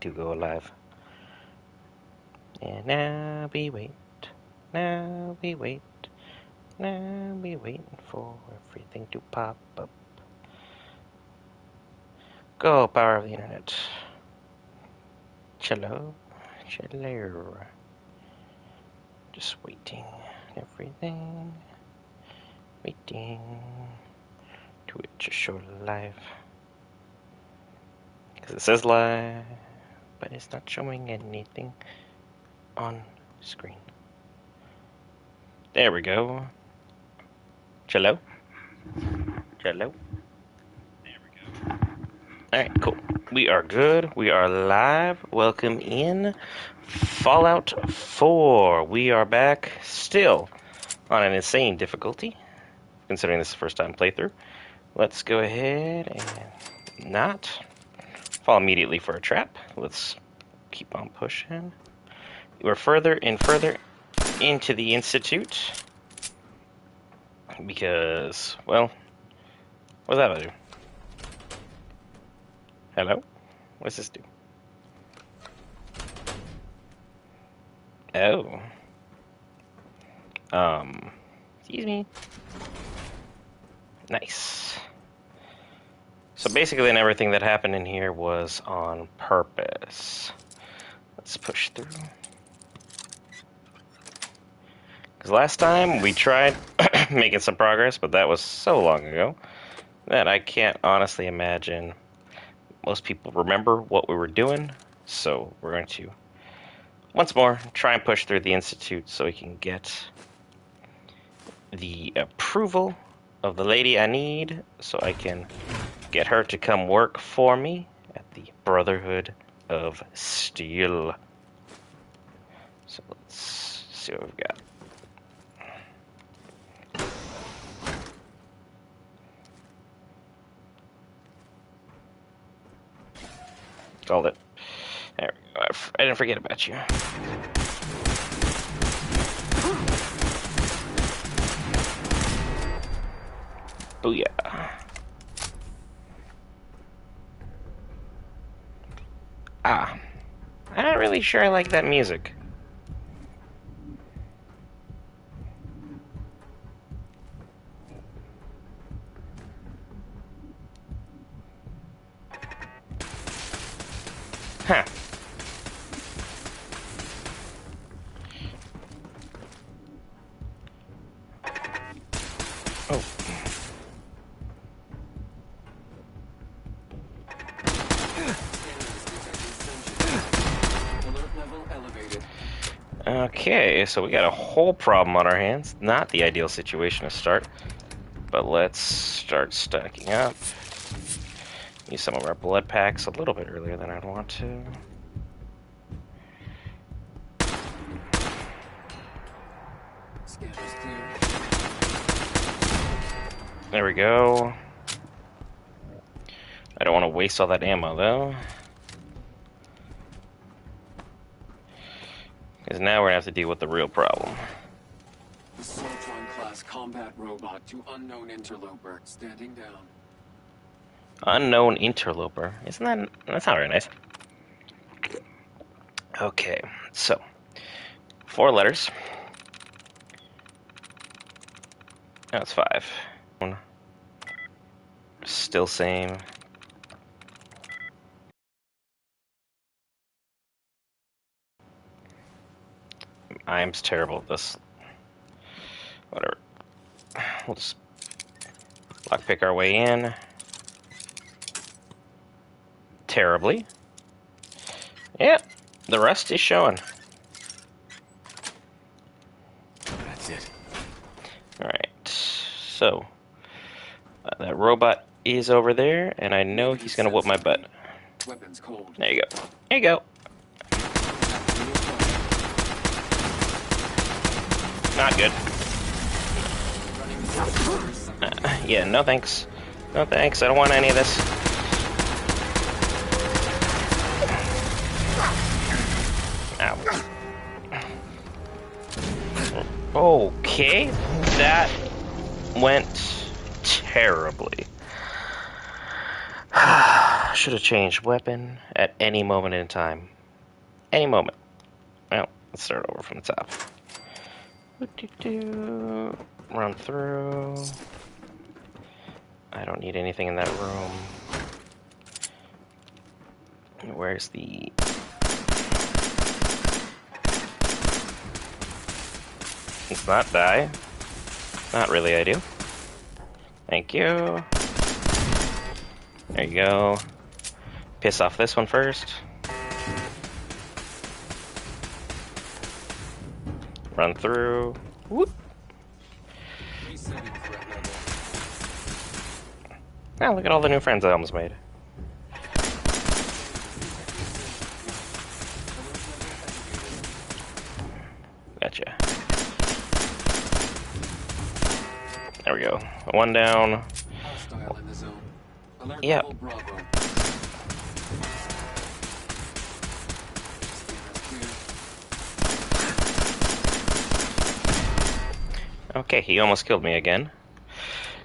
to go live. And now we wait, now we wait, now we waiting for everything to pop up. Go, power of the internet. Cello, cello. Just waiting, everything. Waiting. Twitch show live. Because it says live, but it's not showing anything on screen. There we go. Cello. Cello. There we go. Alright, cool. We are good. We are live. Welcome in. Fallout 4. We are back still on an insane difficulty, considering this is the first time playthrough. Let's go ahead and not fall immediately for a trap. Let's keep on pushing. We're further and further into the Institute because, well, what does that do? Hello? What's this do? Oh. Excuse me. Nice. So basically, then everything that happened in here was on purpose. Let's push through. Because last time we tried making some progress, but that was so long ago that I can't honestly imagine most people remember what we were doing. So we're going to, once more, try and push through the Institute so we can get the approval of the lady I need so I can get her to come work for me at the Brotherhood of Steel. So let's see what we've got. Called it. There we go. I didn't forget about you. Booyah. I'm not really sure I like that music. Huh. Oh. Okay, so we got a whole problem on our hands. Not the ideal situation to start, but let's start stacking up. Use some of our blood packs a little bit earlier than I'd want to. There we go. I don't want to waste all that ammo, though. Because now we're going to have to deal with the real problem. The Soltron-class combat robot to unknown interloper, standing down. Unknown interloper. Isn't that... That's not very nice. Okay, so 4 letters. No, it's 5. Still same. I'm terrible at this. Whatever. We'll just lockpick our way in. Terribly. Yeah, the rust is showing. That's it. Alright, so that robot is over there, and I know he's gonna whoop my butt. Weapons cold. There you go. There you go. Not good. Yeah, no thanks. No thanks, I don't want any of this. Ow. Okay, that went terribly. Should have changed weapon at any moment in time. Any moment. Well, let's start over from the top. Run through. I don't need anything in that room. Where's the... Let's not die. Not really, I do. Thank you. There you go. Piss off this one first. Run through. Whoop. Now look at all the new friends I almost made. Gotcha. There we go. One down. Yep. Okay, he almost killed me again.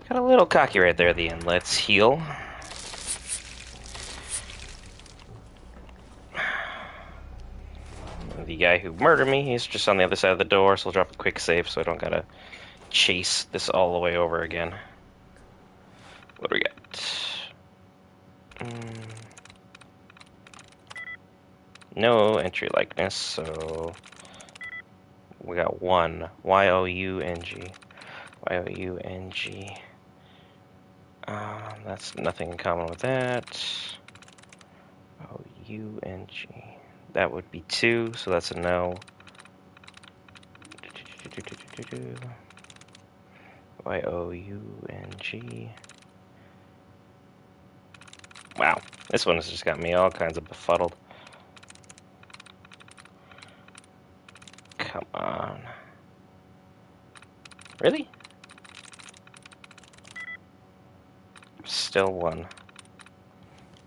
Got a little cocky right there at the end. Let's heal. The guy who murdered me, he's just on the other side of the door, so I'll drop a quick save so I don't gotta chase this all the way over again. What do we got? No entry likeness, so we got one. Y-O-U-N-G. Y-O-U-N-G. That's nothing in common with that. O-U-N-G. That would be 2, so that's a no. Y-O-U-N-G. Wow, this one has just got me all kinds of befuddled. Come on. Really? Still 1.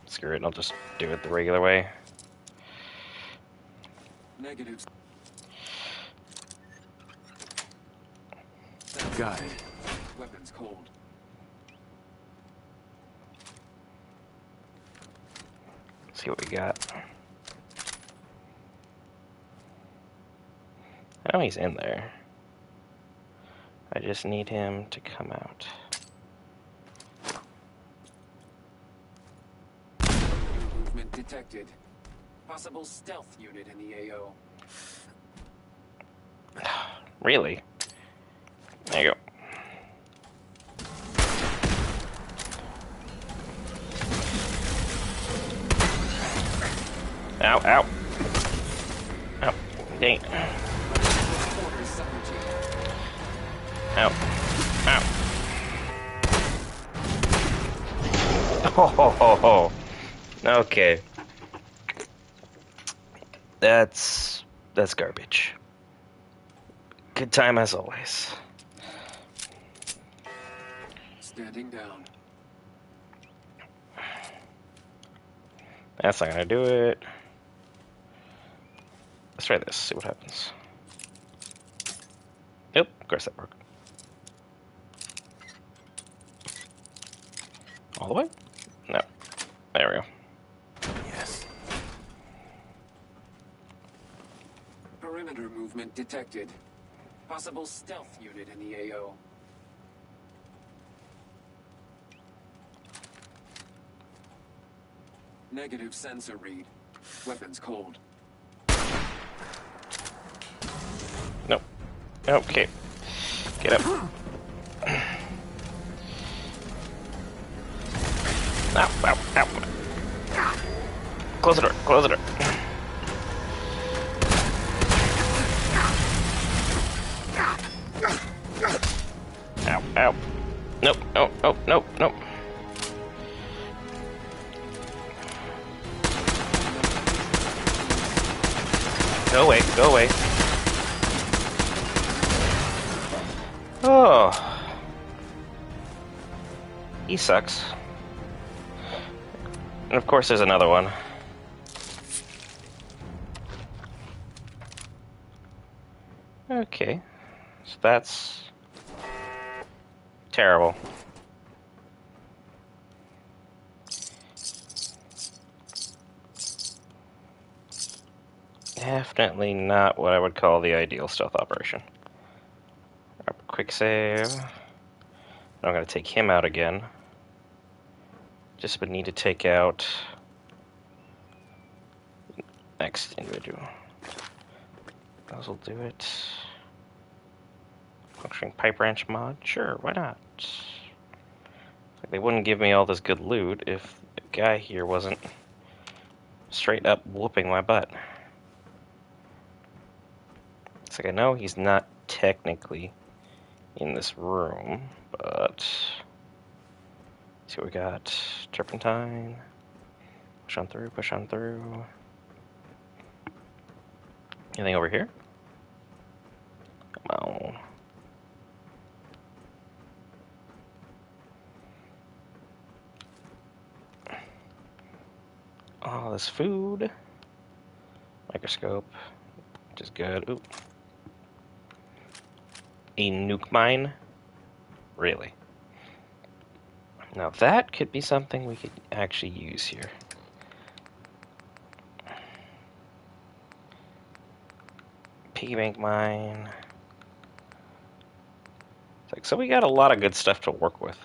Screw it, I'll just do it the regular way. Negatives. Got it. Weapons cold. Let's see what we got. I know he's in there. I just need him to come out. Movement detected. Possible stealth unit in the AO. Really? There you go. Ow, ow. Ow. Dang. Ow. Ow. Oh, okay. That's garbage. Good time as always. Standing down. That's not gonna do it. Let's try this, see what happens. Nope, of course that worked. All the way? No. There we go. Yes. Perimeter movement detected. Possible stealth unit in the AO. Negative sensor read. Weapons cold. Nope. Okay. Get up. Ow, ow, ow. Close the door, close the door. Ow, ow. Nope, nope, nope, nope, nope. Go away, go away. Oh. He sucks. And of course there's another one. Okay. So that's terrible. Definitely not what I would call the ideal stealth operation. Quick save. I'm going to take him out again. Just would need to take out next individual. Those will do it. Functioning pipe branch mod? Sure, why not? Like they wouldn't give me all this good loot if the guy here wasn't straight up whooping my butt. It's like I know he's not technically in this room, but see what we got. Turpentine. Push on through, push on through. Anything over here? Come on. All this food. Microscope, which is good. Ooh. A nuke mine? Really? Now that could be something we could actually use here. Piggy bank mine. It's like, so we got a lot of good stuff to work with.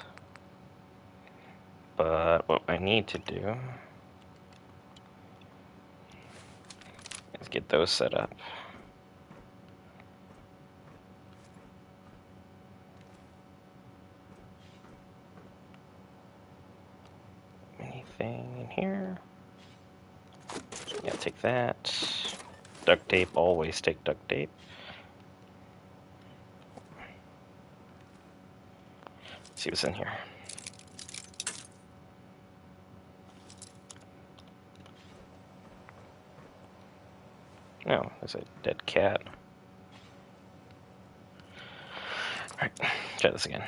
But what I need to do is get those set up. Anything in here? Yeah, take that. Duct tape, always take duct tape. Let's see what's in here. No, there's a dead cat. Alright, try this again.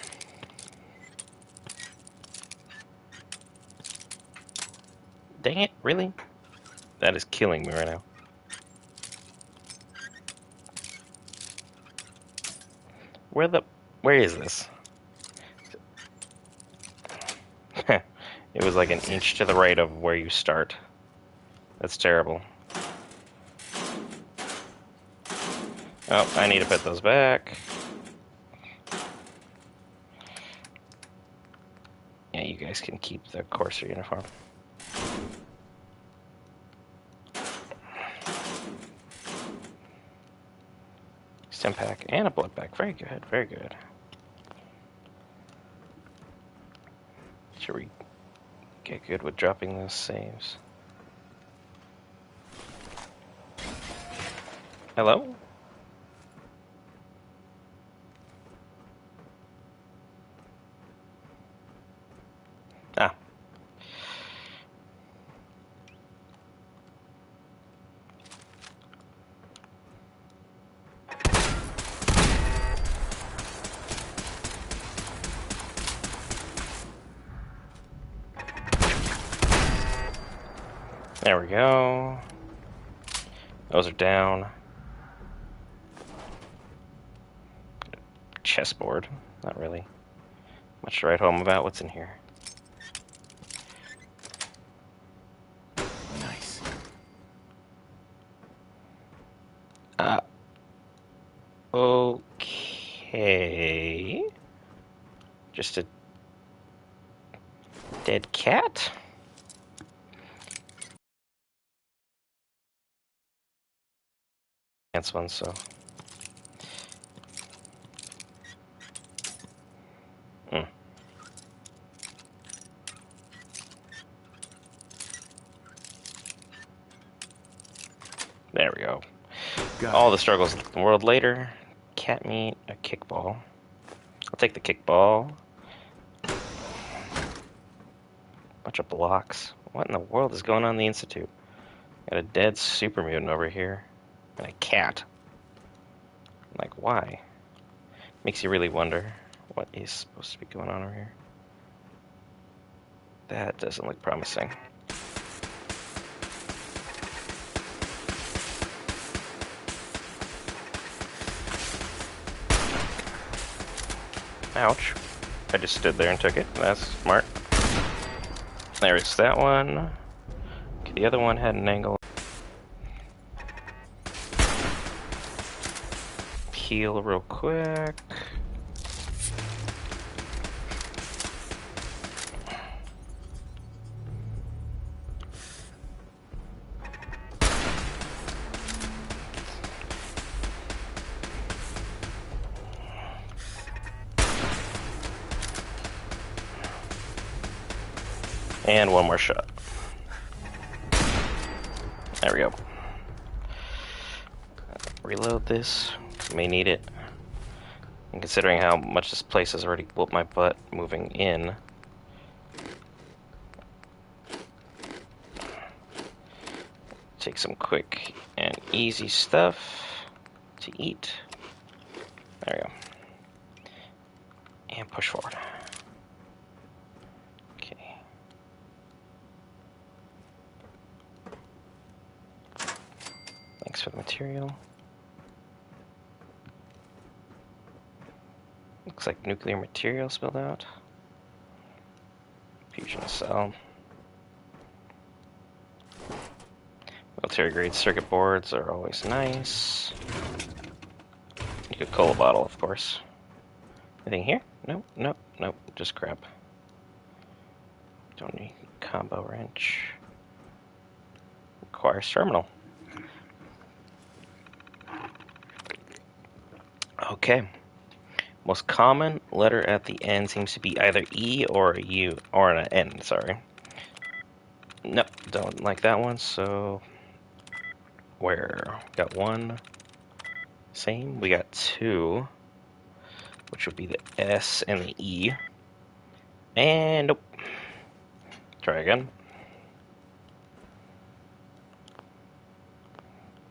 Dang it, really? That is killing me right now. Where is this? It was like an inch to the right of where you start. That's terrible. Oh, I need to put those back. Yeah, you guys can keep the Courser uniform. Stim pack and a blood pack. Very good, very good. Should we get good with dropping those saves? Hello? Ah. There we go. Those are down. Chessboard. Not really much to write home about. What's in here? Nice. Okay. Just a dead cat? That's one, so. There we go. All the struggles of the world later. Cat meat, a kickball. I'll take the kickball. Bunch of blocks. What in the world is going on in the Institute? Got a dead super mutant over here. And a cat. Like, why? Makes you really wonder what is supposed to be going on over here. That doesn't look promising. Ouch. I just stood there and took it. That's smart. There's that one. Okay, the other one had an angle. heal real quick. And one more shot. There we go. Reload this. May need it. And considering how much this place has already whooped my butt moving in. Take some quick and easy stuff to eat. There we go. And push forward. Okay. Thanks for the material. Looks like nuclear material spilled out. Fusion cell. Military grade circuit boards are always nice. You could cola bottle, of course. Anything here? Nope, nope, nope. Just crap. Don't need combo wrench. Requires terminal. Okay. Most common letter at the end seems to be either E or a U, or an N, sorry. Nope, don't like that one, so... Where? Got one. Same. We got two. Which would be the S and the E. And nope. Try again.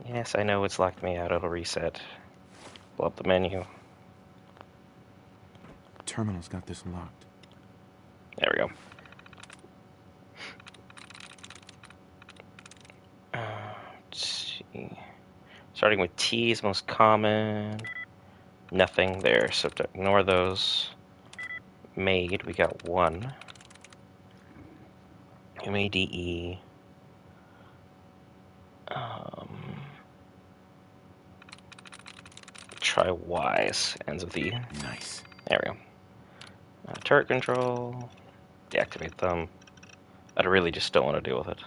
Yes, I know it's locked me out. It'll reset. Pull up the menu. Terminal's got this locked. There we go. Let's see. Starting with T is most common. Nothing there, so to ignore those. Made, we got one. MADE. Try Y's, ends with E. Nice. There we go. Turret control. Deactivate them. I really just don't want to deal with it.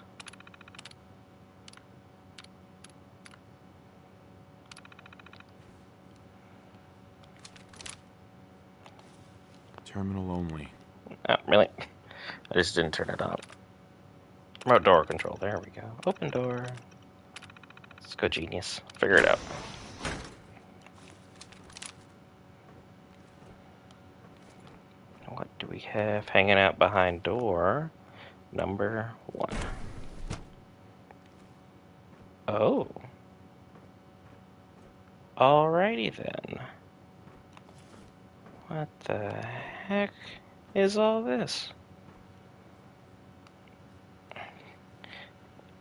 Terminal only. Oh, really? I just didn't turn it on. Remote door control. There we go. Open door. Let's go, genius. Figure it out. What do we have hanging out behind door number 1? Oh. Alrighty then. What the heck is all this?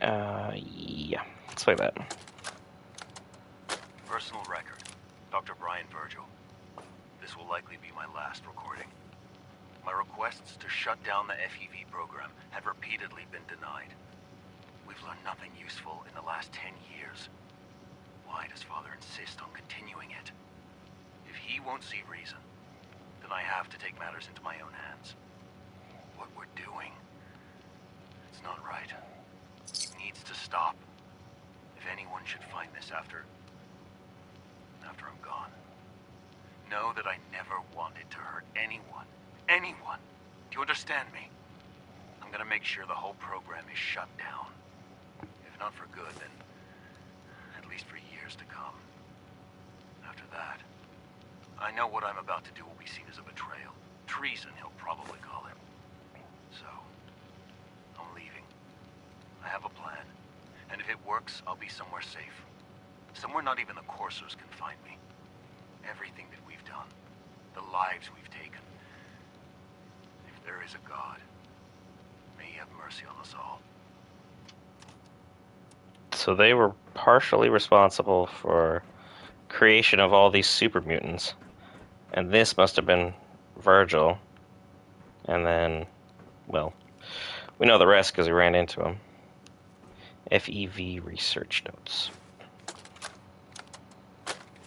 Yeah. Let's play that. Personal record. Dr. Brian Virgil. This will likely be my last recording. My requests to shut down the FEV program have repeatedly been denied. We've learned nothing useful in the last 10 years. Why does Father insist on continuing it? If he won't see reason, then I have to take matters into my own hands. What we're doing, it's not right. It needs to stop. If anyone should find this after I'm gone, know that I never wanted to hurt anyone. Anyone. Do you understand me? I'm gonna make sure the whole program is shut down. If not for good, then at least for years to come. After that, I know what I'm about to do will be seen as a betrayal. Treason, he'll probably call it. So, I'm leaving. I have a plan. And if it works, I'll be somewhere safe. Somewhere not even the coursers can find me. Everything that we've done, the lives we've taken. If there is a God, may he have mercy on us all. So they were partially responsible for creation of all these super mutants. And this must have been Virgil. And then, well, we know the rest because we ran into him. FEV research notes.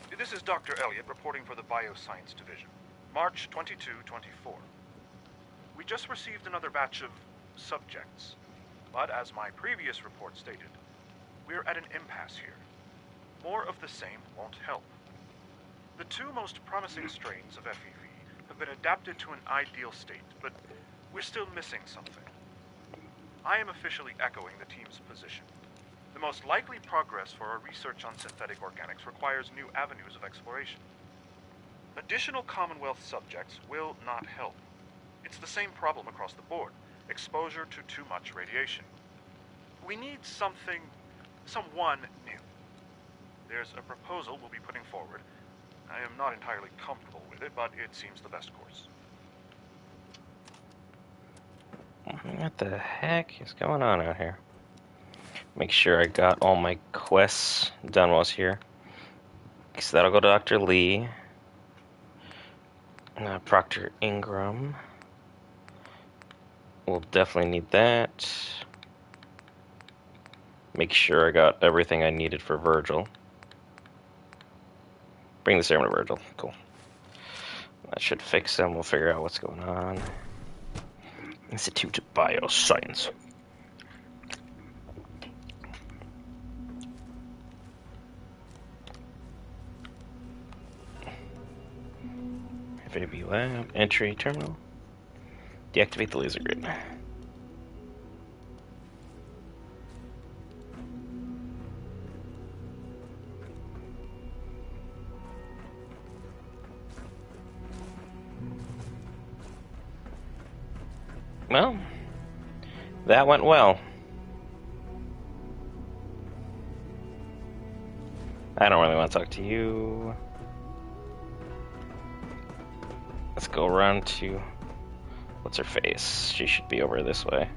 Did the This is Dr. Elliott reporting for the Bioscience Division. March 22-24. We just received another batch of subjects. But as my previous report stated, we're at an impasse here. More of the same won't help. The two most promising strains of FEV have been adapted to an ideal state, but we're still missing something. I am officially echoing the team's position. The most likely progress for our research on synthetic organics requires new avenues of exploration. Additional Commonwealth subjects will not help. It's the same problem across the board: exposure to too much radiation. We need someone new. There's a proposal we'll be putting forward. I am not entirely comfortable with it, but it seems the best course. What the heck is going on out here? Make sure I got all my quests done while I was here. So that'll go to Dr. Lee. Proctor Ingram. We'll definitely need that. Make sure I got everything I needed for Virgil. Bring the serum to Virgil. Cool. That should fix them. We'll figure out what's going on. Institute of Bioscience. FAB lab. Entry terminal. Deactivate the laser grid. Well, that went well. I don't really want to talk to you. Let's go around to... What's her face? She should be over this way.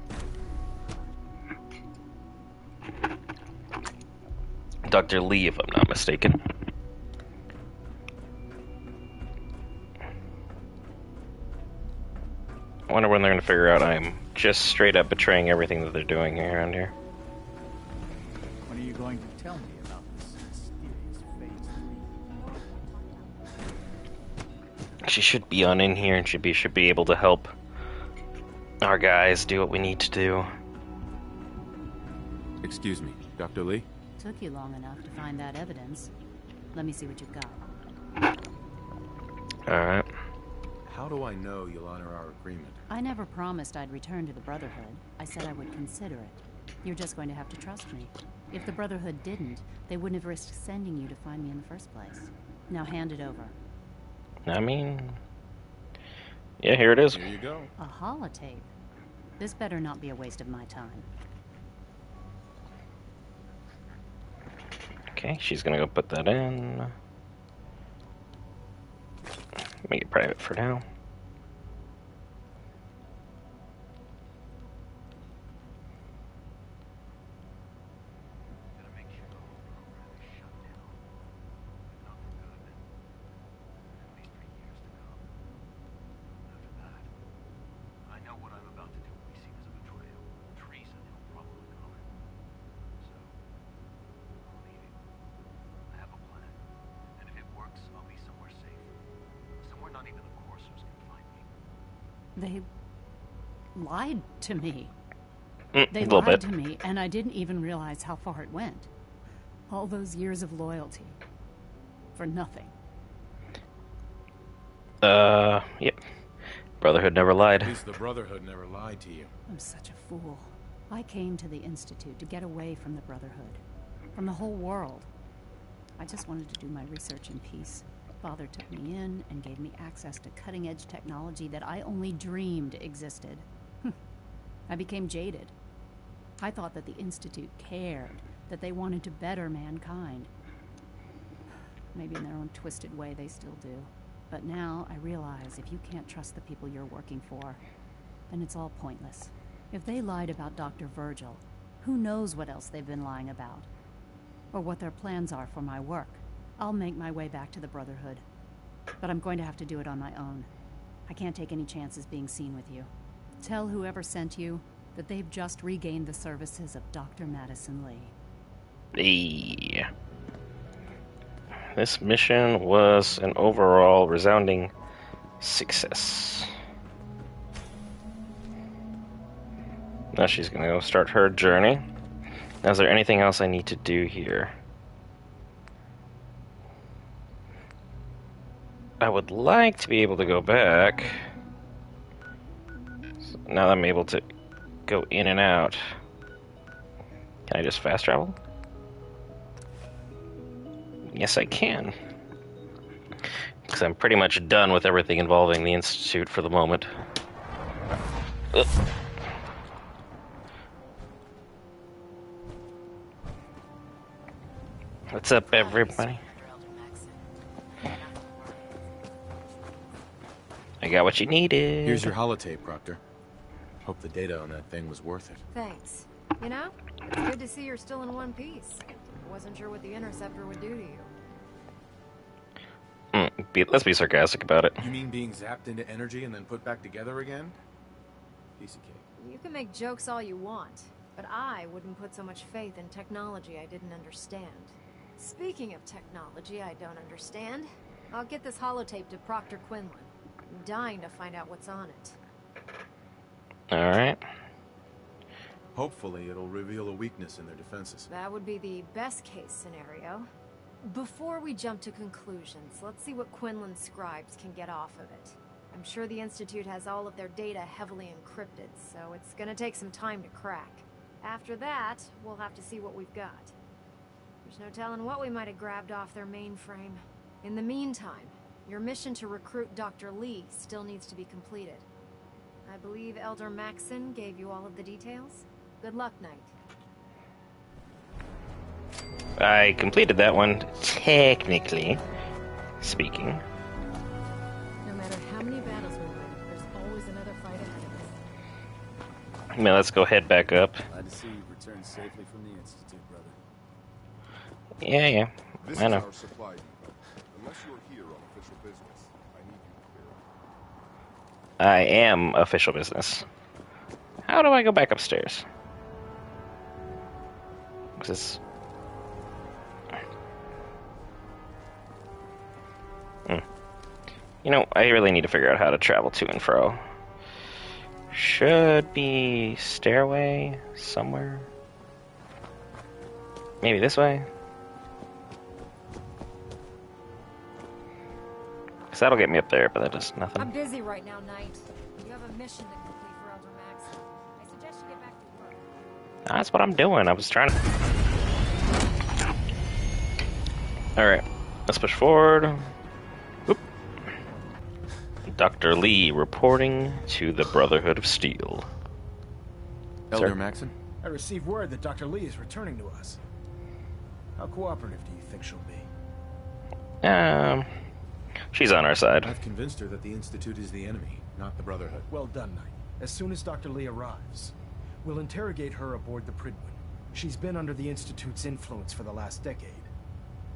Dr. Lee, if I'm not mistaken. I wonder when they're going to figure out I'm just straight up betraying everything that they're doing here around here. When are you going to tell me about this mysterious phase 3? She should be on in here and should be able to help our guys do what we need to do. Excuse me, Dr. Lee? Took you long enough to find that evidence. Let me see what you've got. Alright. How do I know you'll honor our agreement? I never promised I'd return to the Brotherhood. I said I would consider it. You're just going to have to trust me. If the Brotherhood didn't, they wouldn't have risked sending you to find me in the first place. Now hand it over. I mean... Yeah, here it is. Here you go. A holotape? This better not be a waste of my time. Okay, she's gonna go put that in. Make it private for now. Gotta make sure the whole program is shut down. Not for good. At least for years to come. After that, I know what I'm about to do will be seen as a betrayal. Treason, he'll probably call it. So, I'm leaving. I have a plan. And if it works, I'll be somewhere safe. Somewhere not even the Coursers can find me. They lied to me. A They little lied bit. to me, and I didn't even realize how far it went. All those years of loyalty. For nothing. Yep. Brotherhood never lied. At least the Brotherhood never lied to you. I'm such a fool. I came to the Institute to get away from the Brotherhood. From the whole world. I just wanted to do my research in peace. Father took me in and gave me access to cutting-edge technology that I only dreamed existed. I became jaded. I thought that the Institute cared, that they wanted to better mankind. Maybe in their own twisted way they still do. But now I realize if you can't trust the people you're working for, then it's all pointless. If they lied about Dr. Virgil, who knows what else they've been lying about? Or what their plans are for my work. I'll make my way back to the Brotherhood. But I'm going to have to do it on my own. I can't take any chances being seen with you. Tell whoever sent you that they've just regained the services of Dr. Madison Lee. Hey. This mission was an overall resounding success. Now she's gonna go start her journey. Now, is there anything else I need to do here? I would like to be able to go back. So now that I'm able to go in and out. Can I just fast travel? Yes, I can. Because I'm pretty much done with everything involving the Institute for the moment. Ugh. What's up, everybody? I got what you needed. Here's your holotape, Proctor. Hope the data on that thing was worth it. Thanks. You know, it's good to see you're still in one piece. Wasn't sure what the interceptor would do to you. Let's be sarcastic about it. You mean being zapped into energy and then put back together again? Piece of cake. You can make jokes all you want, but I wouldn't put so much faith in technology I didn't understand. Speaking of technology I don't understand, I'll get this holotape to Proctor Quinlan. I'm dying to find out what's on it. Alright. Hopefully it'll reveal a weakness in their defenses. That would be the best case scenario. Before we jump to conclusions, let's see what Quinlan's scribes can get off of it. I'm sure the Institute has all of their data heavily encrypted, so it's gonna take some time to crack. After that, we'll have to see what we've got. There's no telling what we might have grabbed off their mainframe. In the meantime, your mission to recruit Dr. Lee still needs to be completed. I believe Elder Maxon gave you all of the details. Good luck, Knight. I completed that one, technically speaking. No matter how many battles we win, there's always another fight ahead of us. Now let's go head back up. Glad to see you returned safely from the Institute, brother. Yeah, This I is know. our supply depot. Unless you're here on official business, I need you to clear it. I am official business. How do I go back upstairs? This... You know, I really need to figure out how to travel to and fro. Should be stairway somewhere. Maybe this way. Cause that'll get me up there, but that does nothing. I'm busy right now, Knight. You have a mission to complete for Elder Maxon. I suggest you get back to work. That's what I'm doing. I was trying to... Alright, let's push forward. Whoop. Dr. Lee reporting to the Brotherhood of Steel. Elder Sir? Maxon? I received word that Dr. Lee is returning to us. How cooperative do you think she'll be? She's on our side. I've convinced her that the Institute is the enemy, not the Brotherhood. Well done, Knight. As soon as Dr. Lee arrives, we'll interrogate her aboard the Pridwin. She's been under the Institute's influence for the last decade,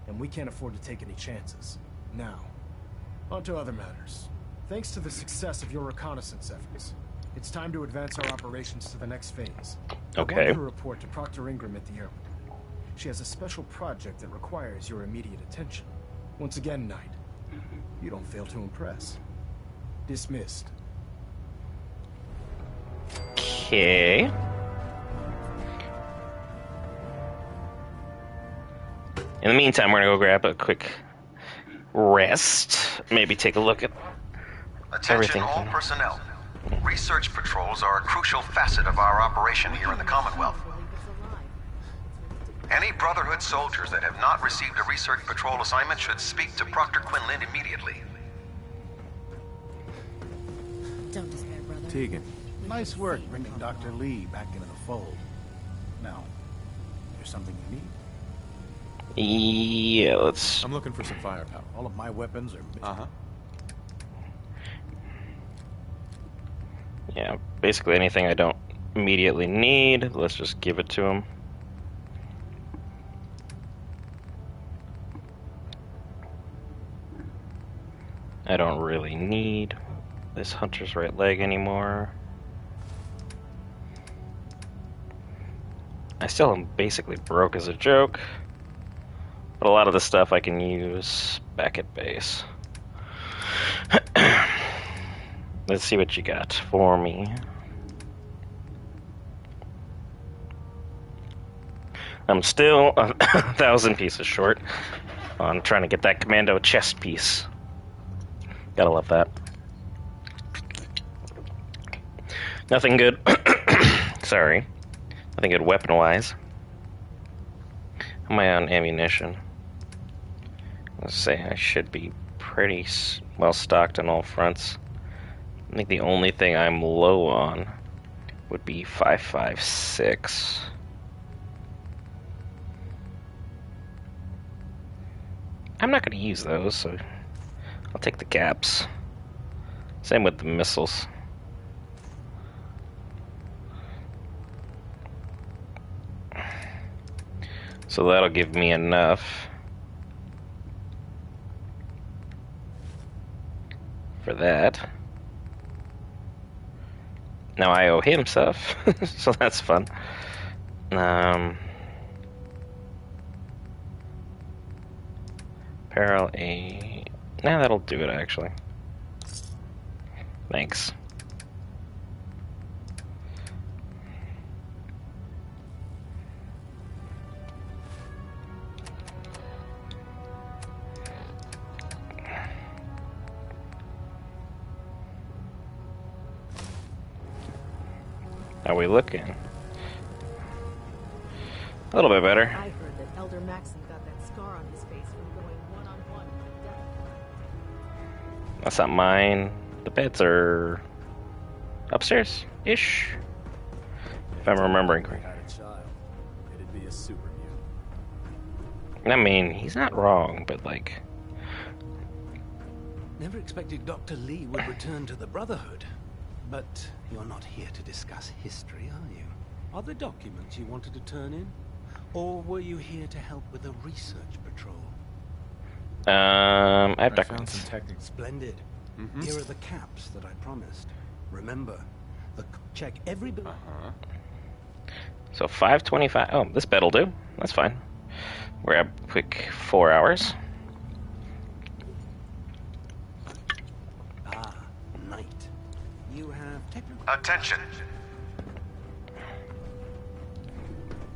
and we can't afford to take any chances. Now, on to other matters. Thanks to the success of your reconnaissance efforts, it's time to advance our operations to the next phase. Okay. I want you to report to Proctor Ingram at the airport. She has a special project that requires your immediate attention. Once again, Knight, you don't fail to impress. Dismissed. Okay. In the meantime, we're gonna go grab a quick rest. Maybe take a look at Attention everything. all personnel. Research patrols are a crucial facet of our operation here in the Commonwealth. Any Brotherhood soldiers that have not received a research patrol assignment should speak to Proctor Quinlan immediately. Don't despair, brother. Tegan. Nice work bringing Dr. Lee back into the fold. Now, there's something you need? Yeah, let's... I'm looking for some firepower. All of my weapons are... Uh-huh. Yeah, basically anything I don't immediately need, let's just give it to him. I don't really need this hunter's right leg anymore. I still am basically broke as a joke, but But a lot of the stuff I can use back at base. Let's see what you got for me. I'm still 1,000 pieces short on trying to get that commando chest piece. Gotta love that. Nothing good. Sorry. Nothing good weapon-wise. How am I on ammunition? Let's say I should be pretty well stocked on all fronts. I think the only thing I'm low on would be 5.56. I'm not going to use those, so I'll take the caps. Same with the missiles. So that'll give me enough for that. Now I owe him stuff, so that's fun. Apparel A. Nah, that'll do it actually. Thanks. How we looking? A little bit better. I heard that Elder Maxon got that scar on his face from going one-on-one with the devil. That's not mine. The beds are upstairs-ish, if I'm remembering correctly. Had a child. It'd be a super mutant. I mean, he's not wrong, but like... Never expected Dr. Lee would return to the Brotherhood. But you're not here to discuss history, are you? Are there documents you wanted to turn in? Or were you here to help with a research patrol? I have I found documents. some techniques. Splendid. Here are the caps that I promised. Remember, check every... So 5:25. Oh, this bed'll do. That's fine. We're at quick 4 hours. Night. You have technical... Attention.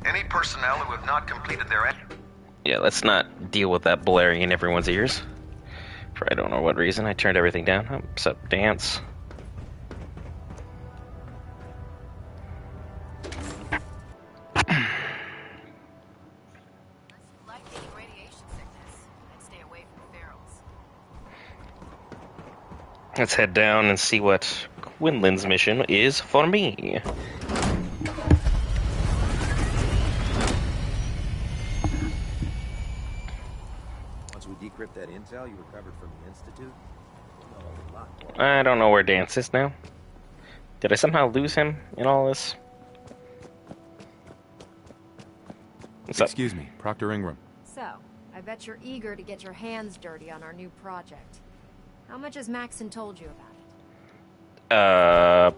Any personnel who have not completed their... Yeah, let's not deal with that blaring in everyone's ears. For I don't know what reason. I turned everything down. Oh, except dance. Let's head down and see what Quinlan's mission is for me. Once we decrypt that intel you recovered from the Institute, we'll know a lot more. I don't know where Danse is now. Did I somehow lose him in all this? What's up? Excuse me, Proctor Ingram. So, I bet you're eager to get your hands dirty on our new project. How much has Maxon told you about it?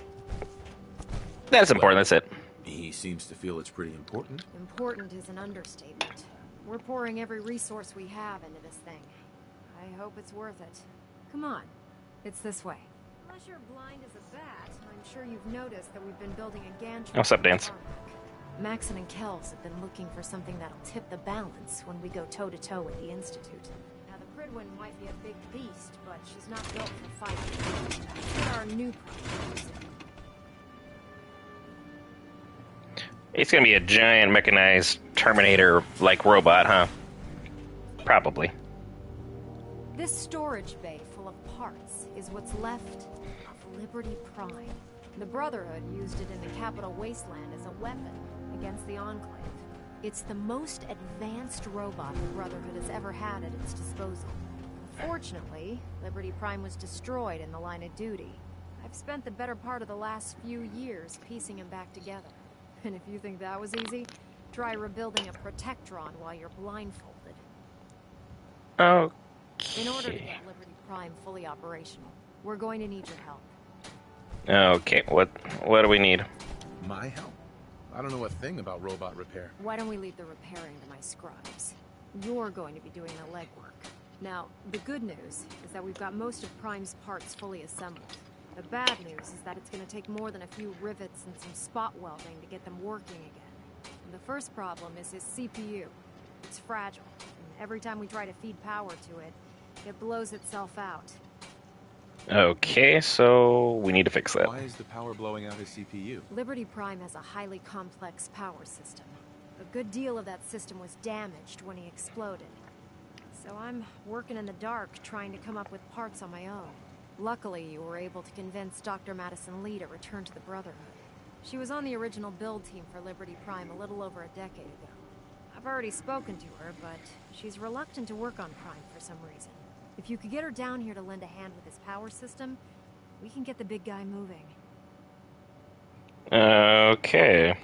That's important, that's it. He seems to feel it's pretty important. Important is an understatement. We're pouring every resource we have into this thing. I hope it's worth it. Come on, it's this way. Unless you're blind as a bat, I'm sure you've noticed that we've been building a gantry. What's up, Danse? Maxon and Kells have been looking for something that'll tip the balance when we go toe-to-toe with the Institute. Now, the Pridwin might be a big beast, but she's not built for fighting. That's our new problem. It's gonna be a giant mechanized Terminator-like robot, huh? Probably. This storage bay full of parts is what's left of Liberty Prime. The Brotherhood used it in the capital Wasteland as a weapon against the Enclave. It's the most advanced robot the Brotherhood has ever had at its disposal. Fortunately, Liberty Prime was destroyed in the line of duty. I've spent the better part of the last few years piecing him back together. And if you think that was easy, try rebuilding a Protectron while you're blindfolded. Okay. In order to get Liberty Prime fully operational, we're going to need your help. Okay, what do we need? My help? I don't know a thing about robot repair. Why don't we leave the repairing to my scribes? You're going to be doing the legwork. Now, the good news is that we've got most of Prime's parts fully assembled. The bad news is that it's going to take more than a few rivets and some spot welding to get them working again. And the first problem is his CPU. It's fragile, and every time we try to feed power to it, it blows itself out. Okay, so we need to fix that. Why is the power blowing out his CPU? Liberty Prime has a highly complex power system. A good deal of that system was damaged when he exploded. So I'm working in the dark, trying to come up with parts on my own. Luckily, you were able to convince Dr. Madison Lee to return to the Brotherhood. She was on the original build team for Liberty Prime a little over a decade ago. I've already spoken to her, but she's reluctant to work on Prime for some reason. If you could get her down here to lend a hand with his power system, we can get the big guy moving. Okay.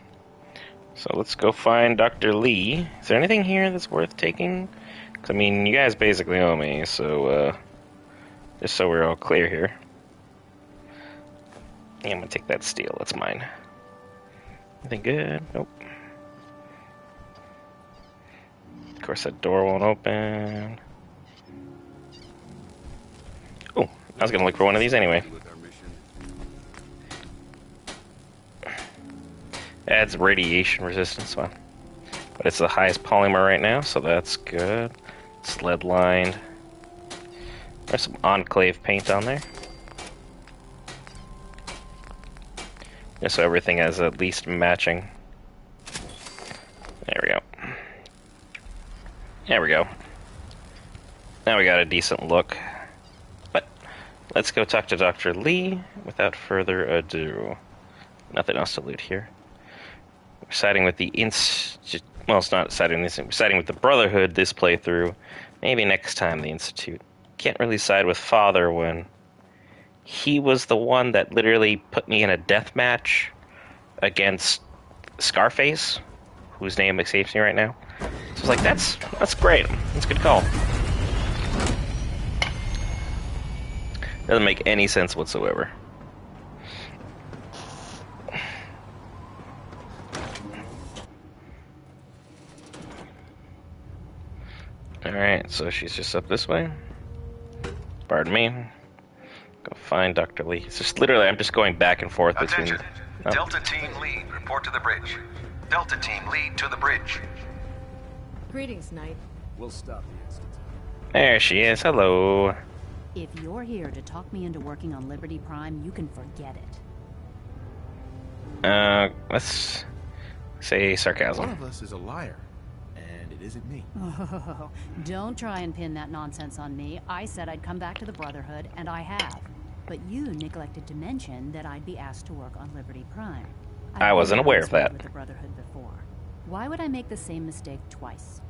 So let's go find Dr. Lee. Is there anything here that's worth taking? 'Cause, I mean, you guys basically owe me, so, just so we're all clear here. Yeah, I'm gonna take that steel, that's mine. Anything good? Nope. Of course, that door won't open. Oh, I was gonna look for one of these anyway. Adds radiation resistance, well. But it's the highest polymer right now, so that's good. It's lead lined. There's some Enclave paint on there. Just so everything has at least matching. There we go. There we go. Now we got a decent look. But let's go talk to Dr. Lee without further ado. Nothing else to loot here. We're siding with the well, it's not siding with this. We're siding with the Brotherhood this playthrough. Maybe next time the Institute. Can't really side with Father when he was the one that literally put me in a death match against Scarface, whose name escapes me right now. So I was like, that's great. That's a good call. Doesn't make any sense whatsoever. Alright, so she's just up this way. Pardon me. Go find Dr. Lee. It's just literally, I'm just going back and forth between... Attention. Delta Team Lead, report to the bridge. Delta Team Lead to the bridge. Greetings, Knight. We'll stop the Institute. There she is. Hello. If you're here to talk me into working on Liberty Prime, you can forget it. Let's say sarcasm. One of us is a liar, and it isn't me. Oh, don't try and pin that nonsense on me. I said I'd come back to the Brotherhood, and I have. But you neglected to mention that I'd be asked to work on Liberty Prime. I wasn't aware of that. With the Brotherhood before. Why would I make the same mistake twice?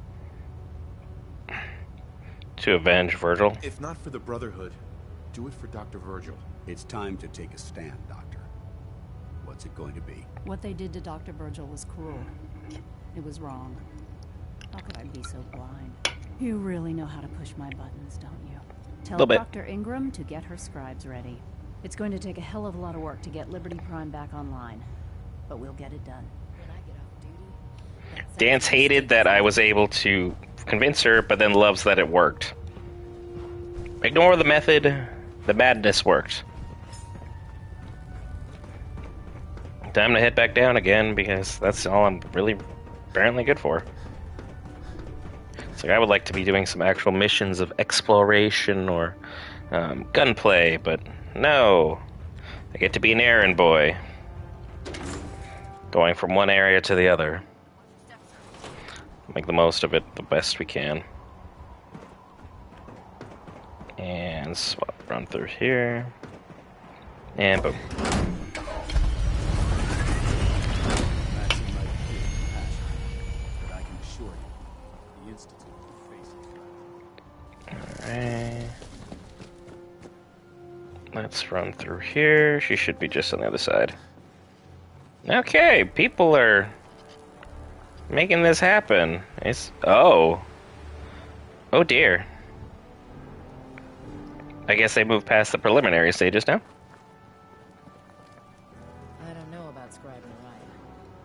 To avenge Virgil. If not for the Brotherhood, do it for Dr. Virgil. It's time to take a stand, Doctor. What's it going to be? What they did to Dr. Virgil was cruel. It was wrong. How could I be so blind? You really know how to push my buttons, don't you? Tell Dr. Ingram to get her scribes ready. It's going to take a hell of a lot of work to get Liberty Prime back online. But we'll get it done. Danse hated that I was able to convince her, but then loves that it worked. Ignore the method. The madness worked. Time to head back down again, because that's all I'm really apparently good for. It's like I would like to be doing some actual missions of exploration or gunplay, but no. I get to be an errand boy. Going from one area to the other. Make the most of it the best we can. And swap, run through here. And boom. Alright. Let's run through here. She should be just on the other side. Okay, people are making this happen. It's... Oh dear. I guess they moved past the preliminary stages now. I don't know about scribing Ryan.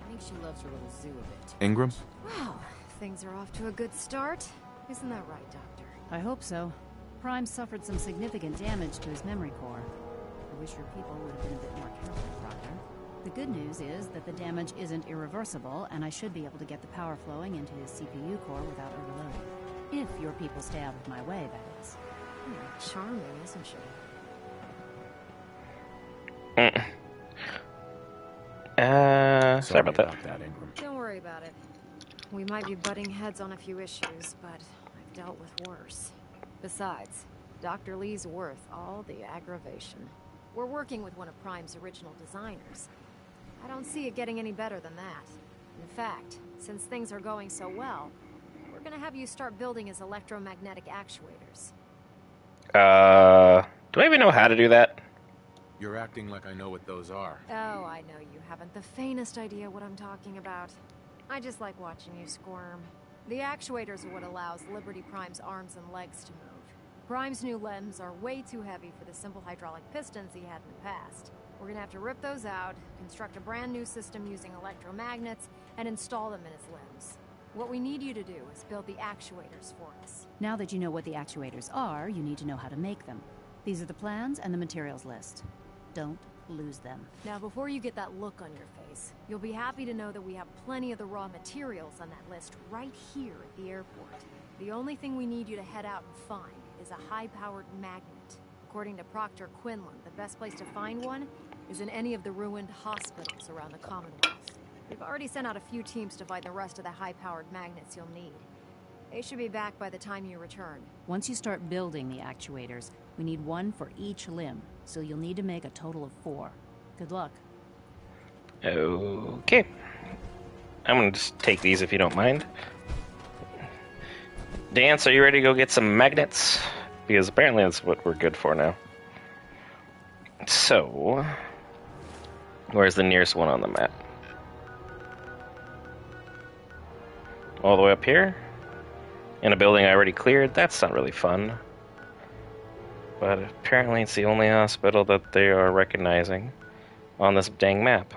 I think she loves her little zoo a bit. Ingram? Wow, things are off to a good start. Isn't that right, Doctor? I hope so. Prime suffered some significant damage to his memory core. I wish your people would have been a bit more careful, Proctor. The good news is that the damage isn't irreversible, and I should be able to get the power flowing into his CPU core without overloading. If your people stay out of my way, that is. Charming, isn't she? Sorry about that. Ingram. Don't worry about it. We might be butting heads on a few issues, but I've dealt with worse. Besides, Dr. Lee's worth all the aggravation. We're working with one of Prime's original designers. I don't see it getting any better than that. In fact, since things are going so well, we're gonna have you start building his electromagnetic actuators. Do I even know how to do that? You're acting like I know what those are. Oh, I know you haven't the faintest idea what I'm talking about. I just like watching you squirm. The actuators are what allows Liberty Prime's arms and legs to move. Prime's new limbs are way too heavy for the simple hydraulic pistons he had in the past. We're gonna have to rip those out, construct a brand new system using electromagnets, and install them in his limbs. What we need you to do is build the actuators for us. Now that you know what the actuators are, you need to know how to make them. These are the plans and the materials list. Don't lose them. Now, before you get that look on your face, you'll be happy to know that we have plenty of the raw materials on that list right here at the airport. The only thing we need you to head out and find is a high-powered magnet. According to Proctor Quinlan, the best place to find one is in any of the ruined hospitals around the Commonwealth. We've already sent out a few teams to find the rest of the high-powered magnets you'll need. They should be back by the time you return. Once you start building the actuators, we need one for each limb, so you'll need to make a total of 4. Good luck. Okay. I'm gonna just take these if you don't mind. Danse, are you ready to go get some magnets? Because apparently that's what we're good for now. So, where's the nearest one on the map? All the way up here? In a building I already cleared? That's not really fun. But apparently it's the only hospital that they are recognizing on this dang map.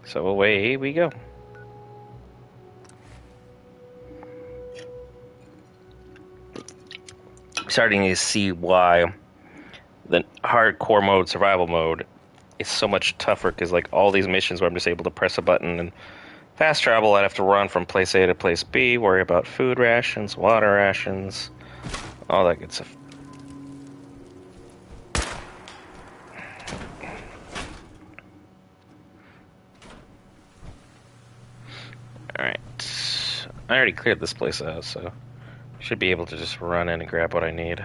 So away we go. Starting to see why the hardcore mode, survival mode, is so much tougher, because like all these missions where I'm just able to press a button and fast travel, I'd have to run from place A to place B, worry about food rations, water rations, all that good stuff. Alright. I already cleared this place out, so I should be able to just run in and grab what I need.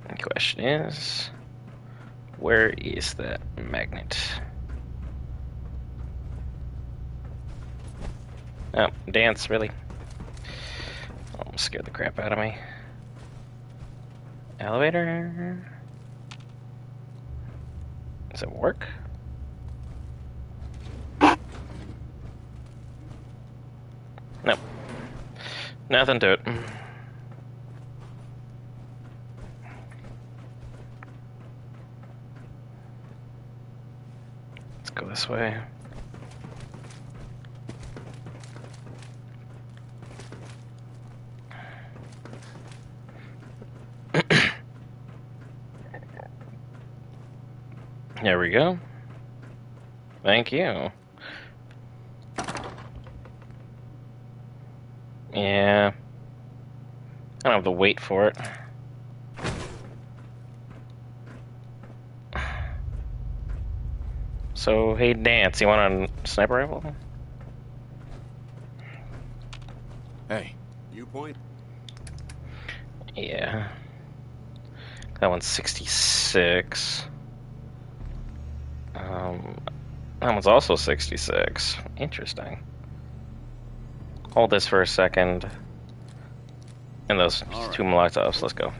The question is, where is that magnet? Oh, Danse, really? Almost scared the crap out of me. Elevator? Does it work? Nope. Nothing to it. Let's go this way. There we go. Thank you. Yeah. I don't have to wait for it. So, hey Danse, you want a sniper rifle? Hey, you point? Yeah. That one's 66. That one's also 66. Interesting. Hold this for a second. And those two Molotovs, let's go.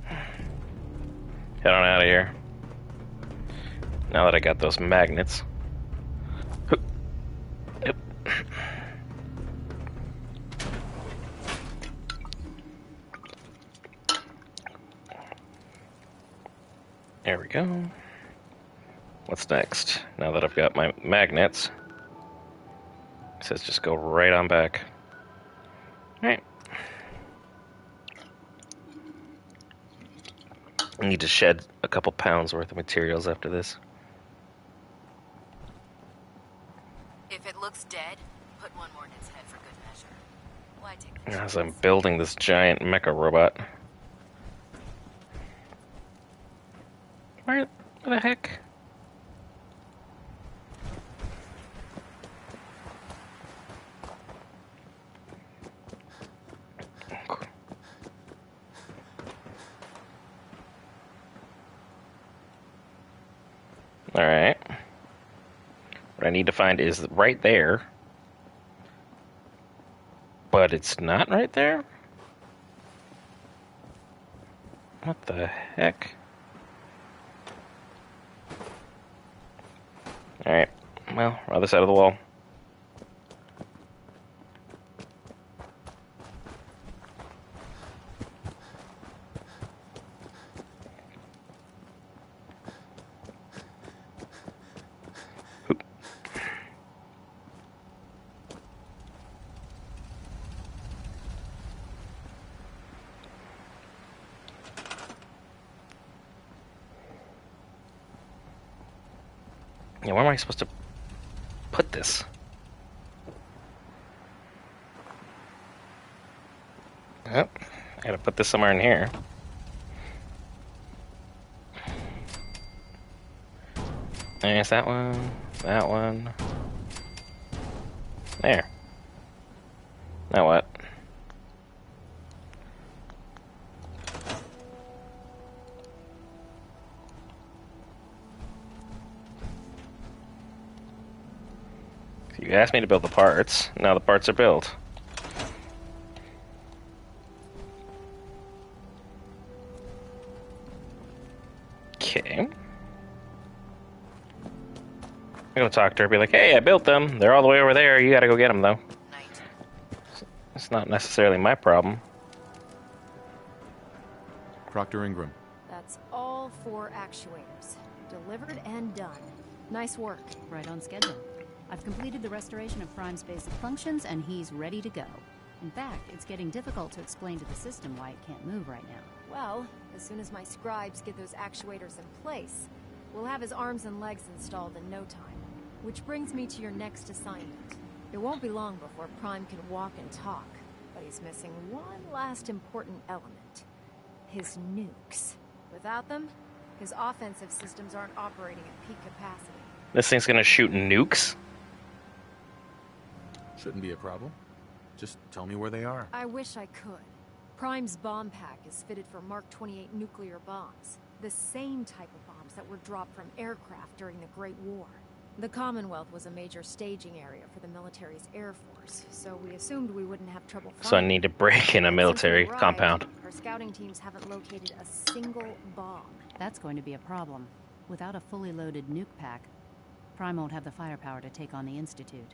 Head on out of here. Now that I got those magnets. Yep. There we go. What's next? Now that I've got my magnets, it says just go right on back. Alright. I need to shed a couple pounds worth of materials after this. If it looks dead, put one more in its head for good measure. Why take the As I'm building this giant mecha robot. Where the heck? Alright. What I need to find is right there. But it's not right there? What the heck? Alright. Well, other side of the wall. Yeah, where am I supposed to put this? Yep, I gotta put this somewhere in here. There's that one, that one. There. Now what? You asked me to build the parts. Now the parts are built. Okay. I'm gonna talk to her, be like, hey, I built them. They're all the way over there. You gotta go get them, though. It's not necessarily my problem. Proctor Ingram. That's all 4 actuators. Delivered and done. Nice work. Right on schedule. I've completed the restoration of Prime's basic functions, and he's ready to go. In fact, it's getting difficult to explain to the system why it can't move right now. Well, as soon as my scribes get those actuators in place, we'll have his arms and legs installed in no time. Which brings me to your next assignment. It won't be long before Prime can walk and talk, but he's missing one last important element. His nukes. Without them, his offensive systems aren't operating at peak capacity. This thing's gonna shoot nukes? Shouldn't be a problem. Just tell me where they are. I wish I could. Prime's bomb pack is fitted for Mark 28 nuclear bombs. The same type of bombs that were dropped from aircraft during the Great War. The Commonwealth was a major staging area for the military's Air Force, so we assumed we wouldn't have trouble finding. So I need to break in a military compound. Our scouting teams haven't located a single bomb. That's going to be a problem. Without a fully loaded nuke pack, Prime won't have the firepower to take on the Institute.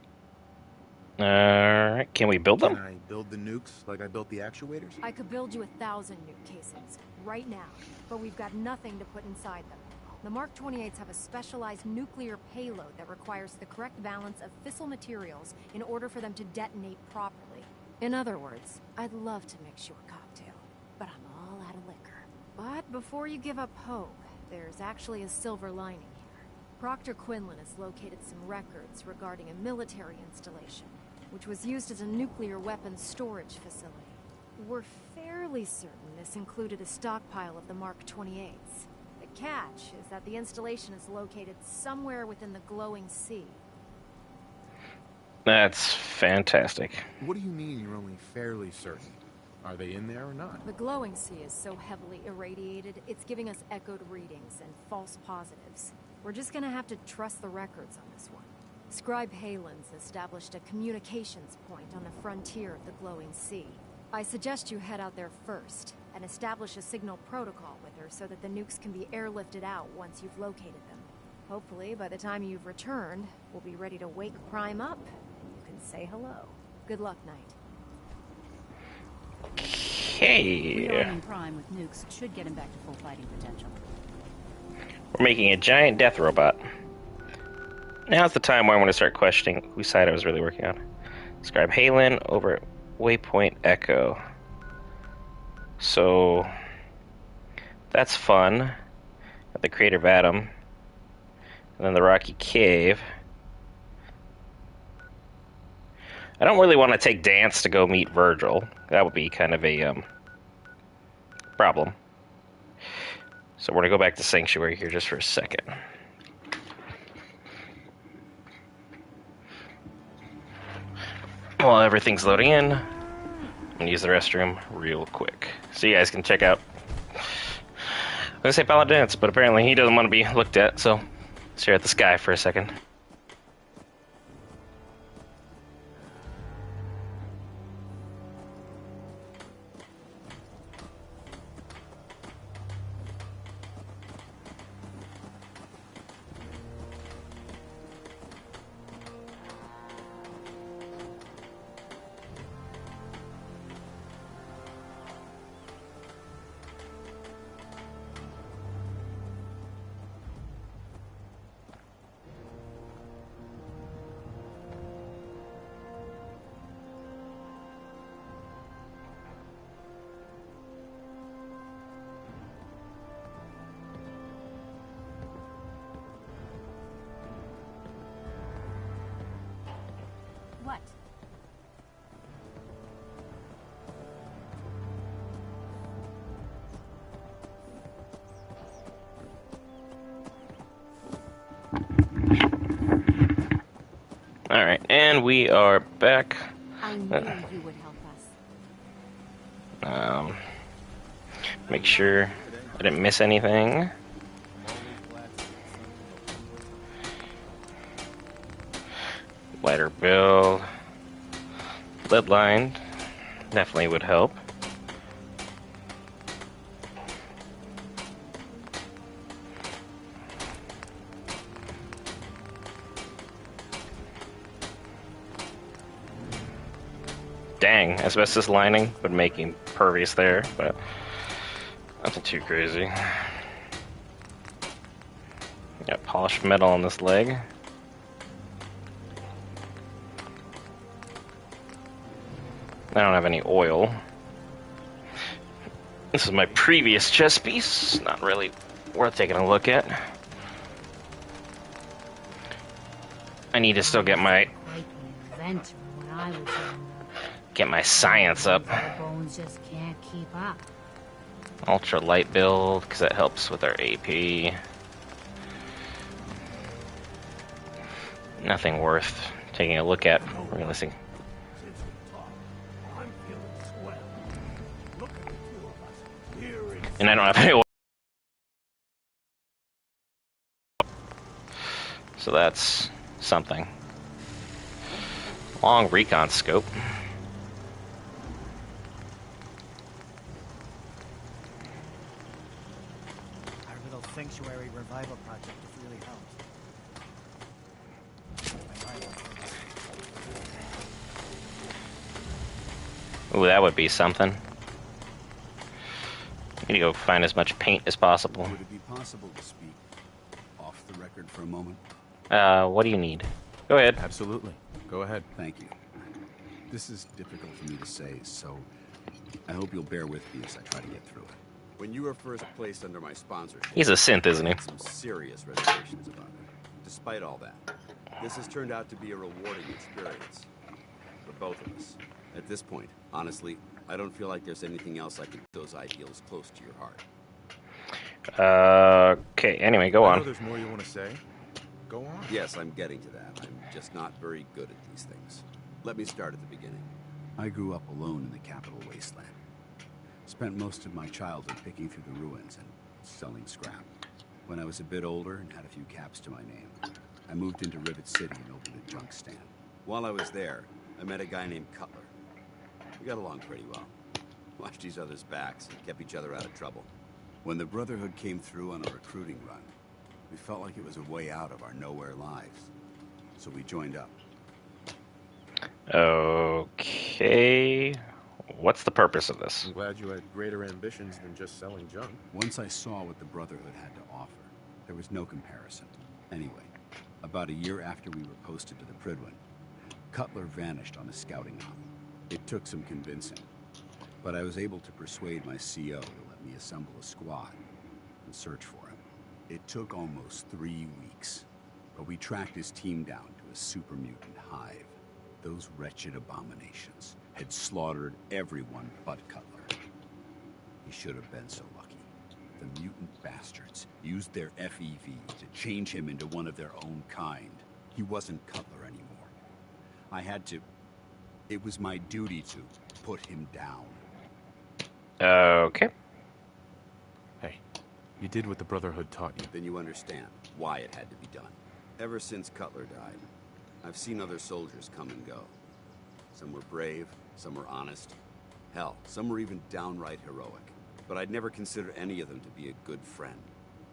Alright, can we build them? Can I build the nukes like I built the actuators? I could build you 1,000 nuke casings, right now, but we've got nothing to put inside them. The Mark 28s have a specialized nuclear payload that requires the correct balance of fissile materials in order for them to detonate properly. In other words, I'd love to mix you a cocktail, but I'm all out of liquor. But before you give up hope, there's actually a silver lining here. Proctor Quinlan has located some records regarding a military installation, which was used as a nuclear weapons storage facility. We're fairly certain this included a stockpile of the Mark 28s. The catch is that the installation is located somewhere within the glowing sea. That's fantastic. What do you mean you're only fairly certain? Are they in there or not? The glowing sea is so heavily irradiated, it's giving us echoed readings and false positives. We're just gonna have to trust the records on this one. Scribe Halen's established a communications point on the frontier of the glowing sea. I suggest you head out there first, and establish a signal protocol with her so that the nukes can be airlifted out once you've located them. Hopefully, by the time you've returned, we'll be ready to wake Prime up, and you can say hello. Good luck, Knight. Okay. Rearming Prime with nukes should get him back to full fighting potential. We're making a giant death robot. Now's the time where I want to start questioning whose side I was really working on. Scribe Halen over at Waypoint Echo. So that's fun. Got the Crater of Adam. And then the Rocky Cave. I don't really want to take Danse to go meet Virgil. That would be kind of a problem. So we're going to go back to Sanctuary here just for a second. While everything's loading in, I'm going to use the restroom real quick. So you guys can check out. I was going to say Paladin Danse, but apparently he doesn't want to be looked at, so stare at the sky for a second. What? Alright, and we are back. I knew you would help us. Make sure I didn't miss anything. Lighter build. Lead line definitely would help. Dang, asbestos lining would make him pervious there, but nothing too crazy. Got polished metal on this leg. I don't have any oil. This is my previous chest piece. Not really worth taking a look at. I need to still get my science up. Bones just can't keep up. Ultra light build because that helps with our AP. Nothing worth taking a look at. Realistic. And I don't have any oil. So that's something. Long recon scope. Our little sanctuary revival project has really helped. Ooh, that would be something. Need to go find as much paint as possible. Would it be possible to speak off the record for a moment? What do you need? Go ahead. Absolutely. Go ahead. Thank you. This is difficult for me to say, so I hope you'll bear with me as I try to get through it. When you were first placed under my sponsorship, He's a synth, isn't he? I had some serious reservations about it. Despite all that, this has turned out to be a rewarding experience for both of us. At this point, honestly, I don't feel like there's anything else I could put those ideals close to your heart. Okay, anyway, go I on. know there's more you want to say. Go on. Yes, I'm getting to that. I'm just not very good at these things. Let me start at the beginning. I grew up alone in the capital Wasteland. Spent most of my childhood picking through the ruins and selling scrap. When I was a bit older and had a few caps to my name, I moved into Rivet City and opened a junk stand. While I was there, I met a guy named Cutler. We got along pretty well. Watched each other's backs and kept each other out of trouble. When the Brotherhood came through on a recruiting run, we felt like it was a way out of our nowhere lives. So we joined up. Okay. What's the purpose of this? I'm glad you had greater ambitions than just selling junk. Once I saw what the Brotherhood had to offer, There was no comparison. Anyway, about a year after we were posted to the Prydwen, Cutler vanished on a scouting hunt. It took some convincing, but I was able to persuade my CO to let me assemble a squad and search for him. It took almost 3 weeks, but we tracked his team down to a super mutant hive. Those wretched abominations had slaughtered everyone but Cutler. He should have been so lucky. The mutant bastards used their FEV to change him into one of their own kind. He wasn't Cutler anymore. I had to... It was my duty to put him down. Okay. Hey, you did what the Brotherhood taught you. Then you understand why it had to be done. Ever since Cutler died, I've seen other soldiers come and go. Some were brave, some were honest. Hell, some were even downright heroic. But I'd never consider any of them to be a good friend.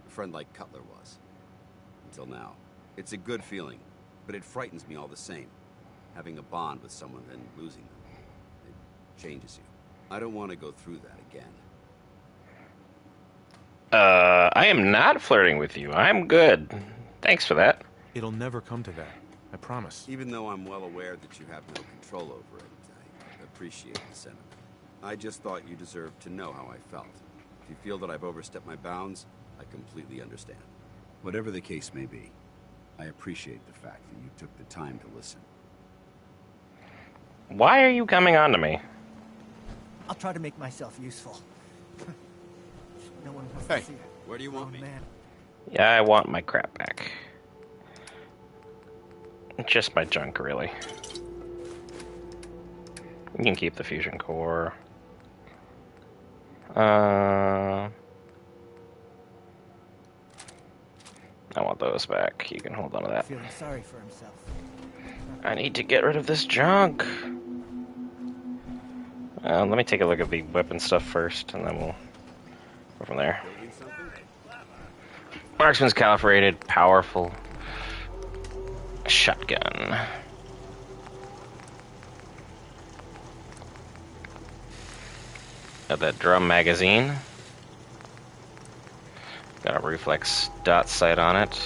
A friend like Cutler was. Until now. It's a good feeling, but it frightens me all the same. Having a bond with someone and losing them. It changes you. I don't want to go through that again. I am not flirting with you. I'm good. Thanks for that. It'll never come to that. I promise. Even though I'm well aware that you have no control over it, I appreciate the sentiment. I just thought you deserved to know how I felt. If you feel that I've overstepped my bounds, I completely understand. Whatever the case may be, I appreciate the fact that you took the time to listen. Why are you coming on to me? I'll try to make myself useful. No one wants Hey, to see it. where do you want me? Man. Yeah, I want my crap back. Just my junk, really. You can keep the fusion core. I want those back. You can hold on to that. Feeling sorry for himself. I need to get rid of this junk. Let me take a look at the weapon stuff first, and then we'll go from there. Marksman's calibrated, powerful shotgun. Got that drum magazine. Got a reflex dot sight on it.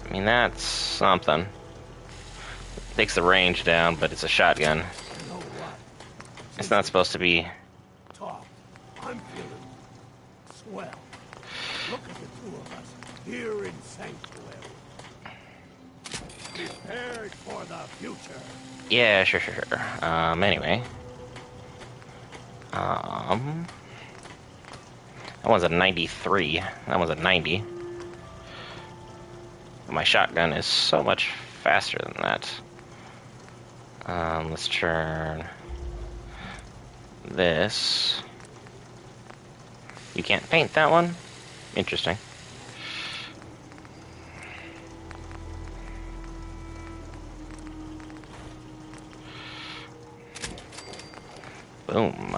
I mean, that's something. Takes the range down, but it's a shotgun. It's not supposed to be... Talk. I'm feeling swell. Look at the two of us here in Sanctuary. Prepared for the future. Yeah, sure. Anyway. That one's a 93. That one's a 90. My shotgun is so much faster than that. Let's turn this. You can't paint that one? Interesting. Boom.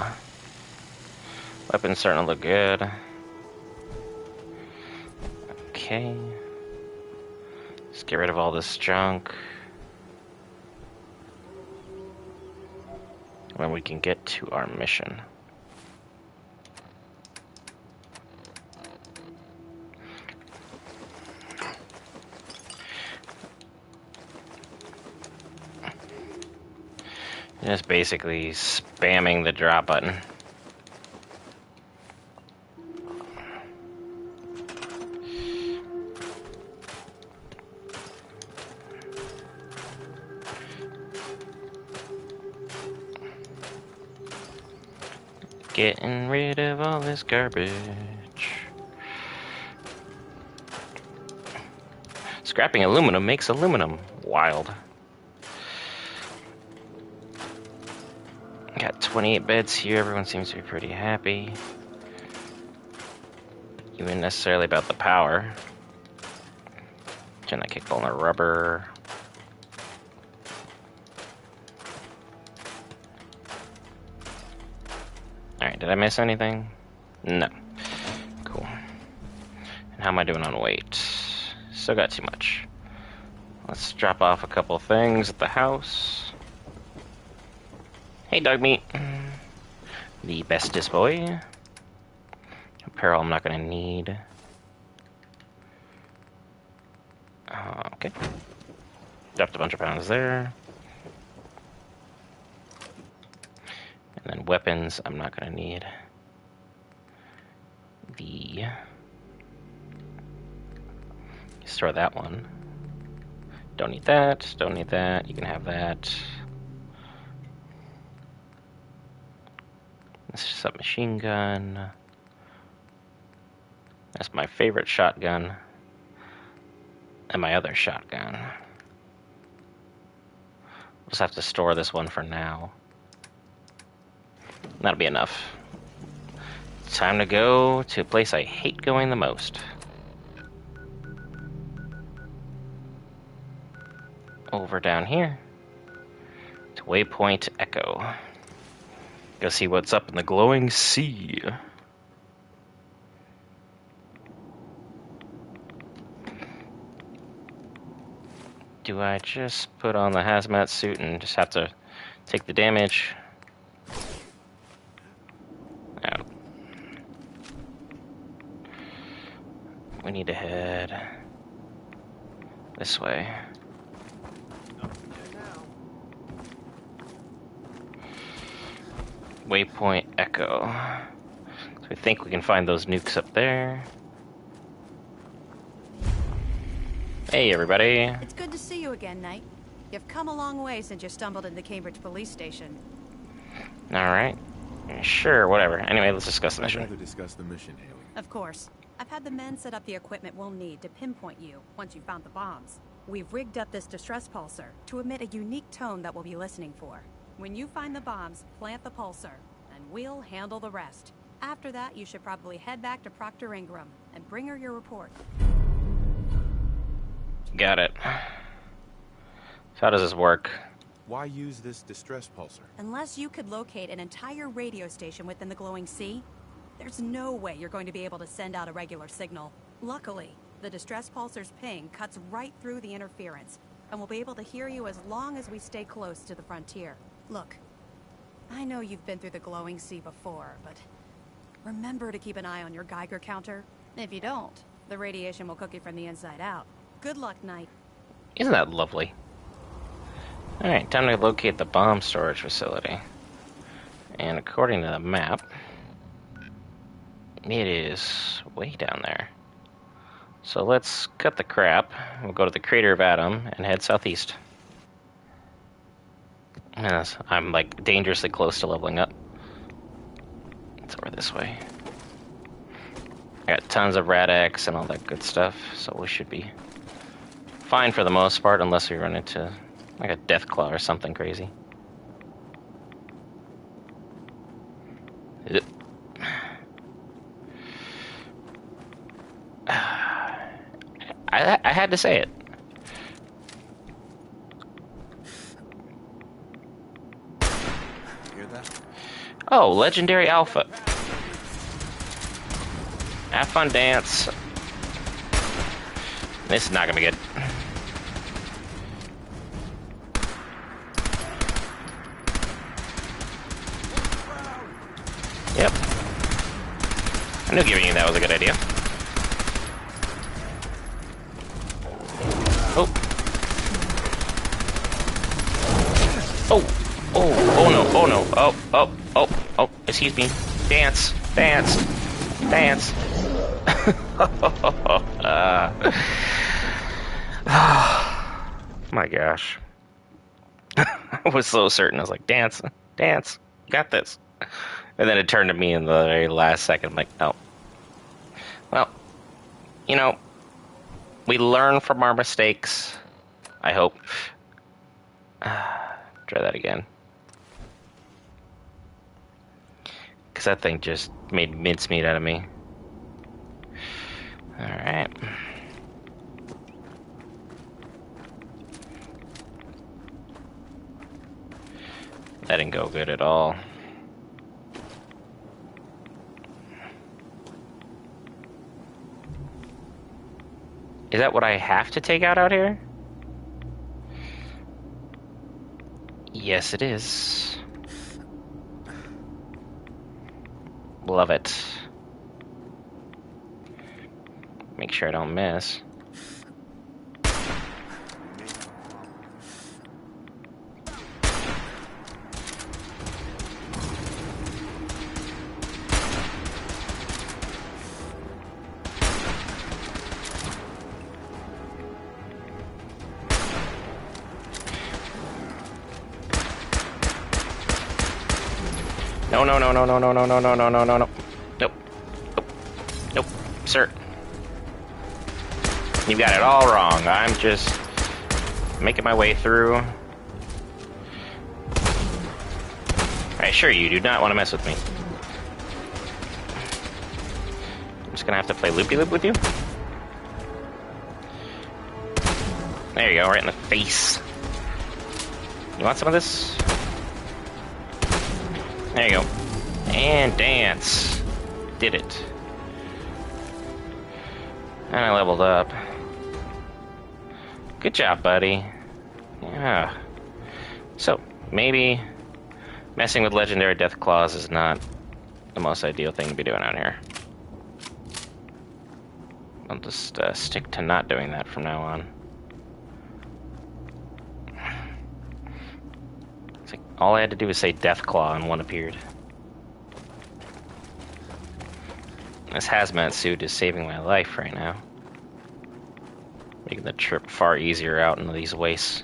Weapon's starting to look good. Okay. Let's get rid of all this junk. When we can get to our mission. Just basically spamming the drop button. Getting rid of all this garbage. Scrapping aluminum makes aluminum. Wild. Got 28 beds here. Everyone seems to be pretty happy. Even necessarily about the power. Turn that kickball in the rubber. Alright, did I miss anything? No. Cool. And how am I doing on weight? Still got too much. Let's drop off a couple things at the house. Hey, dog meat. The bestest boy. Apparel I'm not gonna need. Okay. Dropped a bunch of pounds there. And then weapons I'm not gonna need. Let's throw that one. Don't need that, don't need that, you can have that. This is a submachine gun. That's my favorite shotgun. And my other shotgun. Just have to store this one for now. That'll be enough. Time to go to a place I hate going the most. Over down here to Waypoint Echo. Go see what's up in the glowing sea. Do I just put on the hazmat suit and just have to take the damage? No. We need to head this way. Waypoint Echo. So we think we can find those nukes up there. Hey, everybody. It's good to see you again, Knight. You've come a long way since you stumbled into the Cambridge police station. Alright. Sure, whatever. Anyway, let's discuss the mission. I'd rather discuss the mission, Haley. Of course. I've had the men set up the equipment we'll need to pinpoint you once you've found the bombs. We've rigged up this distress pulsar to emit a unique tone that we'll be listening for. When you find the bombs, plant the pulsar, and we'll handle the rest. After that, you should probably head back to Proctor Ingram and bring her your report. Got it. So how does this work? Why use this distress pulsar? Unless you could locate an entire radio station within the glowing sea, there's no way you're going to be able to send out a regular signal. Luckily, the distress pulsar's ping cuts right through the interference, and we'll be able to hear you as long as we stay close to the frontier. Look, I know you've been through the glowing sea before, but remember to keep an eye on your Geiger counter. If you don't, the radiation will cook you from the inside out. Good luck, Knight. Isn't that lovely? Alright, time to locate the bomb storage facility. And according to the map, it is way down there. So let's cut the crap. We'll go to the crater of Adam and head southeast. Yes, I'm like dangerously close to leveling up. It's over this way. I got tons of Rad-X and all that good stuff, so we should be fine for the most part, unless we run into like a Deathclaw or something crazy. I had to say it. Hear that? Oh, Legendary Alpha. Have fun, Dance. This is not gonna be good. Yep. I knew giving you that was a good idea. Oh. Oh. Oh. Oh no. Oh no. Oh. Oh. Oh. Oh. Excuse me. Dance. Dance. Dance. My gosh. I was so certain. I was like, dance. Dance. Got this. And then it turned to me in the very last second. I'm like, oh. Well, you know, we learn from our mistakes. I hope. Try that again. Because that thing just made mincemeat out of me. Alright. That didn't go good at all. Is that what I have to take out here? Yes, it is. Love it. Make sure I don't miss. No, no, no, no, no, no, no, no, no, no, no, no, no. Nope. Nope. Nope. Sir. You got it all wrong. I'm just making my way through. I assure you, do not want to mess with me. I'm just gonna have to play loopy-loop with you. There you go, right in the face. You want some of this? There you go. And dance. Did it. And I leveled up. Good job, buddy. Yeah. So, maybe messing with legendary death claws is not the most ideal thing to be doing out here. I'll just stick to not doing that from now on. It's like all I had to do was say death claw and one appeared. This hazmat suit is saving my life right now. Making the trip far easier out into these wastes.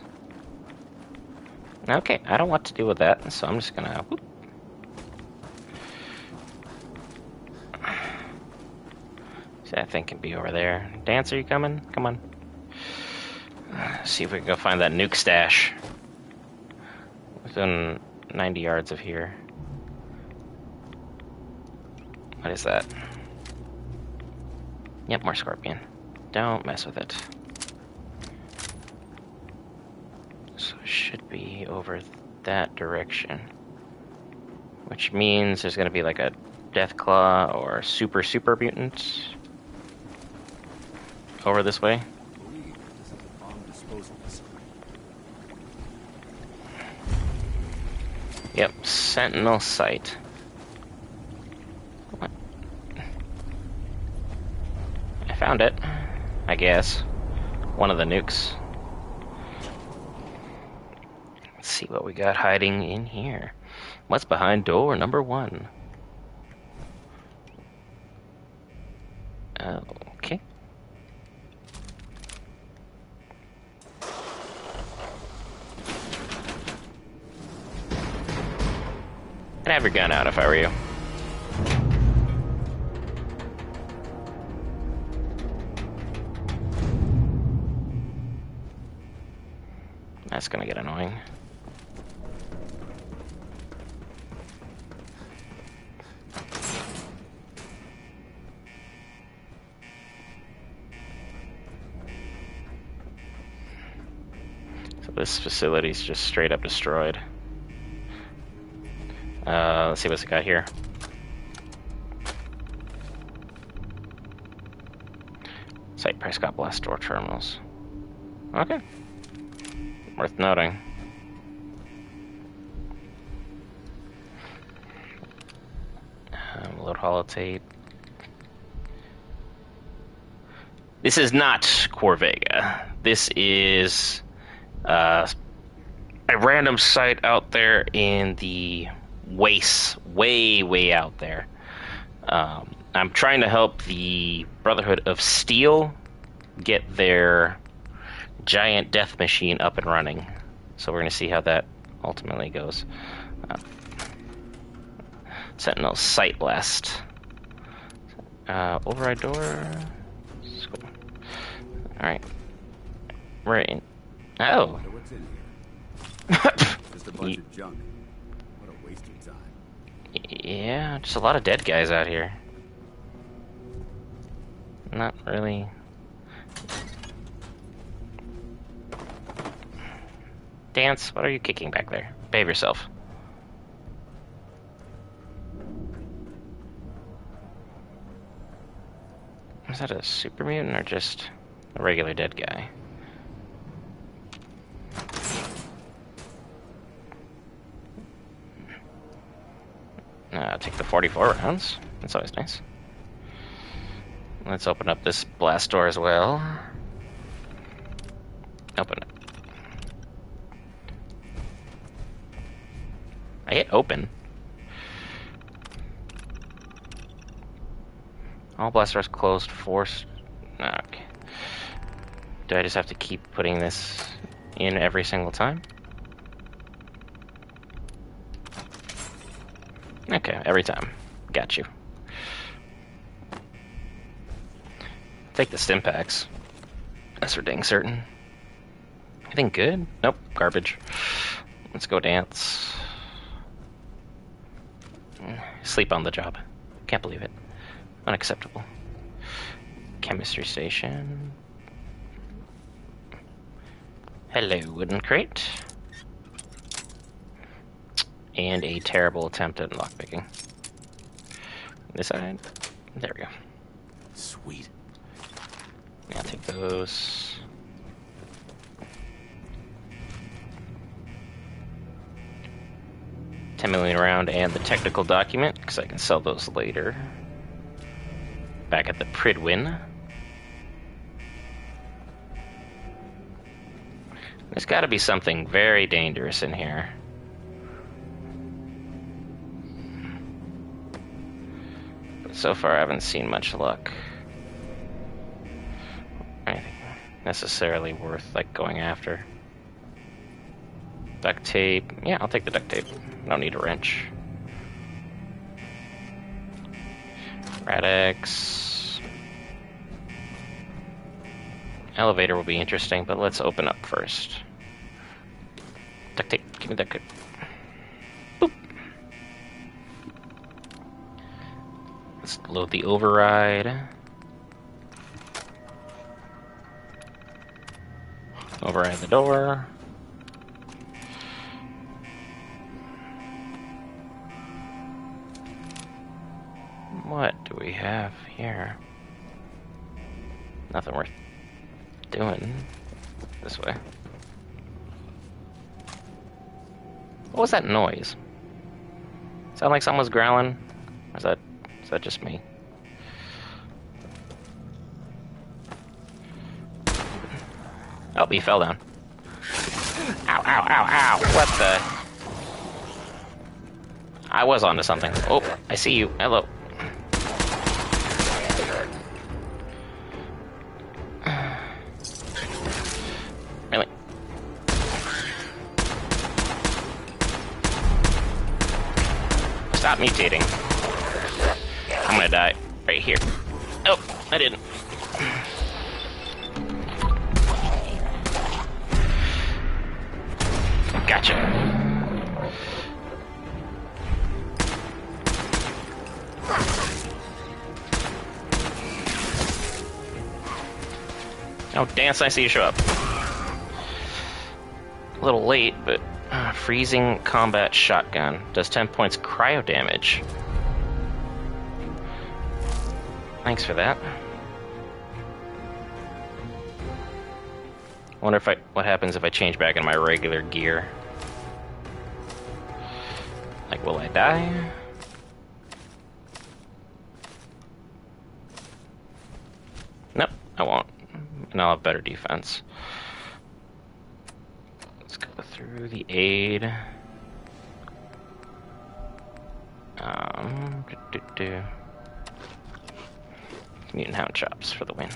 Okay, I don't want to deal with that, so I'm just gonna... Whoop. See, that thing can be over there. Dance, are you coming? Come on. See if we can go find that nuke stash. Within 90 yards of here. What is that? Yep, more scorpion. Don't mess with it. So it should be over that direction. Which means there's gonna be like a Deathclaw or super mutant over this way. Yep, Sentinel site. What? I found it, I guess. One of the nukes. Let's see what we got hiding in here. What's behind door number 1? Okay. I'd have your gun out if I were you. That's gonna get annoying. So this facility's just straight up destroyed. Let's see what's it got here. Site Prescott Blast Door Terminals. Okay. Worth noting. Load holotape. This is not Corvega. This is a random site out there in the wastes, way out there. I'm trying to help the Brotherhood of Steel get their giant death machine up and running. So we're going to see how that ultimately goes. Sentinel Sight Blast. Override door. Alright. We're in. Oh! What's in here? Just a bunch of junk. What a waste of time. Yeah, just a lot of dead guys out here. Not really. Dance, what are you kicking back there? Behave yourself. Is that a super mutant or just a regular dead guy? Take the 44 rounds. That's always nice. Let's open up this blast door as well. Open it. I hit open. All blast doors closed. Forced. Okay. Do I just have to keep putting this in every single time? Okay, every time. Got you. Take the stim packs. That's for dang certain. Anything good? Nope, garbage. Let's go dance. Sleep on the job. Can't believe it. Unacceptable. Chemistry station. Hello, wooden crate. And a terrible attempt at lockpicking. This side. There we go. Sweet. Yeah, I'll take those. $10 million around and the technical document, because I can sell those later. Back at the Pridwin. There's got to be something very dangerous in here. But so far I haven't seen much luck. Anything necessarily worth like going after. Duct tape. Yeah, I'll take the duct tape. Don't need a wrench. Radix. Elevator will be interesting, but let's open up first. Duct tape. Give me duct tape. Boop. Let's load the override. Override the door. What do we have here? Nothing worth doing. This way. What was that noise? Sound like someone was growling? Or is that just me? Oh, he fell down. Ow, ow, ow, ow. What the? I was onto something. Oh, I see you. Hello. Really? Stop mutating. I'm gonna die right here. Oh, I didn't. Gotcha. Oh, Danse, I see you show up. A little late, but freezing combat shotgun. Does 10 points cryo damage. Thanks for that. Wonder if what happens if I change back into my regular gear. Like, will I die? Nope, I won't. And I'll have better defense. Let's go through the aid. Mutant Hound Chops for the win.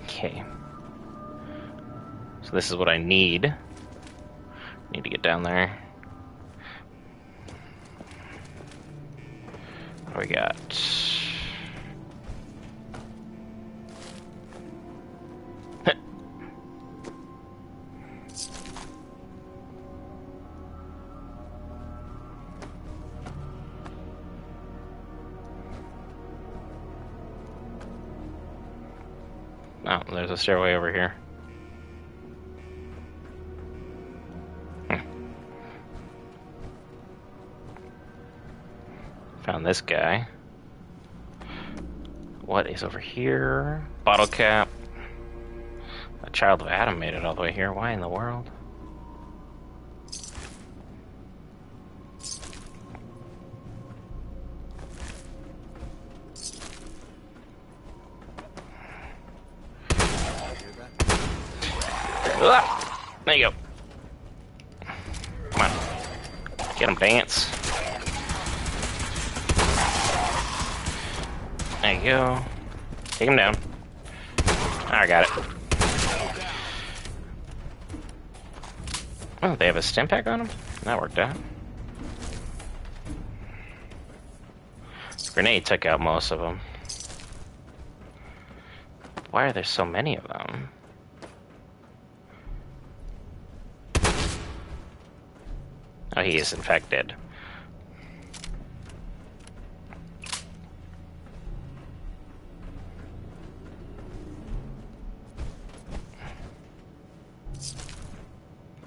Okay. So this is what I need. Need to get down there. What do we got? Oh, there's a stairway over here. Found this guy. What is over here? Bottle cap. A child of Adam made it all the way here. Why in the world? Ah, there you go. Come on. Get him, Dance. There you go. Take him down. I got it. Oh, they have a stim pack on them? That worked out. Grenade took out most of them. Why are there so many of them? Oh, he is in fact dead.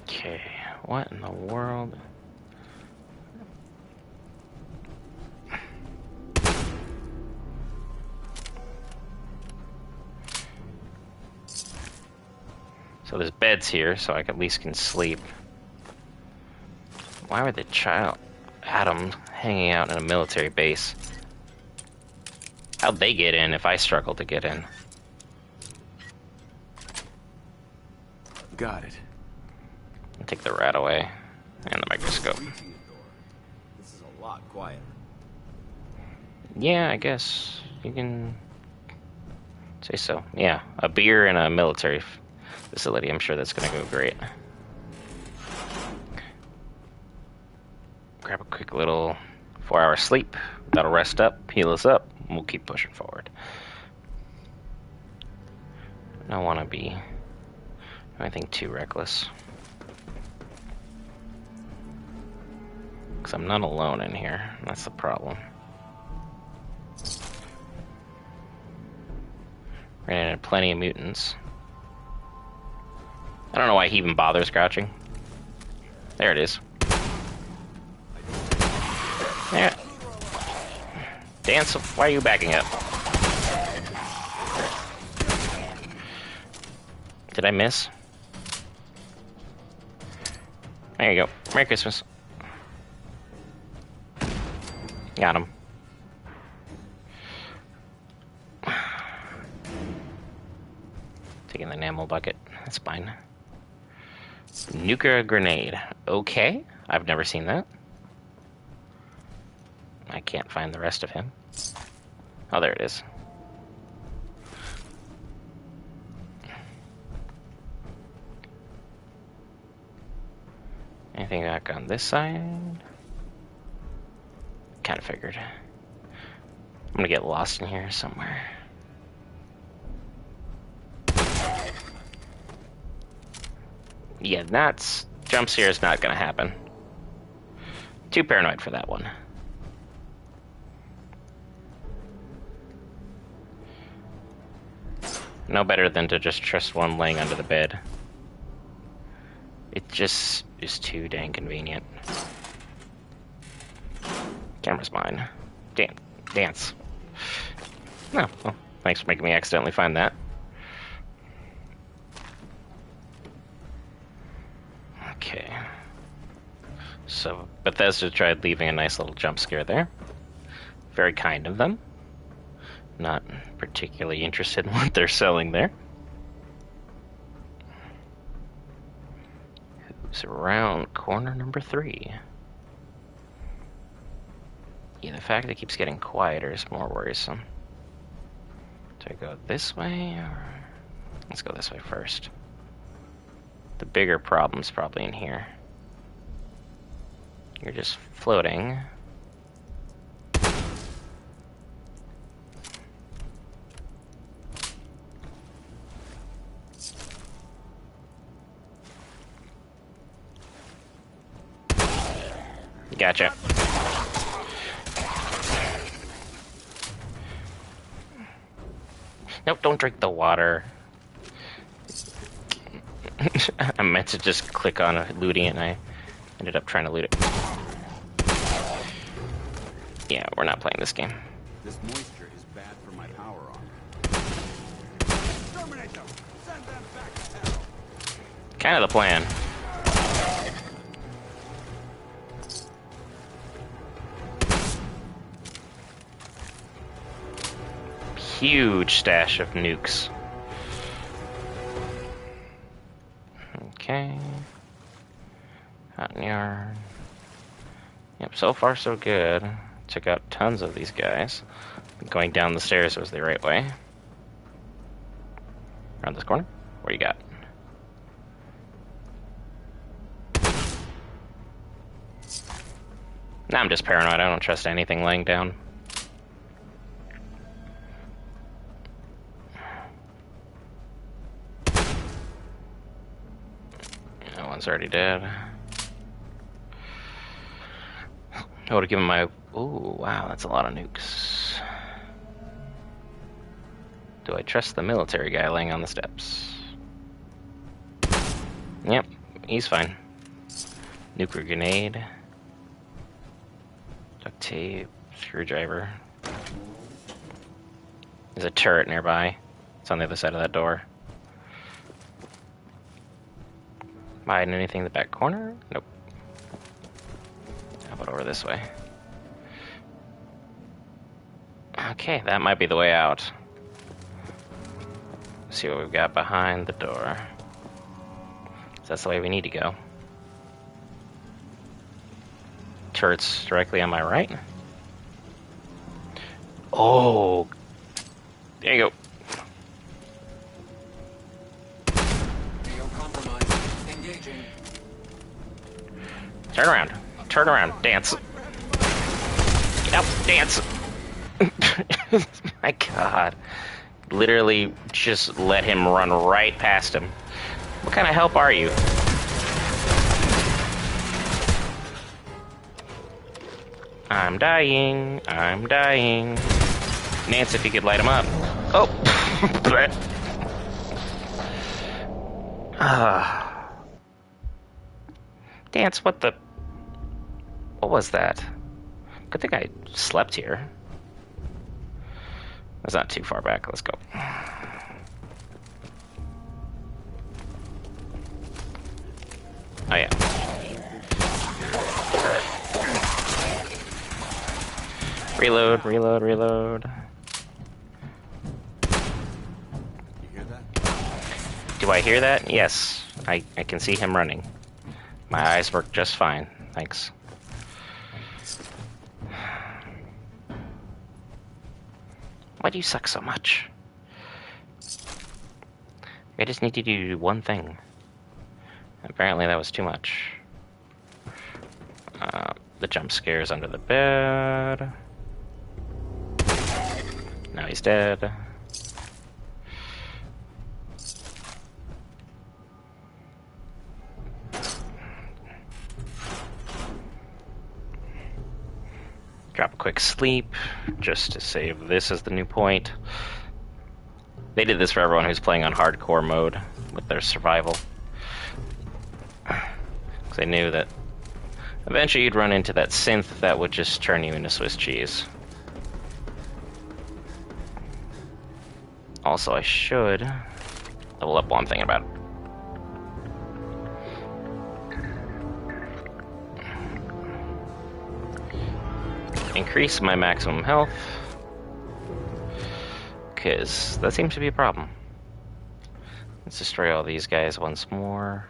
Okay, what in the world? So there's beds here, so I at least can sleep. Why were the child Adam hanging out in a military base? How'd they get in if I struggled to get in? Got it. I'll take the rat away. And the microscope. This is a lot quieter. Yeah, I guess you can say so. Yeah, a beer in a military facility. I'm sure that's gonna go great. Grab a quick little 4-hour sleep. That'll rest up, heal us up, and we'll keep pushing forward. I don't want to be anything too reckless. Because I'm not alone in here. That's the problem. Ran into plenty of mutants. I don't know why he even bothers crouching. There it is. There. Dance, why are you backing up? Did I miss? There you go. Merry Christmas. Got him. Taking the enamel bucket. That's fine. Nuclear grenade. Okay. I've never seen that. I can't find the rest of him. Oh, there it is. Anything back on this side? Kind of figured. I'm gonna get lost in here somewhere. Yeah, that's... jump scare is not gonna happen. Too paranoid for that one. No better than to just trust one laying under the bed. It just is too dang convenient. Camera's mine. Dance. No, well, thanks for making me accidentally find that. Okay. So Bethesda tried leaving a nice little jump scare there. Very kind of them. Not particularly interested in what they're selling there. Who's around corner number 3? Yeah, the fact that it keeps getting quieter is more worrisome. Do I go this way, or... let's go this way first. The bigger problem's probably in here. You're just floating. Gotcha. Nope, don't drink the water. I meant to just click on looting it and I ended up trying to loot it. Yeah, we're not playing this game. This moisture is bad for my power armor. Terminate them! Send them back to hell! Kind of the plan. Huge stash of nukes. okay. Cotton yarn. Yep, so far so good. Took out tons of these guys. Going down the stairs was the right way. Around this corner? What do you got? Nah, I'm just paranoid. I don't trust anything laying down. That one's already dead. I would have given my... Ooh, wow, that's a lot of nukes. Do I trust the military guy laying on the steps? Yep, he's fine. Nuclear grenade. Duct tape. Screwdriver. There's a turret nearby. It's on the other side of that door. Am I hiding anything in the back corner? Nope. How about over this way? Okay, that might be the way out. Let's see what we've got behind the door. That's the way we need to go. Turret's directly on my right. Oh, there you go. Turn around. Turn around. Dance. Get up. Dance. My God. Literally just let him run right past him. What kind of help are you? I'm dying. I'm dying. Nance, if you could light him up. Oh. Dance, what the... What was that? Good thing I slept here. That's not too far back. Let's go. Oh, yeah. Reload, reload, reload. You hear that? Do I hear that? Yes. I can see him running. My eyes work just fine. Thanks. Why do you suck so much? I just need you to do one thing. Apparently that was too much. The jump scares under the bed. Now he's dead. Drop a quick sleep, just to save this as the new point. They did this for everyone who's playing on hardcore mode with their survival. Because they knew that eventually you'd run into that synth that would just turn you into Swiss cheese. Also, I should level up while I'm thinking about it. Increase my maximum health, because that seems to be a problem. Let's destroy all these guys once more.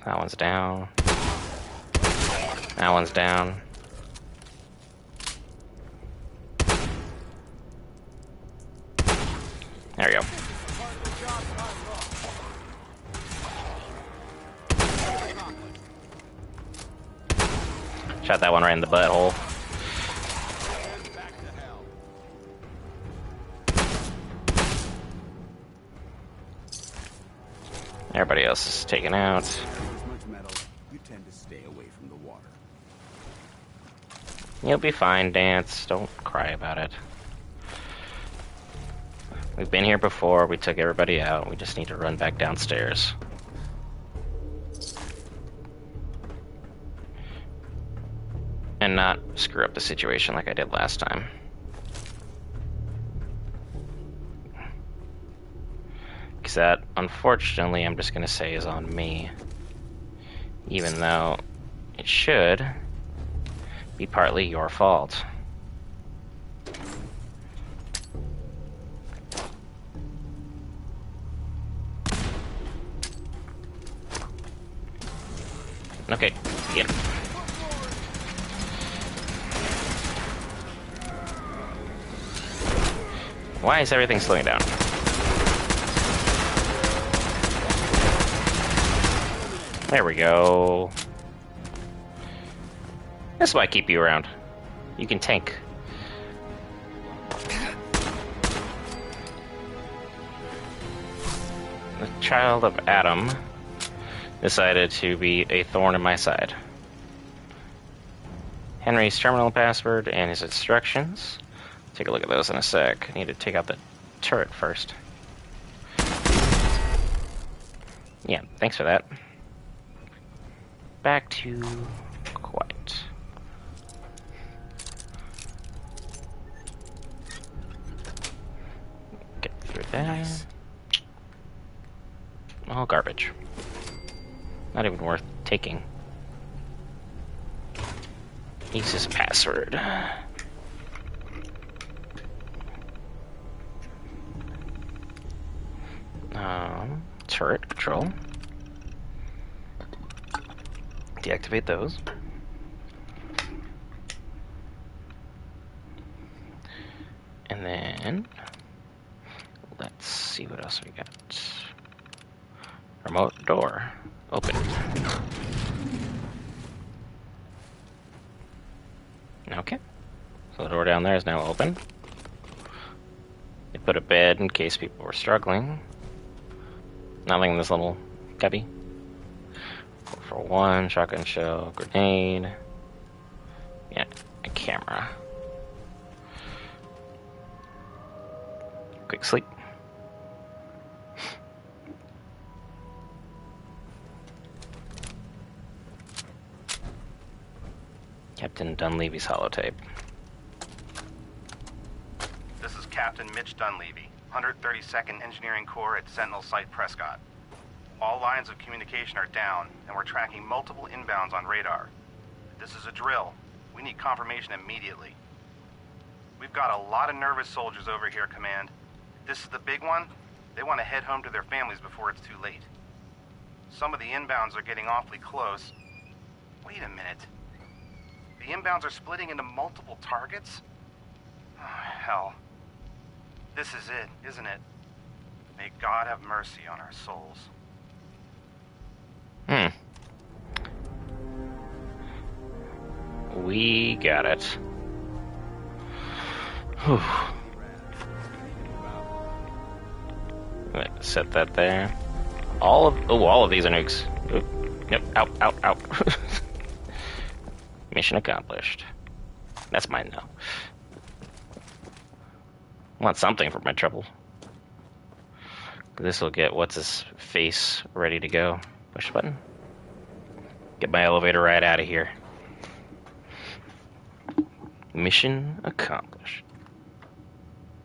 That one's down. That one's down. There we go. Shot that one right in the butthole. Everybody else is taken out. As much metal, you tend to stay away from the water. You'll be fine, Dance. Don't cry about it. We've been here before. We took everybody out. We just need to run back downstairs. And not screw up the situation like I did last time. Because that, unfortunately, I'm just going to say is on me. Even though it should be partly your fault. Okay, get him. Why is everything slowing down? There we go. That's why I keep you around. You can tank. The child of Adam decided to be a thorn in my side. Henry's terminal password and his instructions. Take a look at those in a sec. I need to take out the turret first. Yeah, thanks for that. Back to quiet. Get through that. Nice. All garbage. Not even worth taking. Use his password. Turret control. Deactivate those. And then let's see what else we got. Remote door. Open. Okay. So the door down there is now open. They put a bed in case people were struggling. Nothing in this little cubby. 441, shotgun shell, grenade. Yeah, a camera. Quick sleep. Captain Dunleavy's holotape. This is Captain Mitch Dunleavy, 132nd Engineering Corps at Sentinel Site Prescott. All lines of communication are down, and we're tracking multiple inbounds on radar. This is a drill. We need confirmation immediately. We've got a lot of nervous soldiers over here, Command. If this is the big one, they want to head home to their families before it's too late. Some of the inbounds are getting awfully close. Wait a minute. The inbounds are splitting into multiple targets? Oh, hell. This is it, isn't it? May God have mercy on our souls. We got it. Whew. Set that there. All of these are nukes. Oop. Yep, out. Mission accomplished. That's mine now. I want something for my trouble. This will get what's his face ready to go. Push the button. Get my elevator right out of here. Mission accomplished.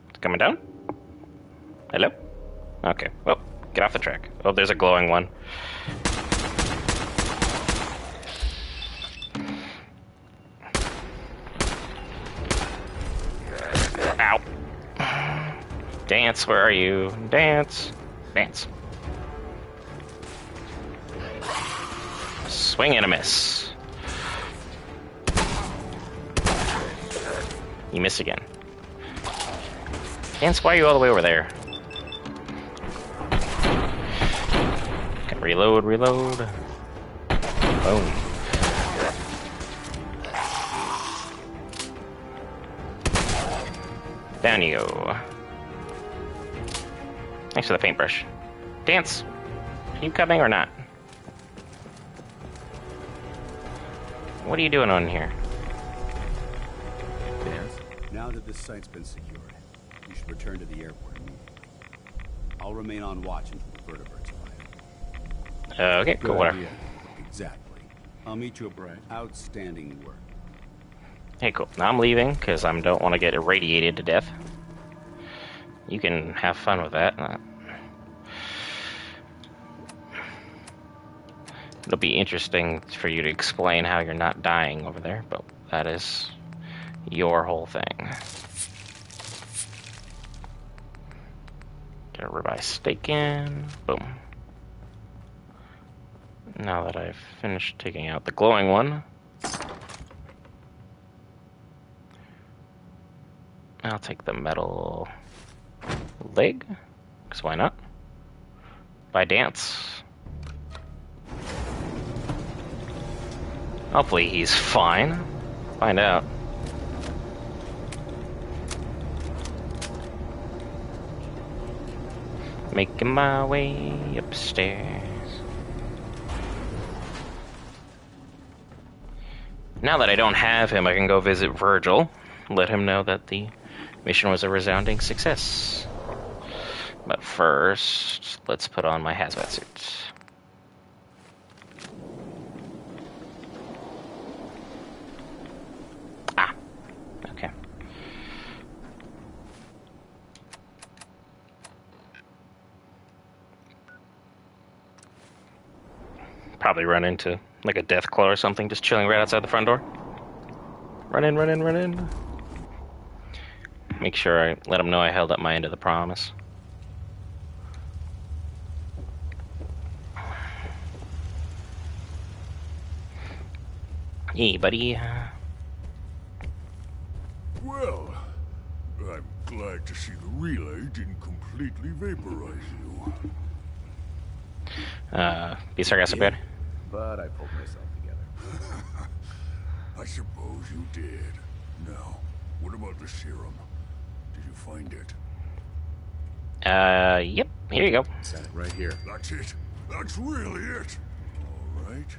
It's coming down? Hello? Okay. Well, get off the track. Oh, there's a glowing one. Ow. Dance, where are you? Dance. Dance. Swing and a miss. You miss again. Dance, why are you all the way over there? Okay, reload. Boom. Down you go. Thanks for the paintbrush. Dance, are you coming or not? What are you doing on here? Dance? Now that this site's been secured, you should return to the airport immediately. I'll remain on watch until the vertebrates arrive. Okay, cool, whatever. Exactly. I'll meet you abreast. Outstanding work. Hey, cool. Now I'm leaving, because I don't want to get irradiated to death. You can have fun with that. It'll be interesting for you to explain how you're not dying over there, but that is your whole thing. Get a ribeye steak in. Boom. Now that I've finished taking out the glowing one, I'll take the metal leg, because why not? By Danse. Hopefully he's fine. Find out. Making my way upstairs. Now that I don't have him, I can go visit Virgil. Let him know that the mission was a resounding success. But first, let's put on my hazmat suit. Ah, okay. Probably run into like a death claw or something, just chilling right outside the front door. Run in, run in, run in. Make sure I let him know I held up my end of the promise. Hey, buddy. Well, I'm glad to see the relay didn't completely vaporize you. Be sarcastic, bad. But I pulled myself together. I suppose you did. Now, what about the serum? Did you find it? Yep. Here you go. Got it right here. That's it. That's really it. All right.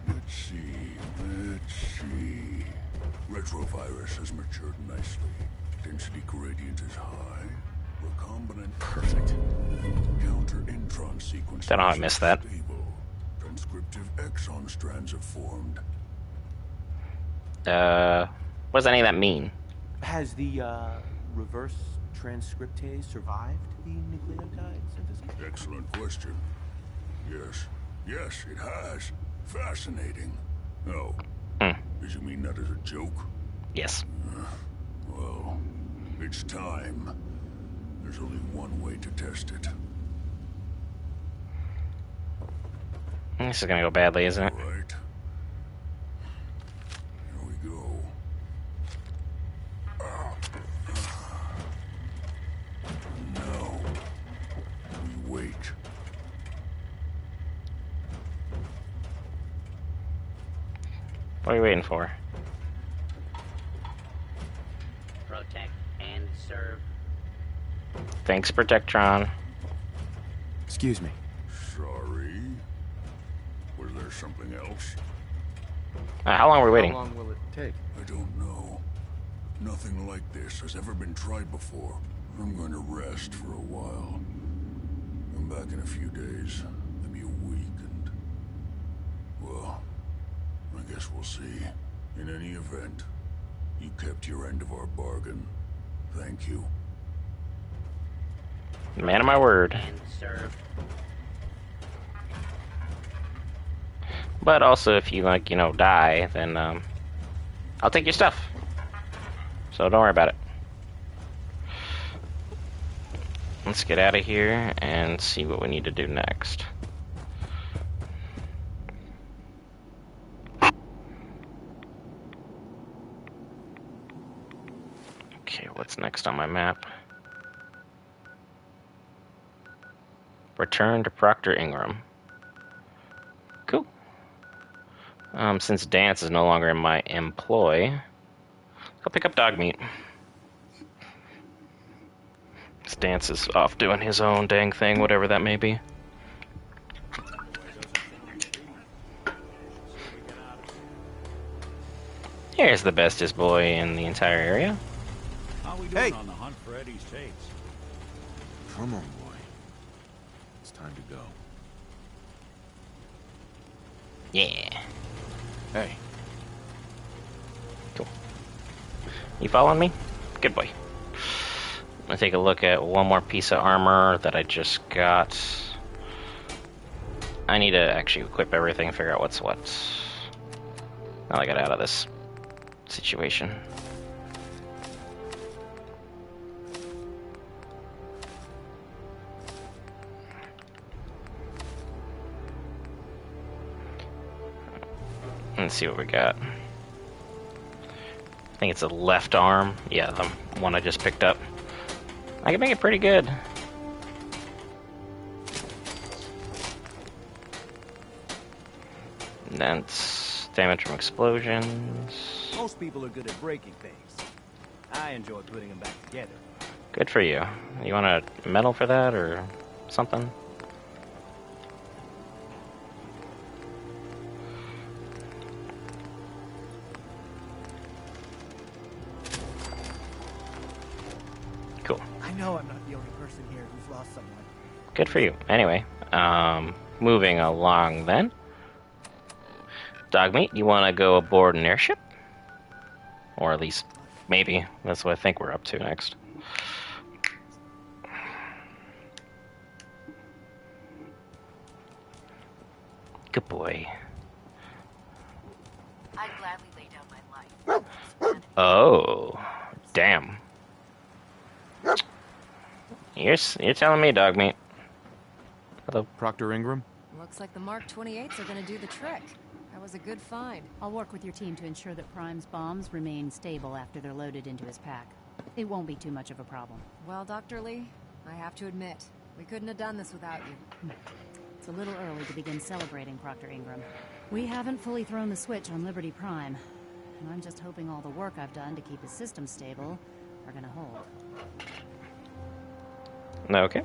Let's see. Let's see. Retrovirus has matured nicely. Density gradient is high. Recombinant perfect. Counter intron sequence. Don't know how I missed that. Stable. Transcriptive exon strands have formed. What does any of that mean? Has the reverse transcriptase survived the nucleotide synthesis? Excellent question. Yes. Yes, it has. Fascinating. Oh. Did you mean that as a joke? Yes. Well, it's time. There's only one way to test it. This is gonna go badly, isn't it? All right. Here we go. Now, we wait. What are you waiting for? Protect and serve. Thanks, Protectron. Excuse me. Sorry. Was there something else? How long are we waiting? How long will it take? I don't know. Nothing like this has ever been tried before. I'm going to rest for a while. I'm back in a few days, maybe a week, and... well, I guess we'll see. In any event, you kept your end of our bargain. Thank you. Man of my word. And serve. But also, if you, like, die, then, I'll take your stuff. So don't worry about it. Let's get out of here and see what we need to do next. Okay, what's next on my map? Return to Proctor Ingram. Cool. Since Danse is no longer in my employ, I'll pick up dog meat. Danse is off doing his own dang thing, whatever that may be. Here's the bestest boy in the entire area. How we doing on the hunt for Eddie's tapes? Come on, boy. It's time to go. Yeah. Hey. Cool. You following me? Good boy. I'm gonna take a look at one more piece of armor that I just got. I need to actually equip everything, figure out what's what. Now I got out of this situation. Let's see what we got. I think it's a left arm. Yeah, the one I just picked up. I can make it pretty good. That's damage from explosions. Most people are good at breaking things. I enjoy putting them back together. Good for you. You want a medal for that or something? Cool. I know I'm not the only person here who's lost someone. Good for you. Anyway, moving along then. Dogmeat, you want to go aboard an airship? Or at least, maybe. That's what I think we're up to next. Good boy. I'd gladly lay down my life. Oh, damn. You're telling me, Dogmeat. Hello. Proctor Ingram? Looks like the Mark 28s are gonna do the trick. That was a good find. I'll work with your team to ensure that Prime's bombs remain stable after they're loaded into his pack. It won't be too much of a problem. Well, Dr. Lee, I have to admit, we couldn't have done this without you. It's a little early to begin celebrating, Proctor Ingram. We haven't fully thrown the switch on Liberty Prime, and I'm just hoping all the work I've done to keep his system stable are gonna hold. Okay.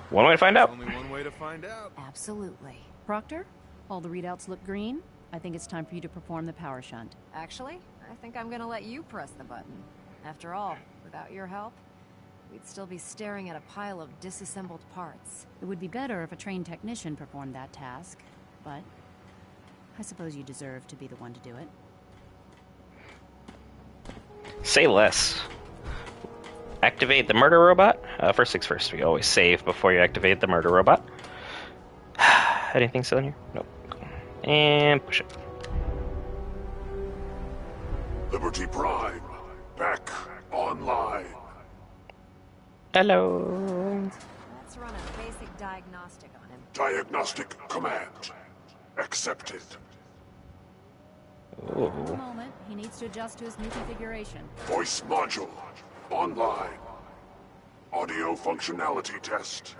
One way to find out. Only one way to find out. Absolutely. Proctor, all the readouts look green. I think it's time for you to perform the power shunt. Actually, I think I'm gonna let you press the button. After all, without your help, we'd still be staring at a pile of disassembled parts. It would be better if a trained technician performed that task, but I suppose you deserve to be the one to do it. Say less. Activate the murder robot. First things first, we always save before you activate the murder robot. Anything still in here? Nope. And push it. Liberty Prime, back online. Hello. Let's run a basic diagnostic on him. Diagnostic command accepted. Ooh. A moment. He needs to adjust to his new configuration. Voice module online. Audio functionality test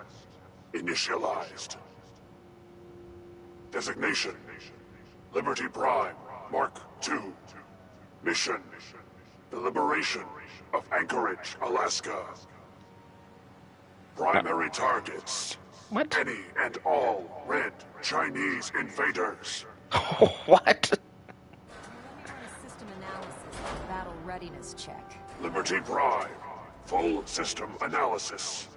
initialized. Designation: Liberty Prime Mark II. Mission: the liberation of Anchorage, Alaska. Primary targets: what? Any and all red Chinese invaders. What? System analysis, battle readiness check. Liberty Prime, full system analysis.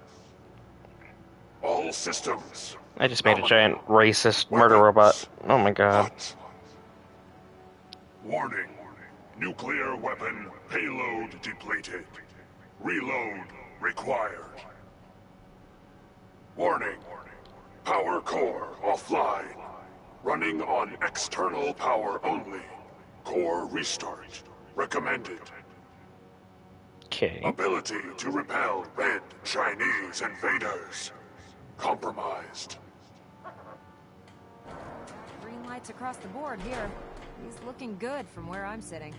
All systems. I just made a giant racist murder robot. Oh my god. Warning. Nuclear weapon payload depleted. Reload required. Warning. Power core offline. Running on external power only. Core restart recommended. Okay. Ability to repel red Chinese invaders compromised. Green lights across the board here. He's looking good from where I'm sitting.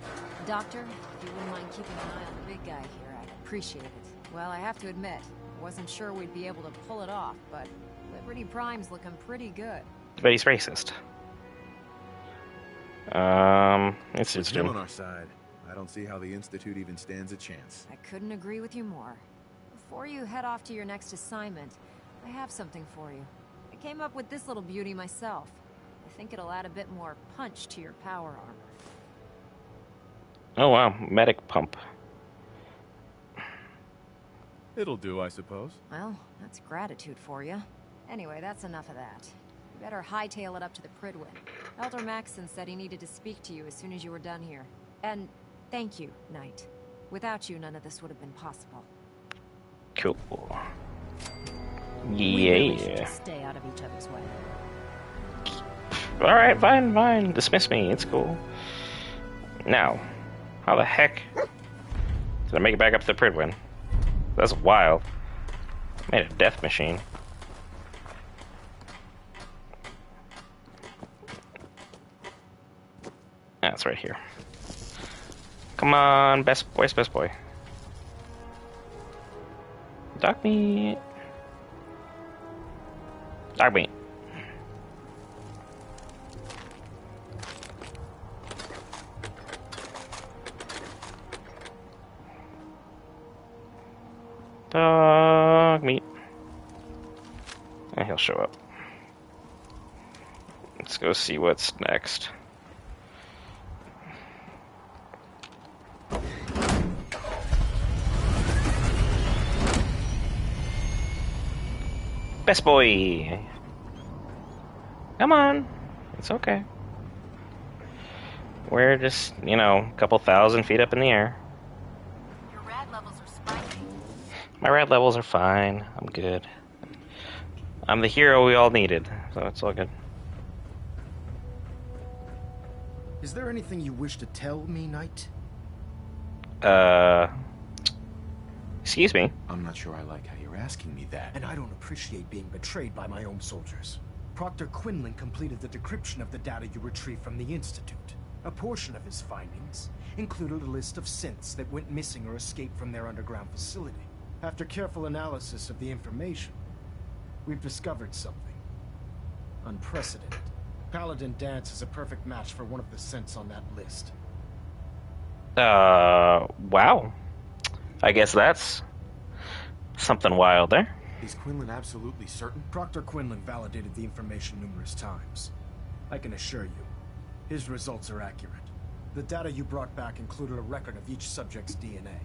Doctor, if you wouldn't mind keeping an eye on the big guy here, I'd appreciate it. Well, I have to admit, wasn't sure we'd be able to pull it off, but Liberty Prime's looking pretty good. But he's racist. It's With him on our side, I don't see how the Institute even stands a chance. I couldn't agree with you more. Before you head off to your next assignment, I have something for you. I came up with this little beauty myself. I think it'll add a bit more punch to your power armor. Oh wow, medic pump. It'll do, I suppose. Well, that's gratitude for you. Anyway, that's enough of that. You better hightail it up to the Pridwin. Elder Maxson said he needed to speak to you as soon as you were done here. And thank you, Knight. Without you, none of this would have been possible. Cool. We really should Yeah. just stay out of each other's way. Alright, fine. Dismiss me, it's cool. Now, how the heck did I make it back up to the Pridwin? That's wild. Made a death machine. it's right here. Come on, best boy. Dog meat. Dog meat. Dog meat. And he'll show up. Let's go see what's next. Best boy. Come on. It's okay. We're just, you know, a couple thousand feet up in the air. Your rad levels are spiking. My rad levels are fine. I'm good. I'm the hero we all needed, so it's all good. Is there anything you wish to tell me, Knight? Excuse me? I'm not sure I like how you're asking me that. And I don't appreciate being betrayed by my own soldiers. Proctor Quinlan completed the decryption of the data you retrieved from the Institute. A portion of his findings included a list of synths that went missing or escaped from their underground facility. After careful analysis of the information, we've discovered something unprecedented. Paladin Danse is a perfect match for one of the synths on that list. Wow. I guess that's something wild there. Is Quinlan absolutely certain? Proctor Quinlan validated the information numerous times. I can assure you, his results are accurate. The data you brought back included a record of each subject's DNA.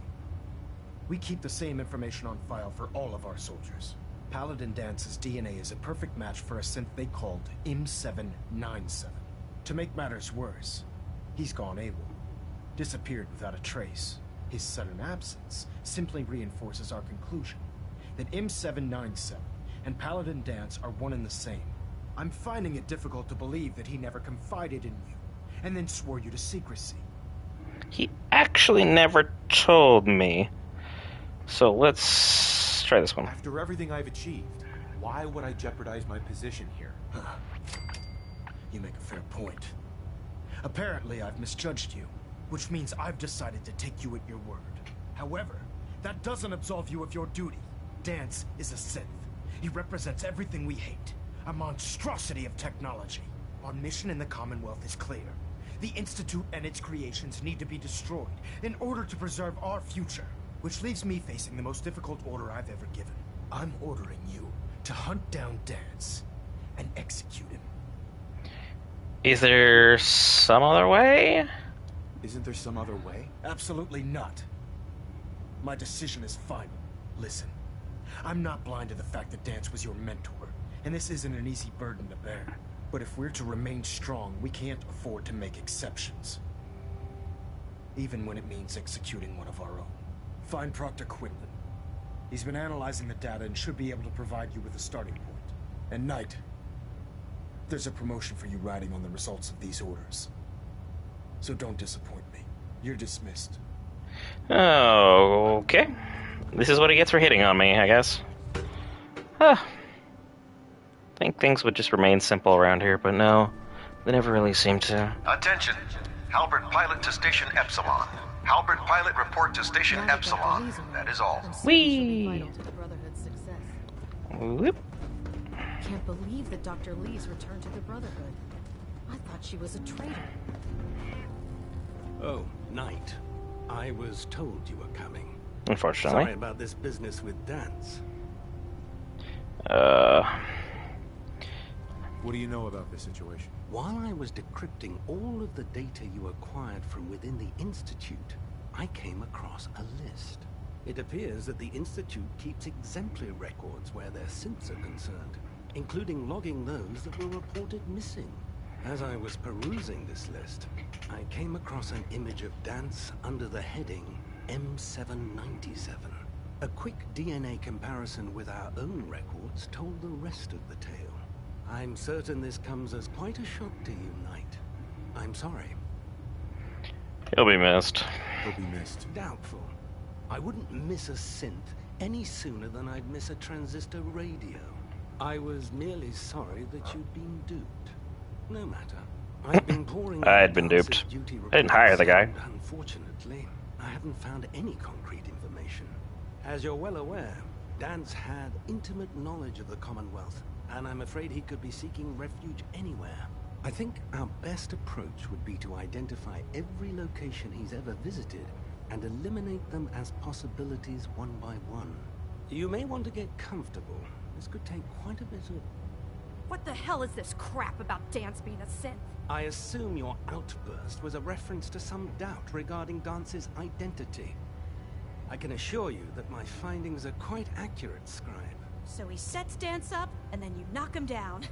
We keep the same information on file for all of our soldiers. Paladin Danse's DNA is a perfect match for a synth they called M797. To make matters worse, he's gone AWOL. Disappeared without a trace. His sudden absence simply reinforces our conclusion that M797 and Paladin Danse are one and the same. I'm finding it difficult to believe that he never confided in you, and then swore you to secrecy. He actually never told me. So let's try this one. After everything I've achieved, why would I jeopardize my position here? You make a fair point. Apparently, I've misjudged you, which means I've decided to take you at your word. However, that doesn't absolve you of your duty. Danse is a synth. He represents everything we hate. A monstrosity of technology. Our mission in the Commonwealth is clear. The Institute and its creations need to be destroyed in order to preserve our future. Which leaves me facing the most difficult order I've ever given. I'm ordering you to hunt down Danse and execute him. Is there some other way? Isn't there some other way? Absolutely not. My decision is final. Listen, I'm not blind to the fact that Danse was your mentor, and this isn't an easy burden to bear. But if we're to remain strong, we can't afford to make exceptions. Even when it means executing one of our own. Find Proctor Quinlan. He's been analyzing the data and should be able to provide you with a starting point. And Knight, there's a promotion for you riding on the results of these orders. So don't disappoint me. You're dismissed. Okay. This is what he gets for hitting on me, I guess. I think things would just remain simple around here, but no. They never really seem to. Attention! Halberd pilot to station Epsilon. Halberd pilot report to station Epsilon. That is all. Whee! Whoop. Can't believe that Dr. Lee's returned to the Brotherhood. I thought she was a traitor. Oh, Knight. I was told you were coming. Unfortunately. Sorry about this business with Danse. What do you know about this situation? While I was decrypting all of the data you acquired from within the Institute, I came across a list. It appears that the Institute keeps exemplary records where their synths are concerned, including logging those that were reported missing. As I was perusing this list, I came across an image of Danse under the heading M797. A quick DNA comparison with our own records told the rest of the tale. I'm certain this comes as quite a shock to you, Knight. I'm sorry. He'll be missed. He'll be missed. Doubtful. I wouldn't miss a synth any sooner than I'd miss a transistor radio. I was merely sorry that you'd been duped. No matter. I've been pouring I had been duped. duty I didn't hire the guy. and unfortunately, I haven't found any concrete information. As you're well aware, Danse had intimate knowledge of the Commonwealth, and I'm afraid he could be seeking refuge anywhere. I think our best approach would be to identify every location he's ever visited and eliminate them as possibilities one by one. You may want to get comfortable. This could take quite a bit of... What the hell is this crap about Danse being a synth? I assume your outburst was a reference to some doubt regarding Dance's identity. I can assure you that my findings are quite accurate, Scribe. So he sets Danse up, and then you knock him down.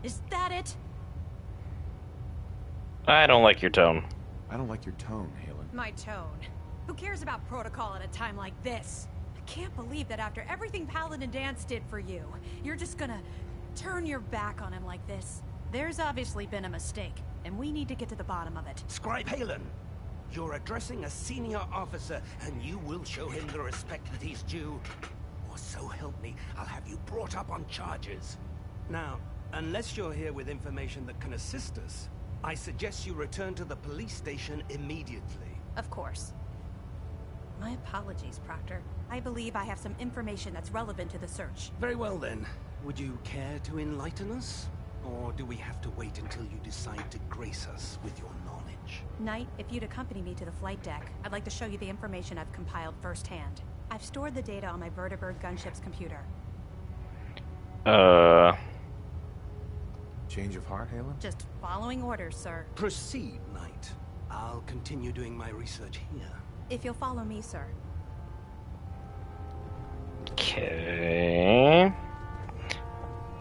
Is that it? I don't like your tone. I don't like your tone, Halen. My tone. Who cares about protocol at a time like this? I can't believe that after everything Paladin Danse did for you, you're just gonna turn your back on him like this. There's obviously been a mistake, and we need to get to the bottom of it. Scribe Halen, you're addressing a senior officer, and you will show him the respect that he's due. Or so help me, I'll have you brought up on charges. Now, unless you're here with information that can assist us, I suggest you return to the police station immediately. Of course. My apologies, Proctor. I believe I have some information that's relevant to the search. Very well then. Would you care to enlighten us? Or do we have to wait until you decide to grace us with your knowledge? Knight, if you'd accompany me to the flight deck, I'd like to show you the information I've compiled firsthand. I've stored the data on my vertibird gunship's computer. Change of heart, Halen? Just following orders, sir. Proceed, Knight. I'll continue doing my research here. If you'll follow me, sir. Okay.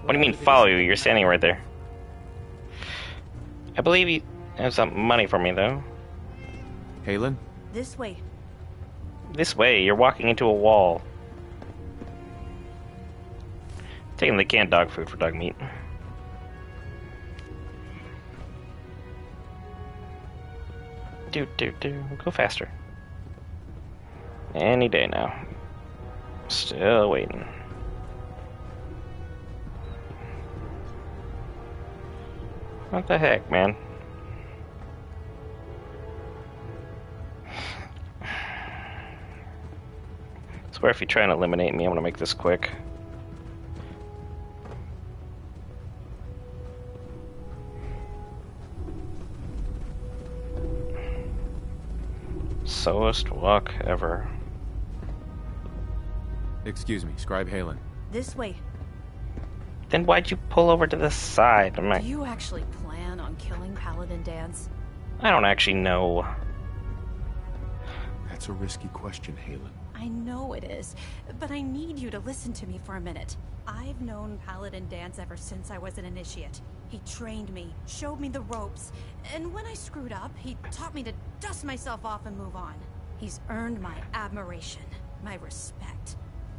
What do you mean follow you? You're standing right there. I believe you have some money for me, though. Halen? This way. This way? You're walking into a wall. Taking the canned dog food for dog meat. Do. Go faster. Any day now. Still waiting. What the heck, man? I swear if you try and eliminate me, I'm gonna make this quick. Slowest walk ever. Excuse me, Scribe Halen. This way. Then why'd you pull over to the side? I'm not... Do you actually plan on killing Paladin Danse? I don't actually know. That's a risky question, Halen. I know it is, but I need you to listen to me for a minute. I've known Paladin Danse ever since I was an initiate. He trained me, showed me the ropes, and when I screwed up, he taught me to dust myself off and move on. He's earned my admiration, my respect,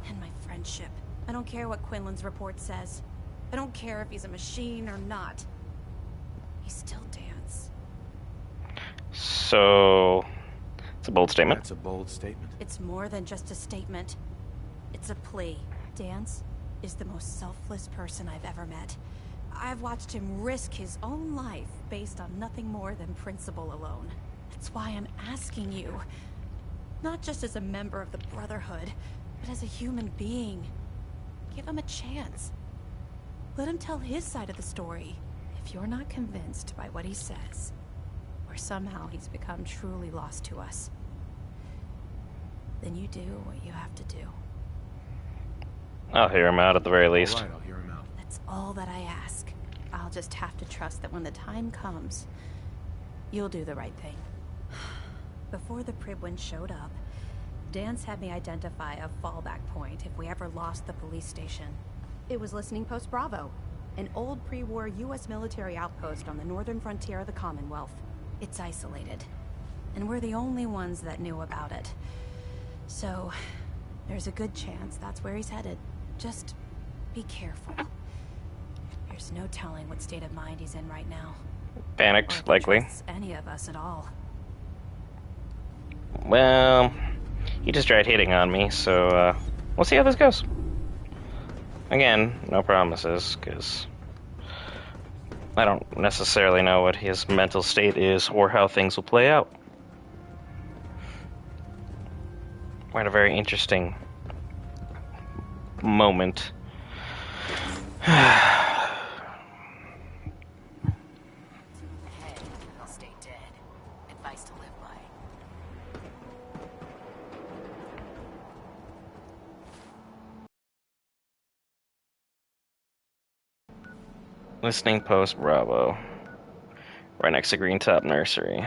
and my friendship. I don't care what Quinlan's report says. I don't care if he's a machine or not. He's still Danse. So... it's a bold statement. That's a bold statement. It's more than just a statement. It's a plea. Danse is the most selfless person I've ever met. I've watched him risk his own life based on nothing more than principle alone. That's why I'm asking you. Not just as a member of the Brotherhood, but as a human being. Give him a chance. Let him tell his side of the story. If you're not convinced by what he says, or somehow he's become truly lost to us, then you do what you have to do. I'll hear him out at the very least. All right, I'll hear him out. That's all that I ask. I'll just have to trust that when the time comes, you'll do the right thing. Before the Pribwin showed up, Danse had me identify a fallback point if we ever lost the police station. It was Listening Post Bravo, an old pre-war U.S. military outpost on the northern frontier of the Commonwealth. It's isolated, and we're the only ones that knew about it. So, there's a good chance that's where he's headed. Just be careful. There's no telling what state of mind he's in right now. Panicked, likely. Any of us at all. Well, he just tried hitting on me, so we'll see how this goes. Again, no promises, because I don't necessarily know what his mental state is or how things will play out. We're at a very interesting moment. He'll stay dead. Advice to live by. Listening post Bravo. Right next to Green Top Nursery.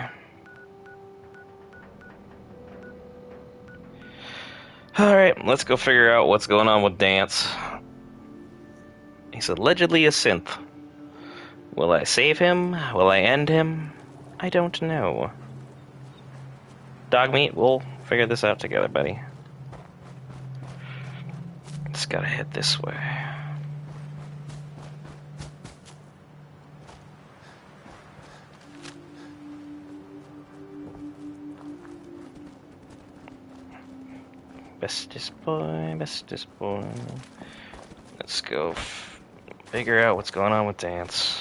Alright, let's go figure out what's going on with Danse. He's allegedly a synth. Will I save him? Will I end him? I don't know. Dogmeat, we'll figure this out together, buddy. Just gotta head this way. Bestest boy, bestest boy. Let's go figure out what's going on with Danse.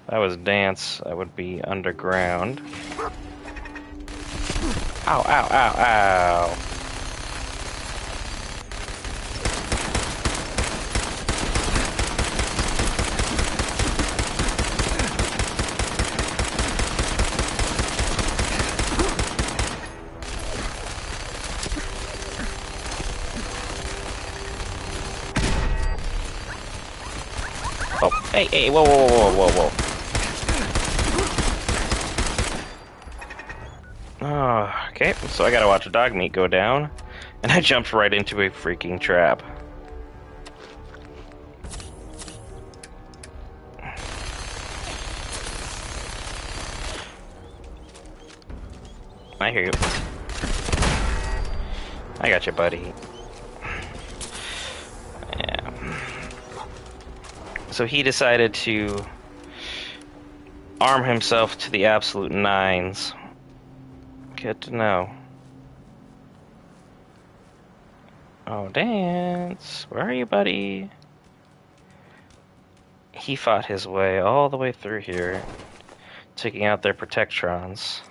If I was Danse, I would be underground. Ow, ow, ow, ow. Oh, hey, whoa, whoa, whoa, whoa, whoa. Oh, okay, so I gotta watch a dog meat go down, and I jumped right into a freaking trap. I hear you. I got you, buddy. So he decided to arm himself to the absolute nines. Good to know. Oh, Danse, where are you, buddy? He fought his way all the way through here, taking out their protectrons.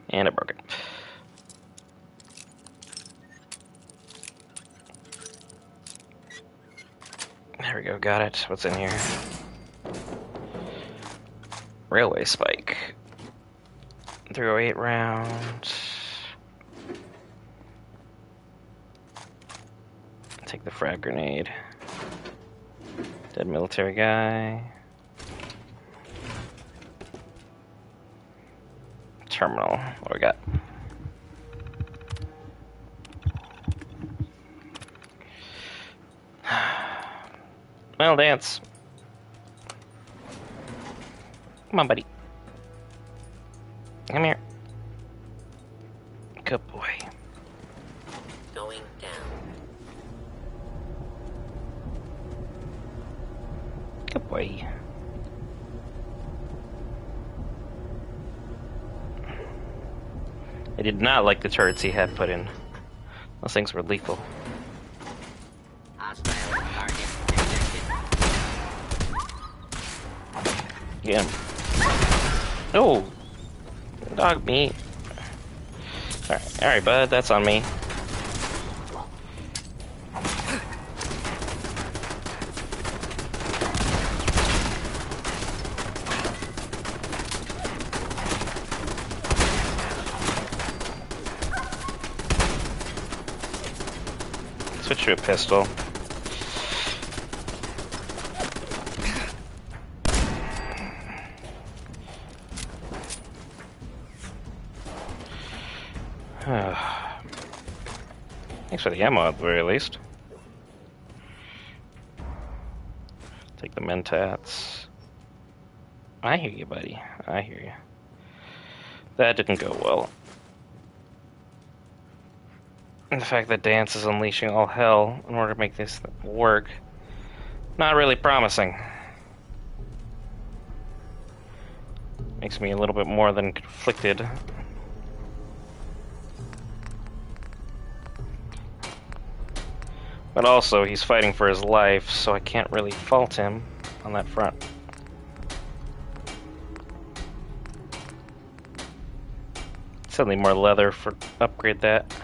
And it broke it. There we go, got it. What's in here? Railway spike. 308 round. Take the frag grenade. Dead military guy. Terminal. What we got? Well, Danse. Come on, buddy. Come here. Good boy. Going down. Good boy. I did not like the turrets he had put in. Those things were lethal. Get him. Oh! Dog meat. Alright, bud, that's on me. Switch to a pistol. Thanks for the ammo at the very least. Take the mentats. I hear you, buddy. I hear you. That didn't go well. And the fact that Danse is unleashing all hell in order to make this work, not really promising. Makes me a little bit more than conflicted. But also, he's fighting for his life, so I can't really fault him on that front. Suddenly more leather for upgrade that.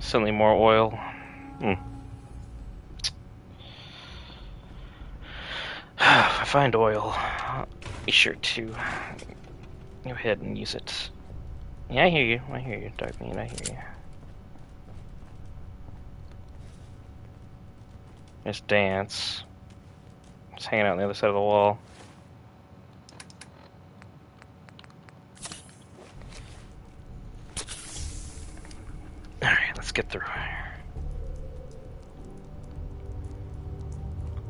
Suddenly more oil. If I find oil, I'll be sure to go ahead and use it. Yeah, I hear you, Dark Meat, I hear you. There's Dance. Just hanging out on the other side of the wall. Alright, let's get through here.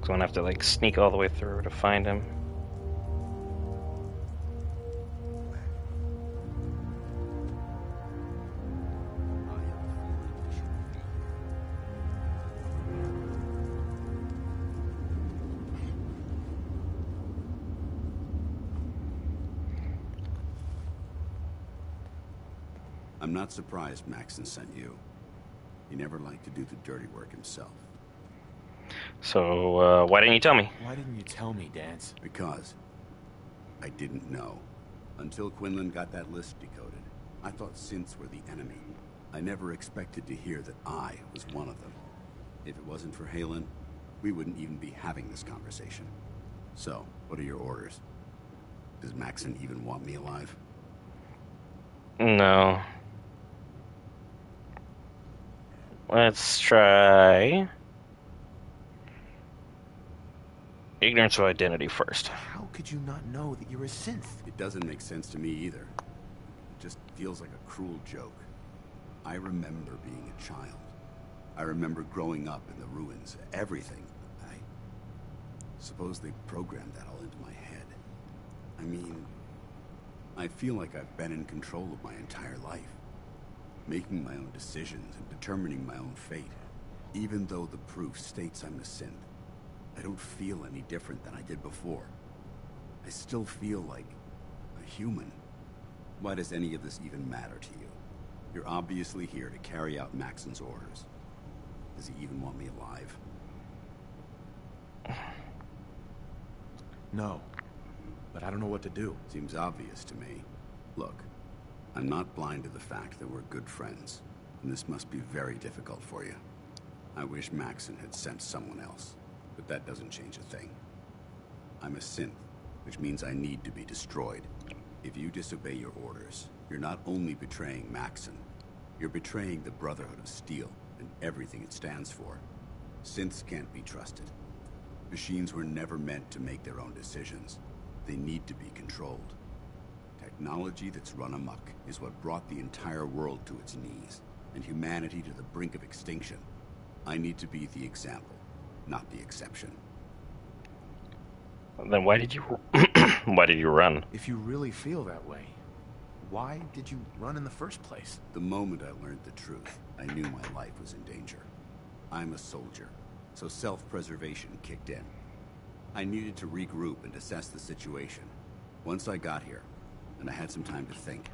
So I'm gonna have to like sneak all the way through to find him. I'm not surprised Maxon sent you. He never liked to do the dirty work himself. So, why didn't you tell me? Why didn't you tell me, Danse? Because I didn't know. Until Quinlan got that list decoded, I thought synths were the enemy. I never expected to hear that I was one of them. If it wasn't for Halen, we wouldn't even be having this conversation. So, what are your orders? Does Maxon even want me alive? No. Let's try ignorance of identity first. How could you not know that you're a synth? It doesn't make sense to me either. It just feels like a cruel joke. I remember being a child. I remember growing up in the ruins. Everything. I suppose they programmed that all into my head. I mean, I feel like I've been in control of my entire life. Making my own decisions and determining my own fate. Even though the proof states I'm a synth, I don't feel any different than I did before. I still feel like a human. Why does any of this even matter to you? You're obviously here to carry out Maxon's orders. Does he even want me alive? No. But I don't know what to do. Seems obvious to me. Look, I'm not blind to the fact that we're good friends, and this must be very difficult for you. I wish Maxon had sent someone else, but that doesn't change a thing. I'm a synth, which means I need to be destroyed. If you disobey your orders, you're not only betraying Maxon, you're betraying the Brotherhood of Steel and everything it stands for. Synths can't be trusted. Machines were never meant to make their own decisions. They need to be controlled. Technology that's run amok is what brought the entire world to its knees, and humanity to the brink of extinction. I need to be the example, not the exception. Then why did you why did you run? If you really feel that way, why did you run in the first place? The moment I learned the truth, I knew my life was in danger. I'm a soldier, so self-preservation kicked in. I needed to regroup and assess the situation. Once I got here, and I had some time to think,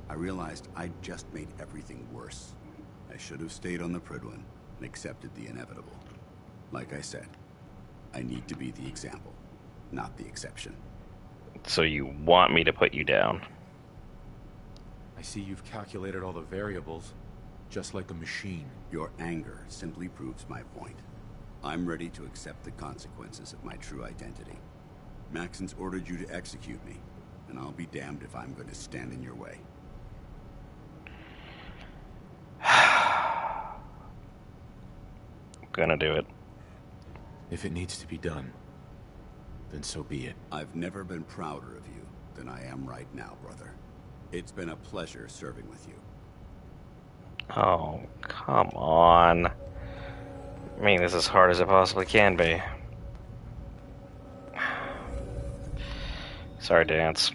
I realized I'd just made everything worse. I should have stayed on the Prydwen and accepted the inevitable. Like I said, I need to be the example, not the exception. So you want me to put you down? I see you've calculated all the variables, just like a machine. Your anger simply proves my point. I'm ready to accept the consequences of my true identity. Maxon's ordered you to execute me, and I'll be damned if I'm going to stand in your way. I'm gonna do it. If it needs to be done, then so be it. I've never been prouder of you than I am right now, brother. It's been a pleasure serving with you. Oh, come on. I mean, this is as hard as it possibly can be. Sorry, Danse.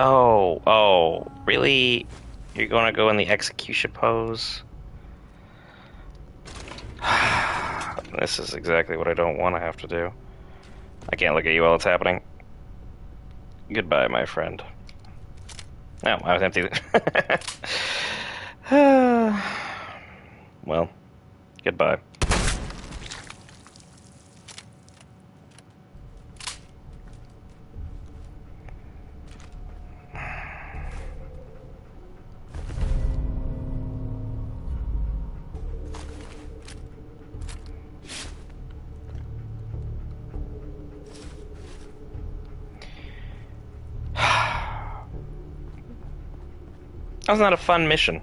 Oh, really? You're gonna go in the execution pose? This is exactly what I don't want to have to do. I can't look at you while it's happening. Goodbye, my friend. No, I was empty. Well, goodbye. That was not a fun mission.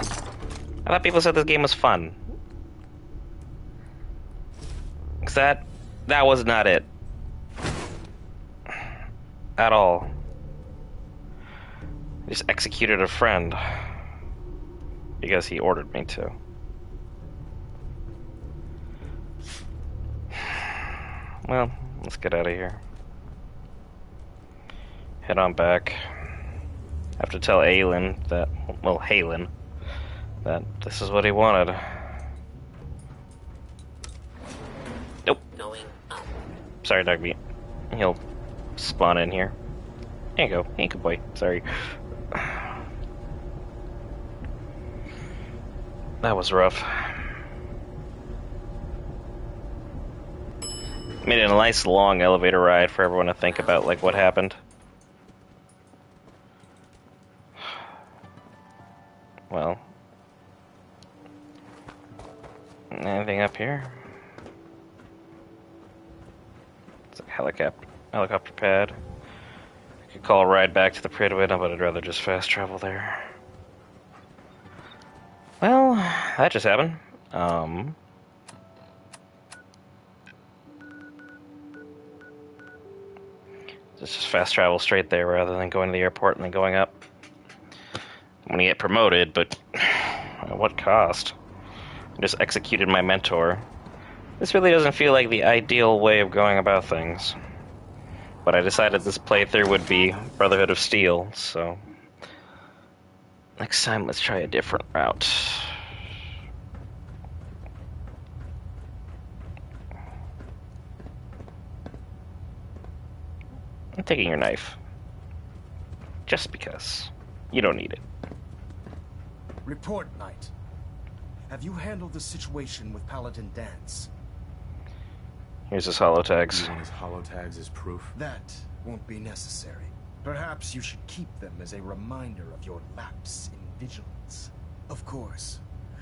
I thought people said this game was fun. 'Cause that was not it. At all. I just executed a friend. Because he ordered me to. Well, let's get out of here. Head on back. I have to tell Aelin that, well, Halen, that this is what he wanted. Nope. Sorry, Dogmeat. He'll spawn in here. There you go. Hey, good boy. Sorry. That was rough. Made it a nice long elevator ride for everyone to think about, like, what happened. Well, anything up here? It's a helicopter pad. I could call a ride back to the Prydwen, but I'd rather just fast travel there. Well, that just happened. Just fast travel straight there rather than going to the airport and then going up. I'm gonna get promoted, but at what cost? I just executed my mentor. This really doesn't feel like the ideal way of going about things. But I decided this playthrough would be Brotherhood of Steel, so... next time, let's try a different route. I'm taking your knife. Just because. You don't need it. Report, Knight. Have you handled the situation with Paladin Danse? Here's his holotags. Using his holotags as proof? That won't be necessary. Perhaps you should keep them as a reminder of your lapse in vigilance. Of course,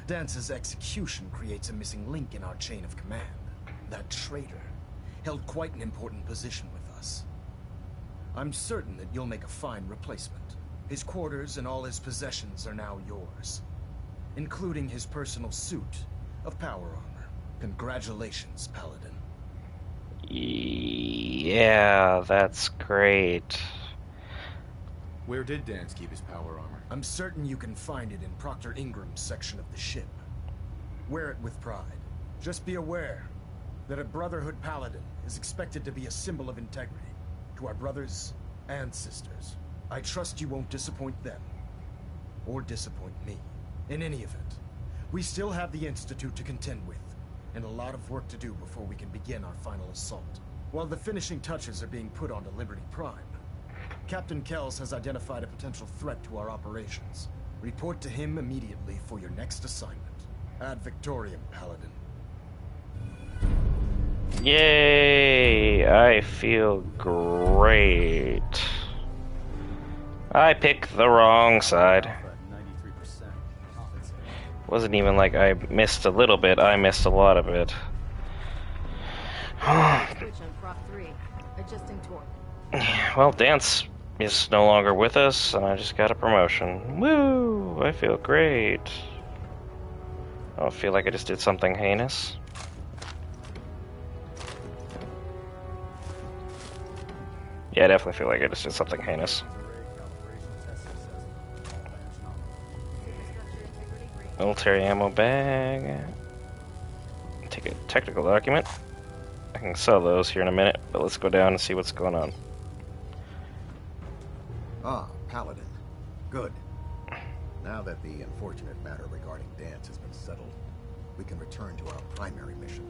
Dance's execution creates a missing link in our chain of command. That traitor held quite an important position with us. I'm certain that you'll make a fine replacement. His quarters and all his possessions are now yours, including his personal suit of power armor. Congratulations, Paladin. Yeah, that's great. Where did Danse keep his power armor? I'm certain you can find it in Proctor Ingram's section of the ship. Wear it with pride. Just be aware that a Brotherhood Paladin is expected to be a symbol of integrity to our brothers and sisters. I trust you won't disappoint them, or disappoint me. In any event, we still have the Institute to contend with, and a lot of work to do before we can begin our final assault. While the finishing touches are being put onto Liberty Prime, Captain Kells has identified a potential threat to our operations. Report to him immediately for your next assignment. Ad Victoriam, Paladin. Yay! I feel great. I picked the wrong side. Wasn't even like I missed a little bit, I missed a lot of it. Well, Danse is no longer with us, and I just got a promotion. Woo! I feel great. I don't feel like I just did something heinous. Yeah, I definitely feel like I just did something heinous. Military ammo bag. Take a technical document. I can sell those here in a minute, but let's go down and see what's going on. Ah, Paladin. Good. Now that the unfortunate matter regarding Danse has been settled, we can return to our primary mission.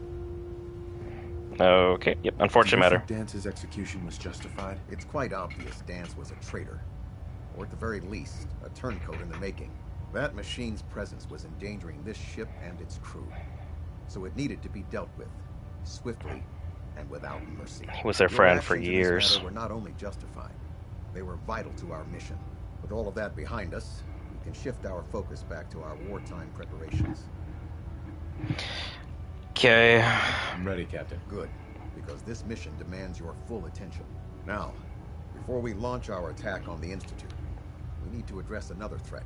Okay, yep, unfortunate matter. Do you think Dance's execution was justified? It's quite obvious Danse was a traitor. Or at the very least, a turncoat in the making. That machine's presence was endangering this ship and its crew. So it needed to be dealt with, swiftly and without mercy. He was their friend for years. Were not only justified, they were vital to our mission. With all of that behind us, we can shift our focus back to our wartime preparations. Okay. I'm ready, Captain. Good, because this mission demands your full attention. Now, before we launch our attack on the Institute, we need to address another threat,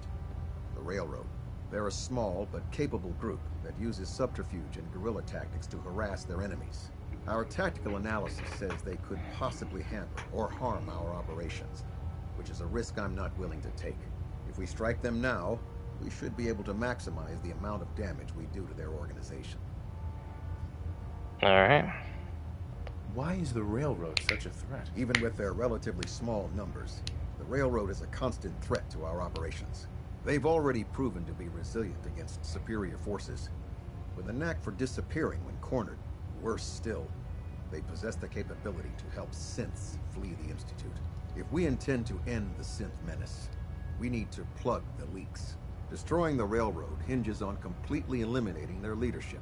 the Railroad. They're a small but capable group that uses subterfuge and guerrilla tactics to harass their enemies. Our tactical analysis says they could possibly hamper or harm our operations, which is a risk I'm not willing to take. If we strike them now, we should be able to maximize the amount of damage we do to their organization. Alright. Why is the Railroad such a threat? Even with their relatively small numbers, the Railroad is a constant threat to our operations. They've already proven to be resilient against superior forces, with a knack for disappearing when cornered. Worse still, they possess the capability to help synths flee the Institute. If we intend to end the synth menace, we need to plug the leaks. Destroying the Railroad hinges on completely eliminating their leadership.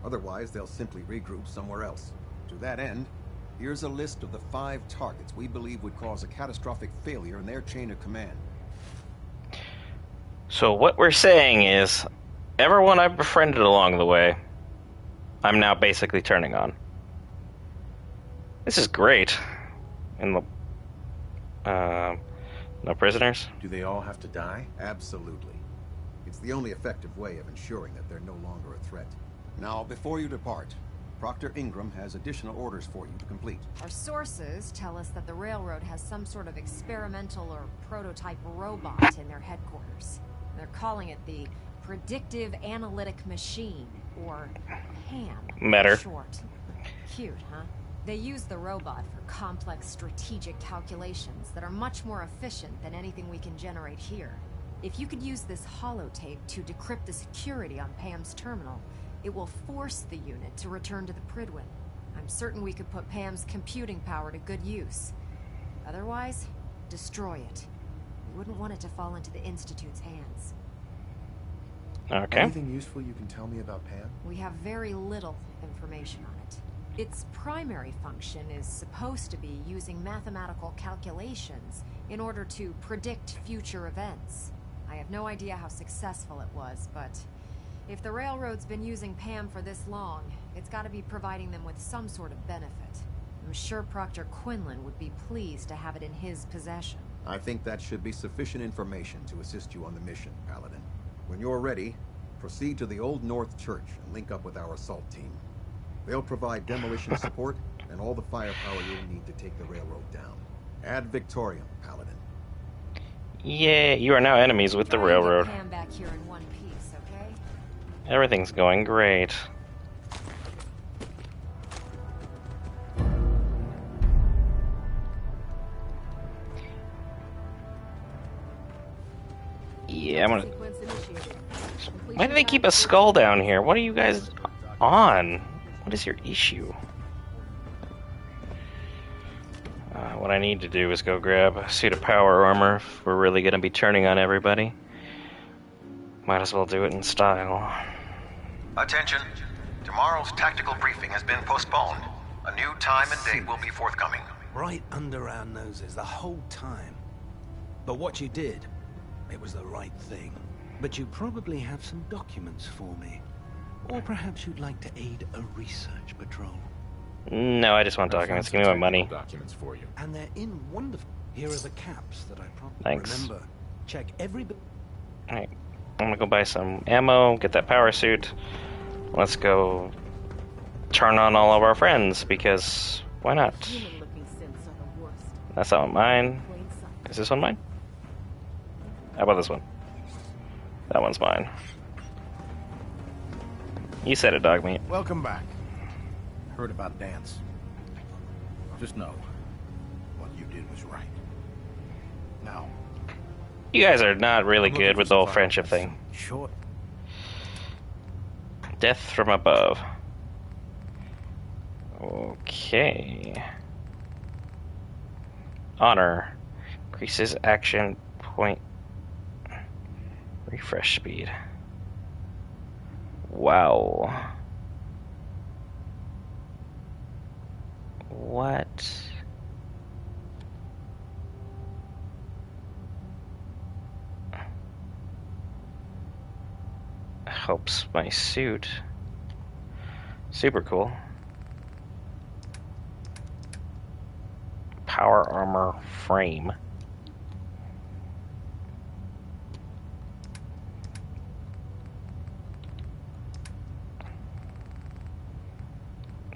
Otherwise, they'll simply regroup somewhere else. To that end, here's a list of the 5 targets we believe would cause a catastrophic failure in their chain of command. So what we're saying is, everyone I've befriended along the way, I'm now basically turning on. This is great. And no prisoners? Do they all have to die? Absolutely. It's the only effective way of ensuring that they're no longer a threat. Now, before you depart, Proctor Ingram has additional orders for you to complete. Our sources tell us that the Railroad has some sort of experimental or prototype robot in their headquarters. They're calling it the Predictive Analytic Machine, or PAM. Matter. Short. Cute, huh? They use the robot for complex strategic calculations that are much more efficient than anything we can generate here. If you could use this holotape to decrypt the security on Pam's terminal, it will force the unit to return to the Pridwin. I'm certain we could put Pam's computing power to good use. Otherwise, destroy it. We wouldn't want it to fall into the Institute's hands. Okay. Anything useful you can tell me about Pam? We have very little information on it. Its primary function is supposed to be using mathematical calculations in order to predict future events. I have no idea how successful it was, but if the Railroad's been using Pam for this long, it's got to be providing them with some sort of benefit. I'm sure Proctor Quinlan would be pleased to have it in his possession. I think that should be sufficient information to assist you on the mission, Paladin. When you're ready, proceed to the Old North Church and link up with our assault team. They'll provide demolition support and all the firepower you'll need to take the Railroad down. Ad Victoriam, Paladin. Yeah, you are now enemies with the Railroad. Pam back here in one piece, okay? Everything's going great. Yeah, I'm gonna... Why do they keep a skull down here? What are you guys on? What is your issue? What I need to do is go grab a suit of power armor if we're really gonna be turning on everybody. Might as well do it in style. Attention. Tomorrow's tactical briefing has been postponed. A new time and date will be forthcoming. Right under our noses the whole time. But what you did, it was the right thing. But you probably have some documents for me. Or perhaps you'd like to aid a research patrol. No, I just want documents. Give me my money. Documents for you. And they're in wonderful... Here are the caps that I probably Thanks. remember. Check every... Alright, I'm gonna go buy some ammo, get that power suit. Let's go turn on all of our friends, because why not? That's not mine. Is this one mine? How about this one? That one's mine. You said it, dog meat. Welcome back. Heard about Danse. Just know, what you did was right. Now, You guys are not really good with the whole friendship thing. sure. Death from above. Okay. Honor. Increases action point. Refresh speed. Wow. What? Helps my suit. Super cool. Power armor frame.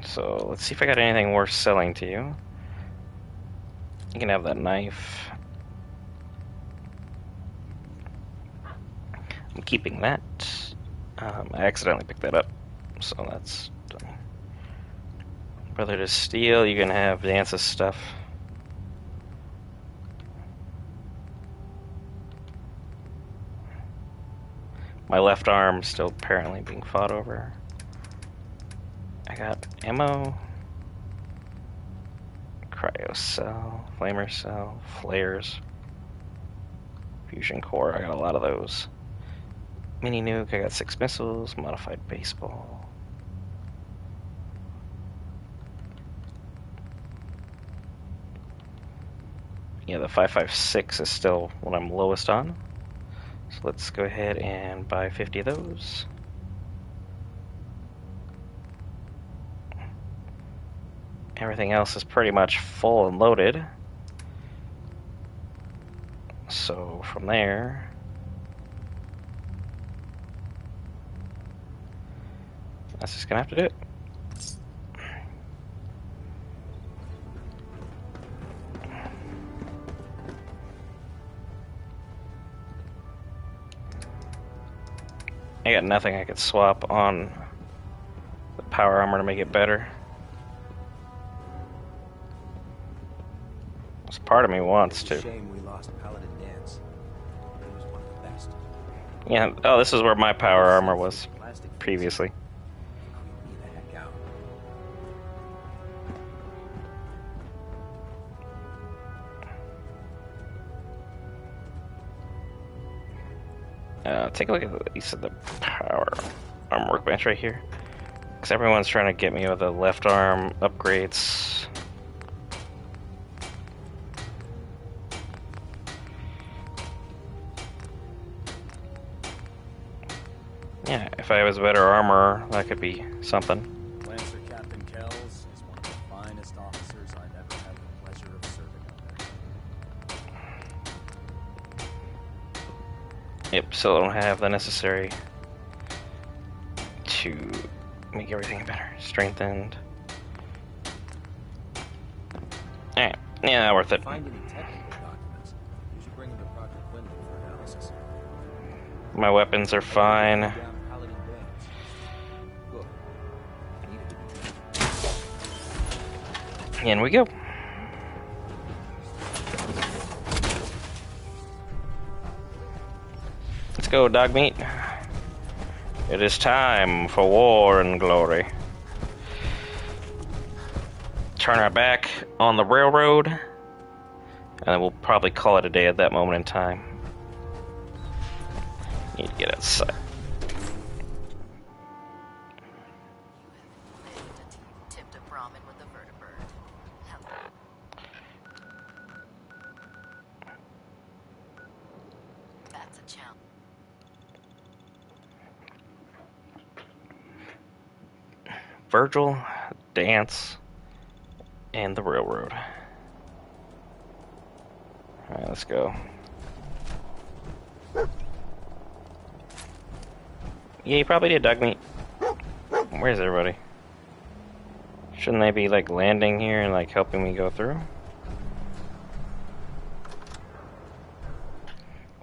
So let's see if I got anything worth selling to you. You can have that knife. I'm keeping that. I accidentally picked that up, so that's done. Brother to Steel, you can have Dance's stuff. My left arm still apparently being fought over. I got ammo. Cryo cell, flamer cell, flares. Fusion core, I got a lot of those. Mini nuke, I got 6 missiles, modified baseball. Yeah, the 5.56 is still what I'm lowest on. So let's go ahead and buy 50 of those. Everything else is pretty much full and loaded. So from there, that's just gonna have to do it. I got nothing I could swap on the power armor to make it better. This part of me wants to. Shame we lost Paladin Danse. He was one of the best. Yeah, oh, this is where my power armor was previously. Creep me the heck out. Take a look at the power arm workbench right here. Because everyone's trying to get me with the left arm upgrades. Yeah, if I was better armor, that could be something. Lancer Captain Kells is one of the finest officers I've ever had the pleasure of serving under. Yep, still don't have the necessary to make everything better. Strengthened. Alright, yeah, not worth it. Find any technical documents? You should bring them to Dr. Quinlan for analysis. My weapons are fine. In we go. Let's go, dog meat. It is time for war and glory. Turn our back on the railroad, and then we'll probably call it a day at that moment in time. Need to get outside. Tipped a Brahmin with a vertibird. Hello. That's a challenge. Virgil, Danse, and the railroad. Alright, let's go. Yeah, you probably did, dog meat. Where's everybody? Shouldn't they be, like, landing here and, like, helping me go through?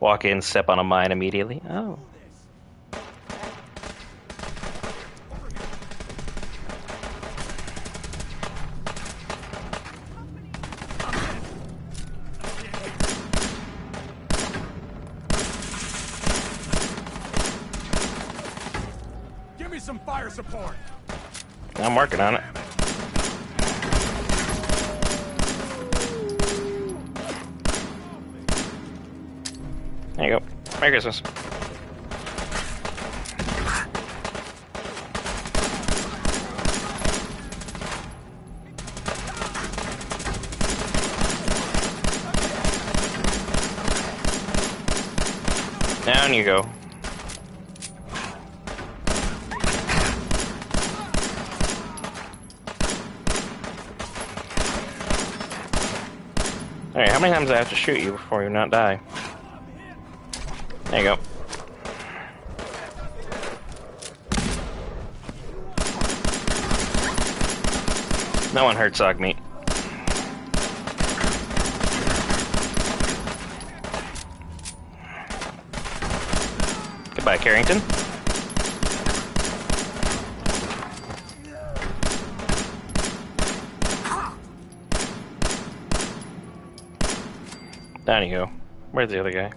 Walk in, step on a mine immediately. Oh. support. I'm working on it. There you go. Merry Christmas. Down you go. Alright, how many times do I have to shoot you before you not die? There you go. No one hurt Sog Meat. Goodbye, Carrington. Down you go. Where's the other guy?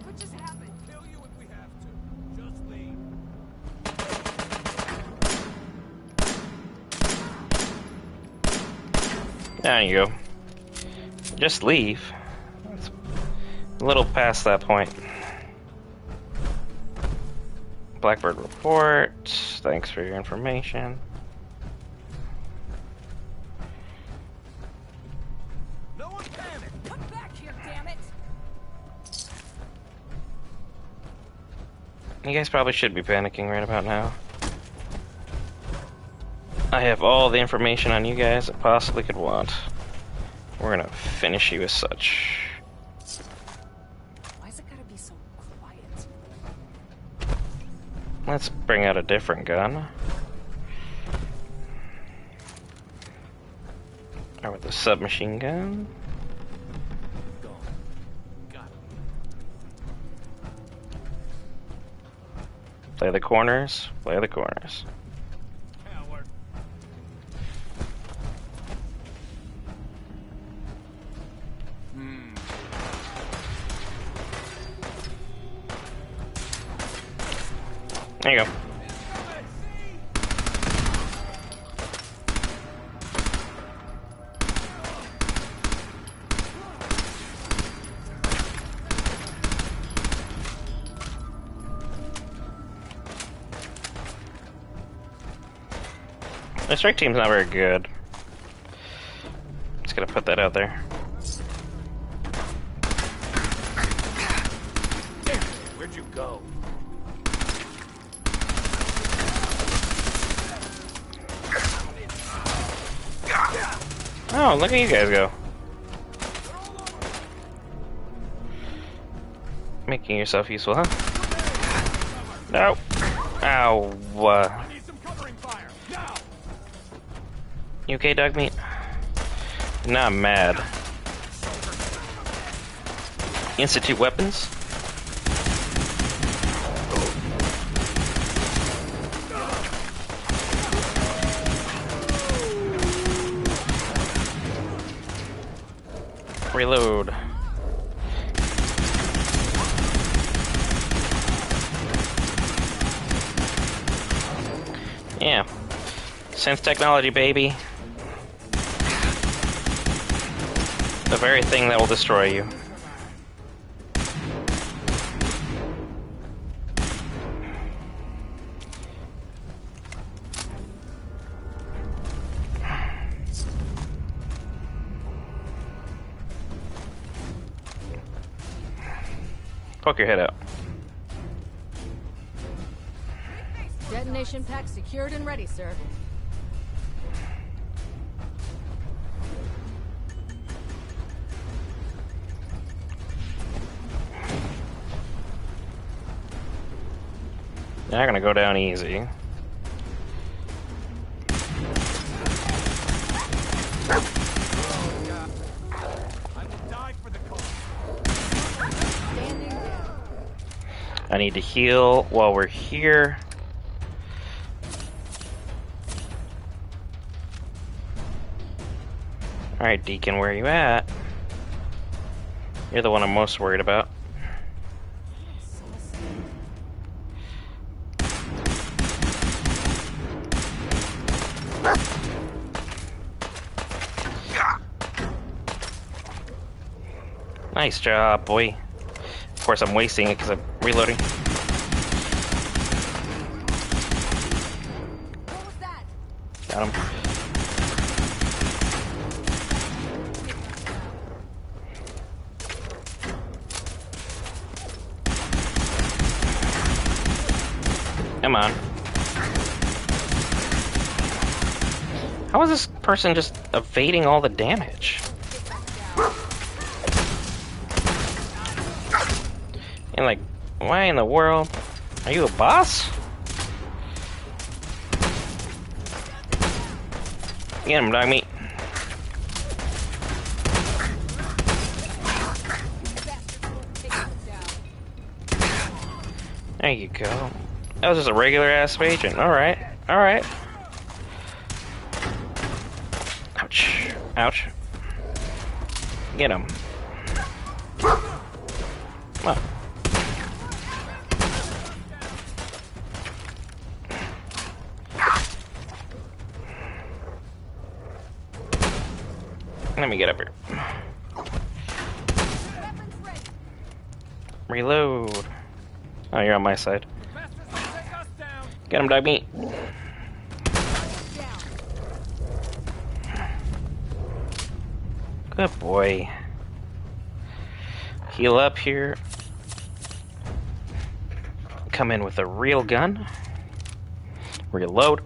What just happened? Kill you if we have to. Just leave. Down you go. Just leave. It's a little past that point. Blackbird report. Thanks for your information. No one panic. Come back here, damn it. You guys probably should be panicking right about now. I have all the information on you guys I possibly could want. We're gonna finish you as such. Why's it gotta be so quiet? Let's bring out a different gun. Or with the submachine gun. Play the corners. Play the corners. There you go. The strike team's not very good. Just gonna put that out there. Where'd you go? Oh, look at you guys go. Making yourself useful, huh? No. Ow. You okay, dog meat? Now I'm mad. Institute weapons? Reload. Yeah. Sense technology, baby. The very thing that will destroy you. Poke your head out. Detonation pack secured and ready, sir. They're gonna go down easy. I need to heal while we're here. Alright, Deacon, where are you at? You're the one I'm most worried about. Nice job, boy. Of course, I'm wasting it because I'm reloading. Got him. Come on. How is this person just evading all the damage? And like, why in the world? Are you a boss? Get him, dog meat. There you go. That was just a regular ass agent. Alright. Alright. Ouch. Ouch. Get him. Come on. Let me get up here. Reload. Oh, you're on my side. Get him, dog meat. Good boy. Heal up here. Come in with a real gun. Reload.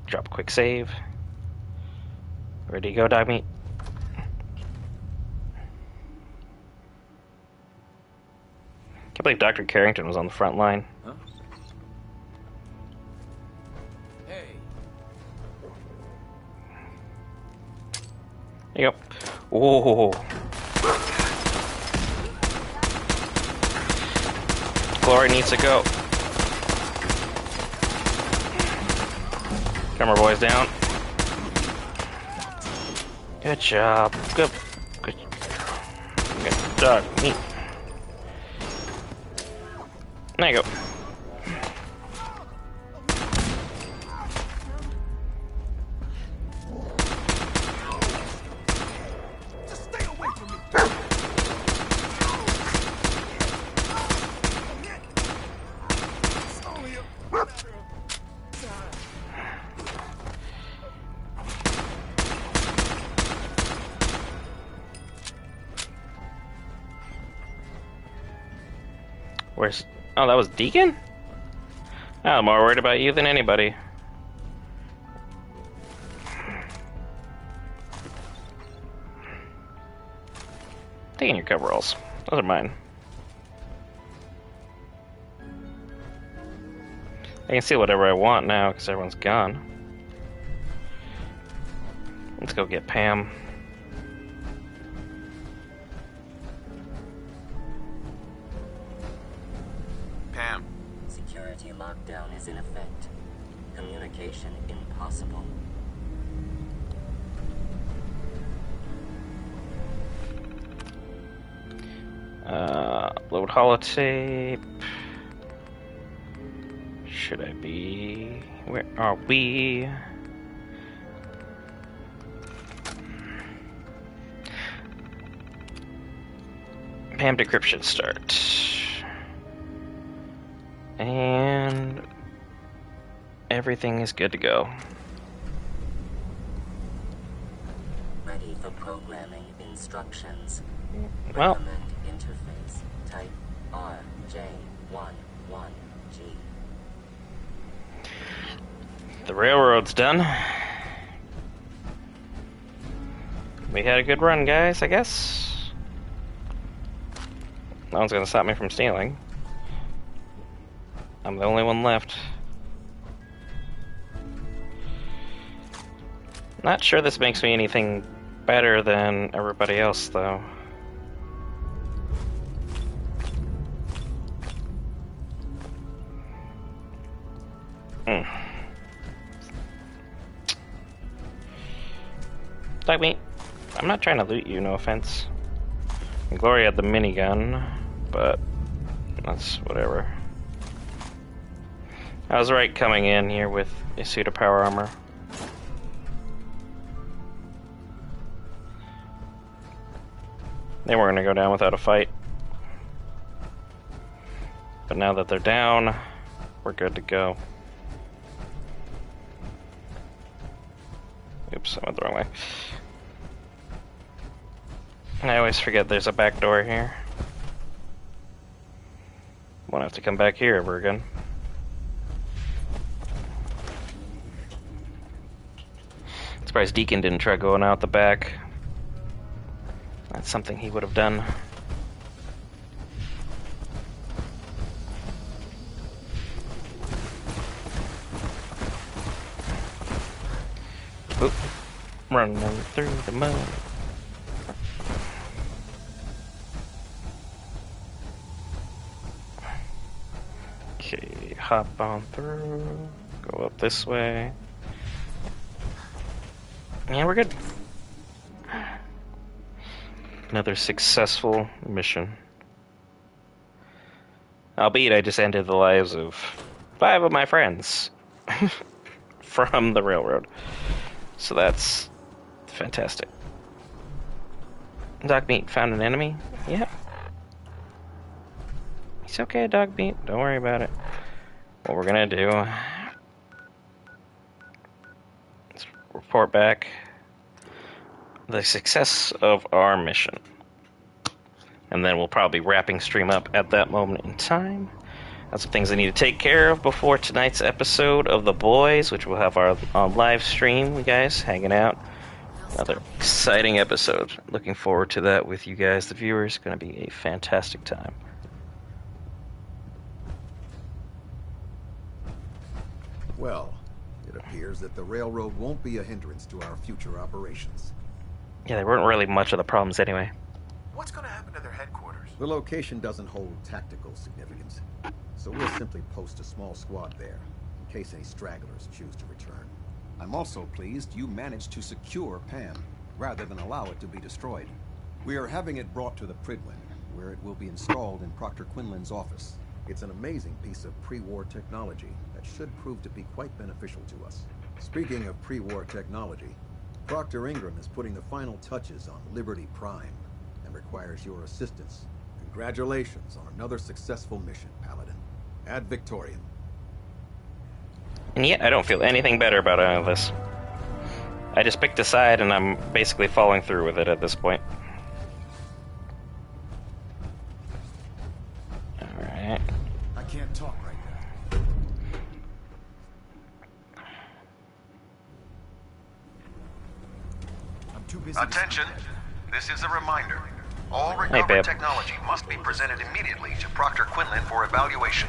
Drop a quick save. Ready to go, dog meat? Can't believe Dr. Carrington was on the front line. Huh? Hey. There you go. Whoa. Glory needs to go. Camera boys down. Good job. Good dog meat. There you go. Where's... Oh, that was Deacon? I'm more worried about you than anybody. Taking your coveralls. Those are mine. I can see whatever I want now because everyone's gone. Let's go get Pam. Pam. Security lockdown is in effect. Communication impossible. Load holotape. Should I be... Where are we? Pam decryption start. And everything is good to go. Ready for programming instructions. Well, Recommend interface type RJ11G. the railroad's done. We had a good run, guys, I guess. No one's gonna stop me from stealing. I'm the only one left. Not sure this makes me anything better than everybody else, though. Dog meat, I'm not trying to loot you, no offense. Glory had the minigun, but that's whatever. I was right coming in here with a suit of power armor. They weren't gonna go down without a fight. But now that they're down, we're good to go. Oops, I went the wrong way. I always forget there's a back door here. Won't have to come back here ever again. Surprised Deacon didn't try going out the back. That's something he would have done. Oop. Running through the mud. Okay, hop on through. Go up this way. Yeah, we're good. Another successful mission. Albeit I just ended the lives of 5 of my friends from the railroad. So that's fantastic. Dog Meat found an enemy? Yep. It's okay, Dog Meat. Don't worry about it. What we're gonna do... let's report back the success of our mission. And then we'll probably be wrapping stream up at that moment in time. That's some things I need to take care of before tonight's episode of The Boys, which we'll have our live stream, you guys, hanging out. Another exciting episode. Looking forward to that with you guys, the viewers. Going to be a fantastic time. Well, it appears that the railroad won't be a hindrance to our future operations. Yeah, there weren't really much of the problems anyway. What's going to happen to their headquarters? The location doesn't hold tactical significance, so we'll simply post a small squad there, in case any stragglers choose to return. I'm also pleased you managed to secure Pam, rather than allow it to be destroyed. We are having it brought to the Pridwin, where it will be installed in Proctor Quinlan's office. It's an amazing piece of pre-war technology that should prove to be quite beneficial to us. Speaking of pre-war technology, Proctor Ingram is putting the final touches on Liberty Prime, and requires your assistance. Congratulations on another successful mission, Paladin. Ad Victoriam. And yet, I don't feel anything better about any of this. I just picked a side, and I'm basically following through with it at this point. Alright. I can't talk right now. I'm too busy. Attention! This is a reminder. All recovered technology must be presented immediately to Proctor Quinlan for evaluation.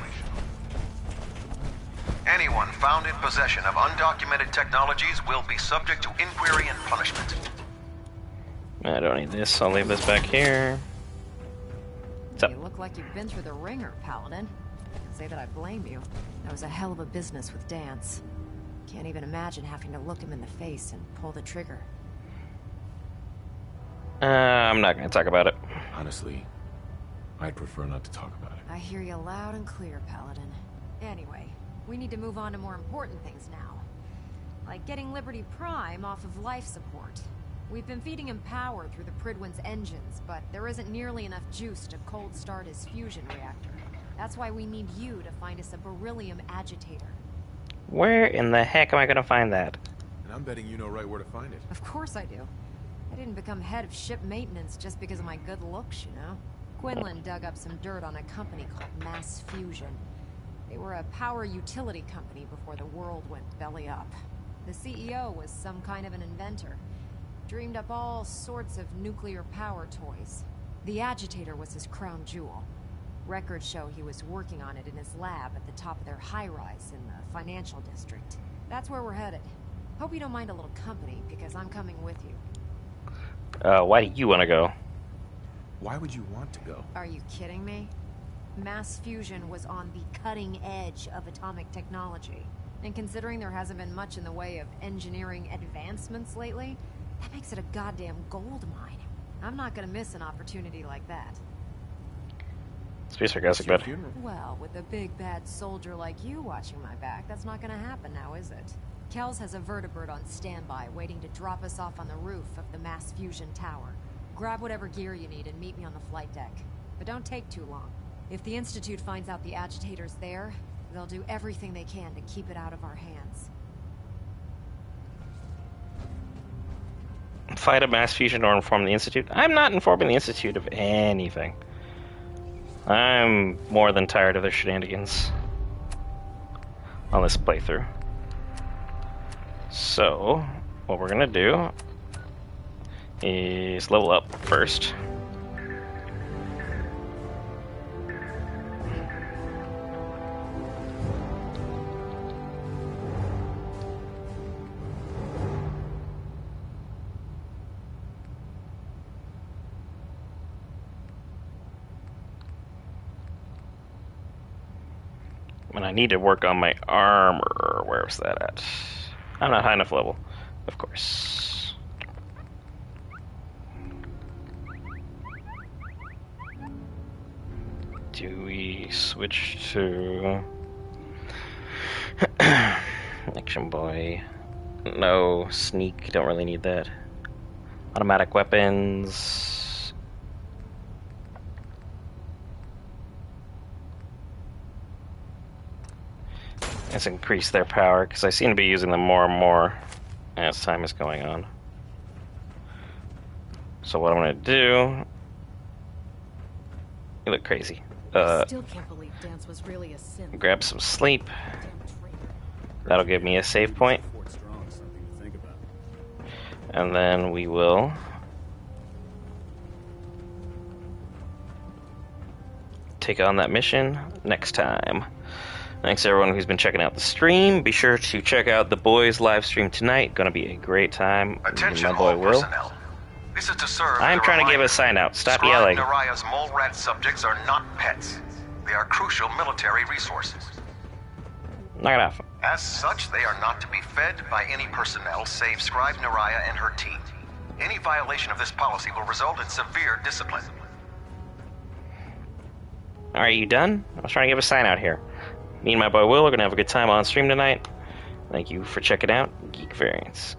Anyone found in possession of undocumented technologies will be subject to inquiry and punishment. I don't need this. I'll leave this back here. You look like you've been through the ringer, Paladin. Can't say that I blame you. That was a hell of a business with Danse. Can't even imagine having to look him in the face and pull the trigger. I'm not going to talk about it. Honestly, I'd prefer not to talk about it. I hear you loud and clear, Paladin. Anyway, we need to move on to more important things now. Like getting Liberty Prime off of life support. We've been feeding him power through the Pridwin's engines, but there isn't nearly enough juice to cold start his fusion reactor. That's why we need you to find us a beryllium agitator. Where in the heck am I going to find that? And I'm betting you know right where to find it. Of course I do. I didn't become head of ship maintenance just because of my good looks, you know? Quinlan dug up some dirt on a company called Mass Fusion. They were a power utility company before the world went belly up. The CEO was some kind of an inventor. Dreamed up all sorts of nuclear power toys. The agitator was his crown jewel. Records show he was working on it in his lab at the top of their high-rise in the financial district. That's where we're headed. Hope you don't mind a little company, because I'm coming with you. Why do you want to go? Why would you want to go? Are you kidding me? Mass fusion was on the cutting edge of atomic technology. And considering there hasn't been much in the way of engineering advancements lately, that makes it a goddamn gold mine. I'm not gonna miss an opportunity like that. Let's be sarcastic, bud. Well, with a big bad soldier like you watching my back, that's not gonna happen now, is it? Kells has a vertibird on standby, waiting to drop us off on the roof of the mass fusion tower. Grab whatever gear you need and meet me on the flight deck. But don't take too long. If the Institute finds out the agitator's there, they'll do everything they can to keep it out of our hands. Fight a mass fusion or inform the Institute? I'm not informing the Institute of anything. I'm more than tired of their shenanigans on this playthrough. So, what we're gonna do is level up first. And I need to work on my armor. Where was that at? I'm not high enough level, of course. Do we switch to Action Boy? No, sneak, don't really need that. Automatic weapons. Let's increase their power, because I seem to be using them more and more as time is going on. So what I'm going to do... You look crazy. Still can't believe Danse was really a synth. Grab some sleep. That'll give me a save point. And then we will... take on that mission next time. Thanks everyone who's been checking out the stream. Be sure to check out the boys' live stream tonight. Gonna be a great time. Attention, my boy all Will. personnel. This is to serve. I'm trying to give a sign out. Stop Scribe yelling. Naraya's mole rat subjects are not pets. They are crucial military resources. Knock it off. As such, they are not to be fed by any personnel save Scribe Naraya and her team. Any violation of this policy will result in severe discipline. Alright, you done? I was trying to give a sign out here. Me and my boy Will are gonna have a good time on stream tonight. Thank you for checking out Geek Variants.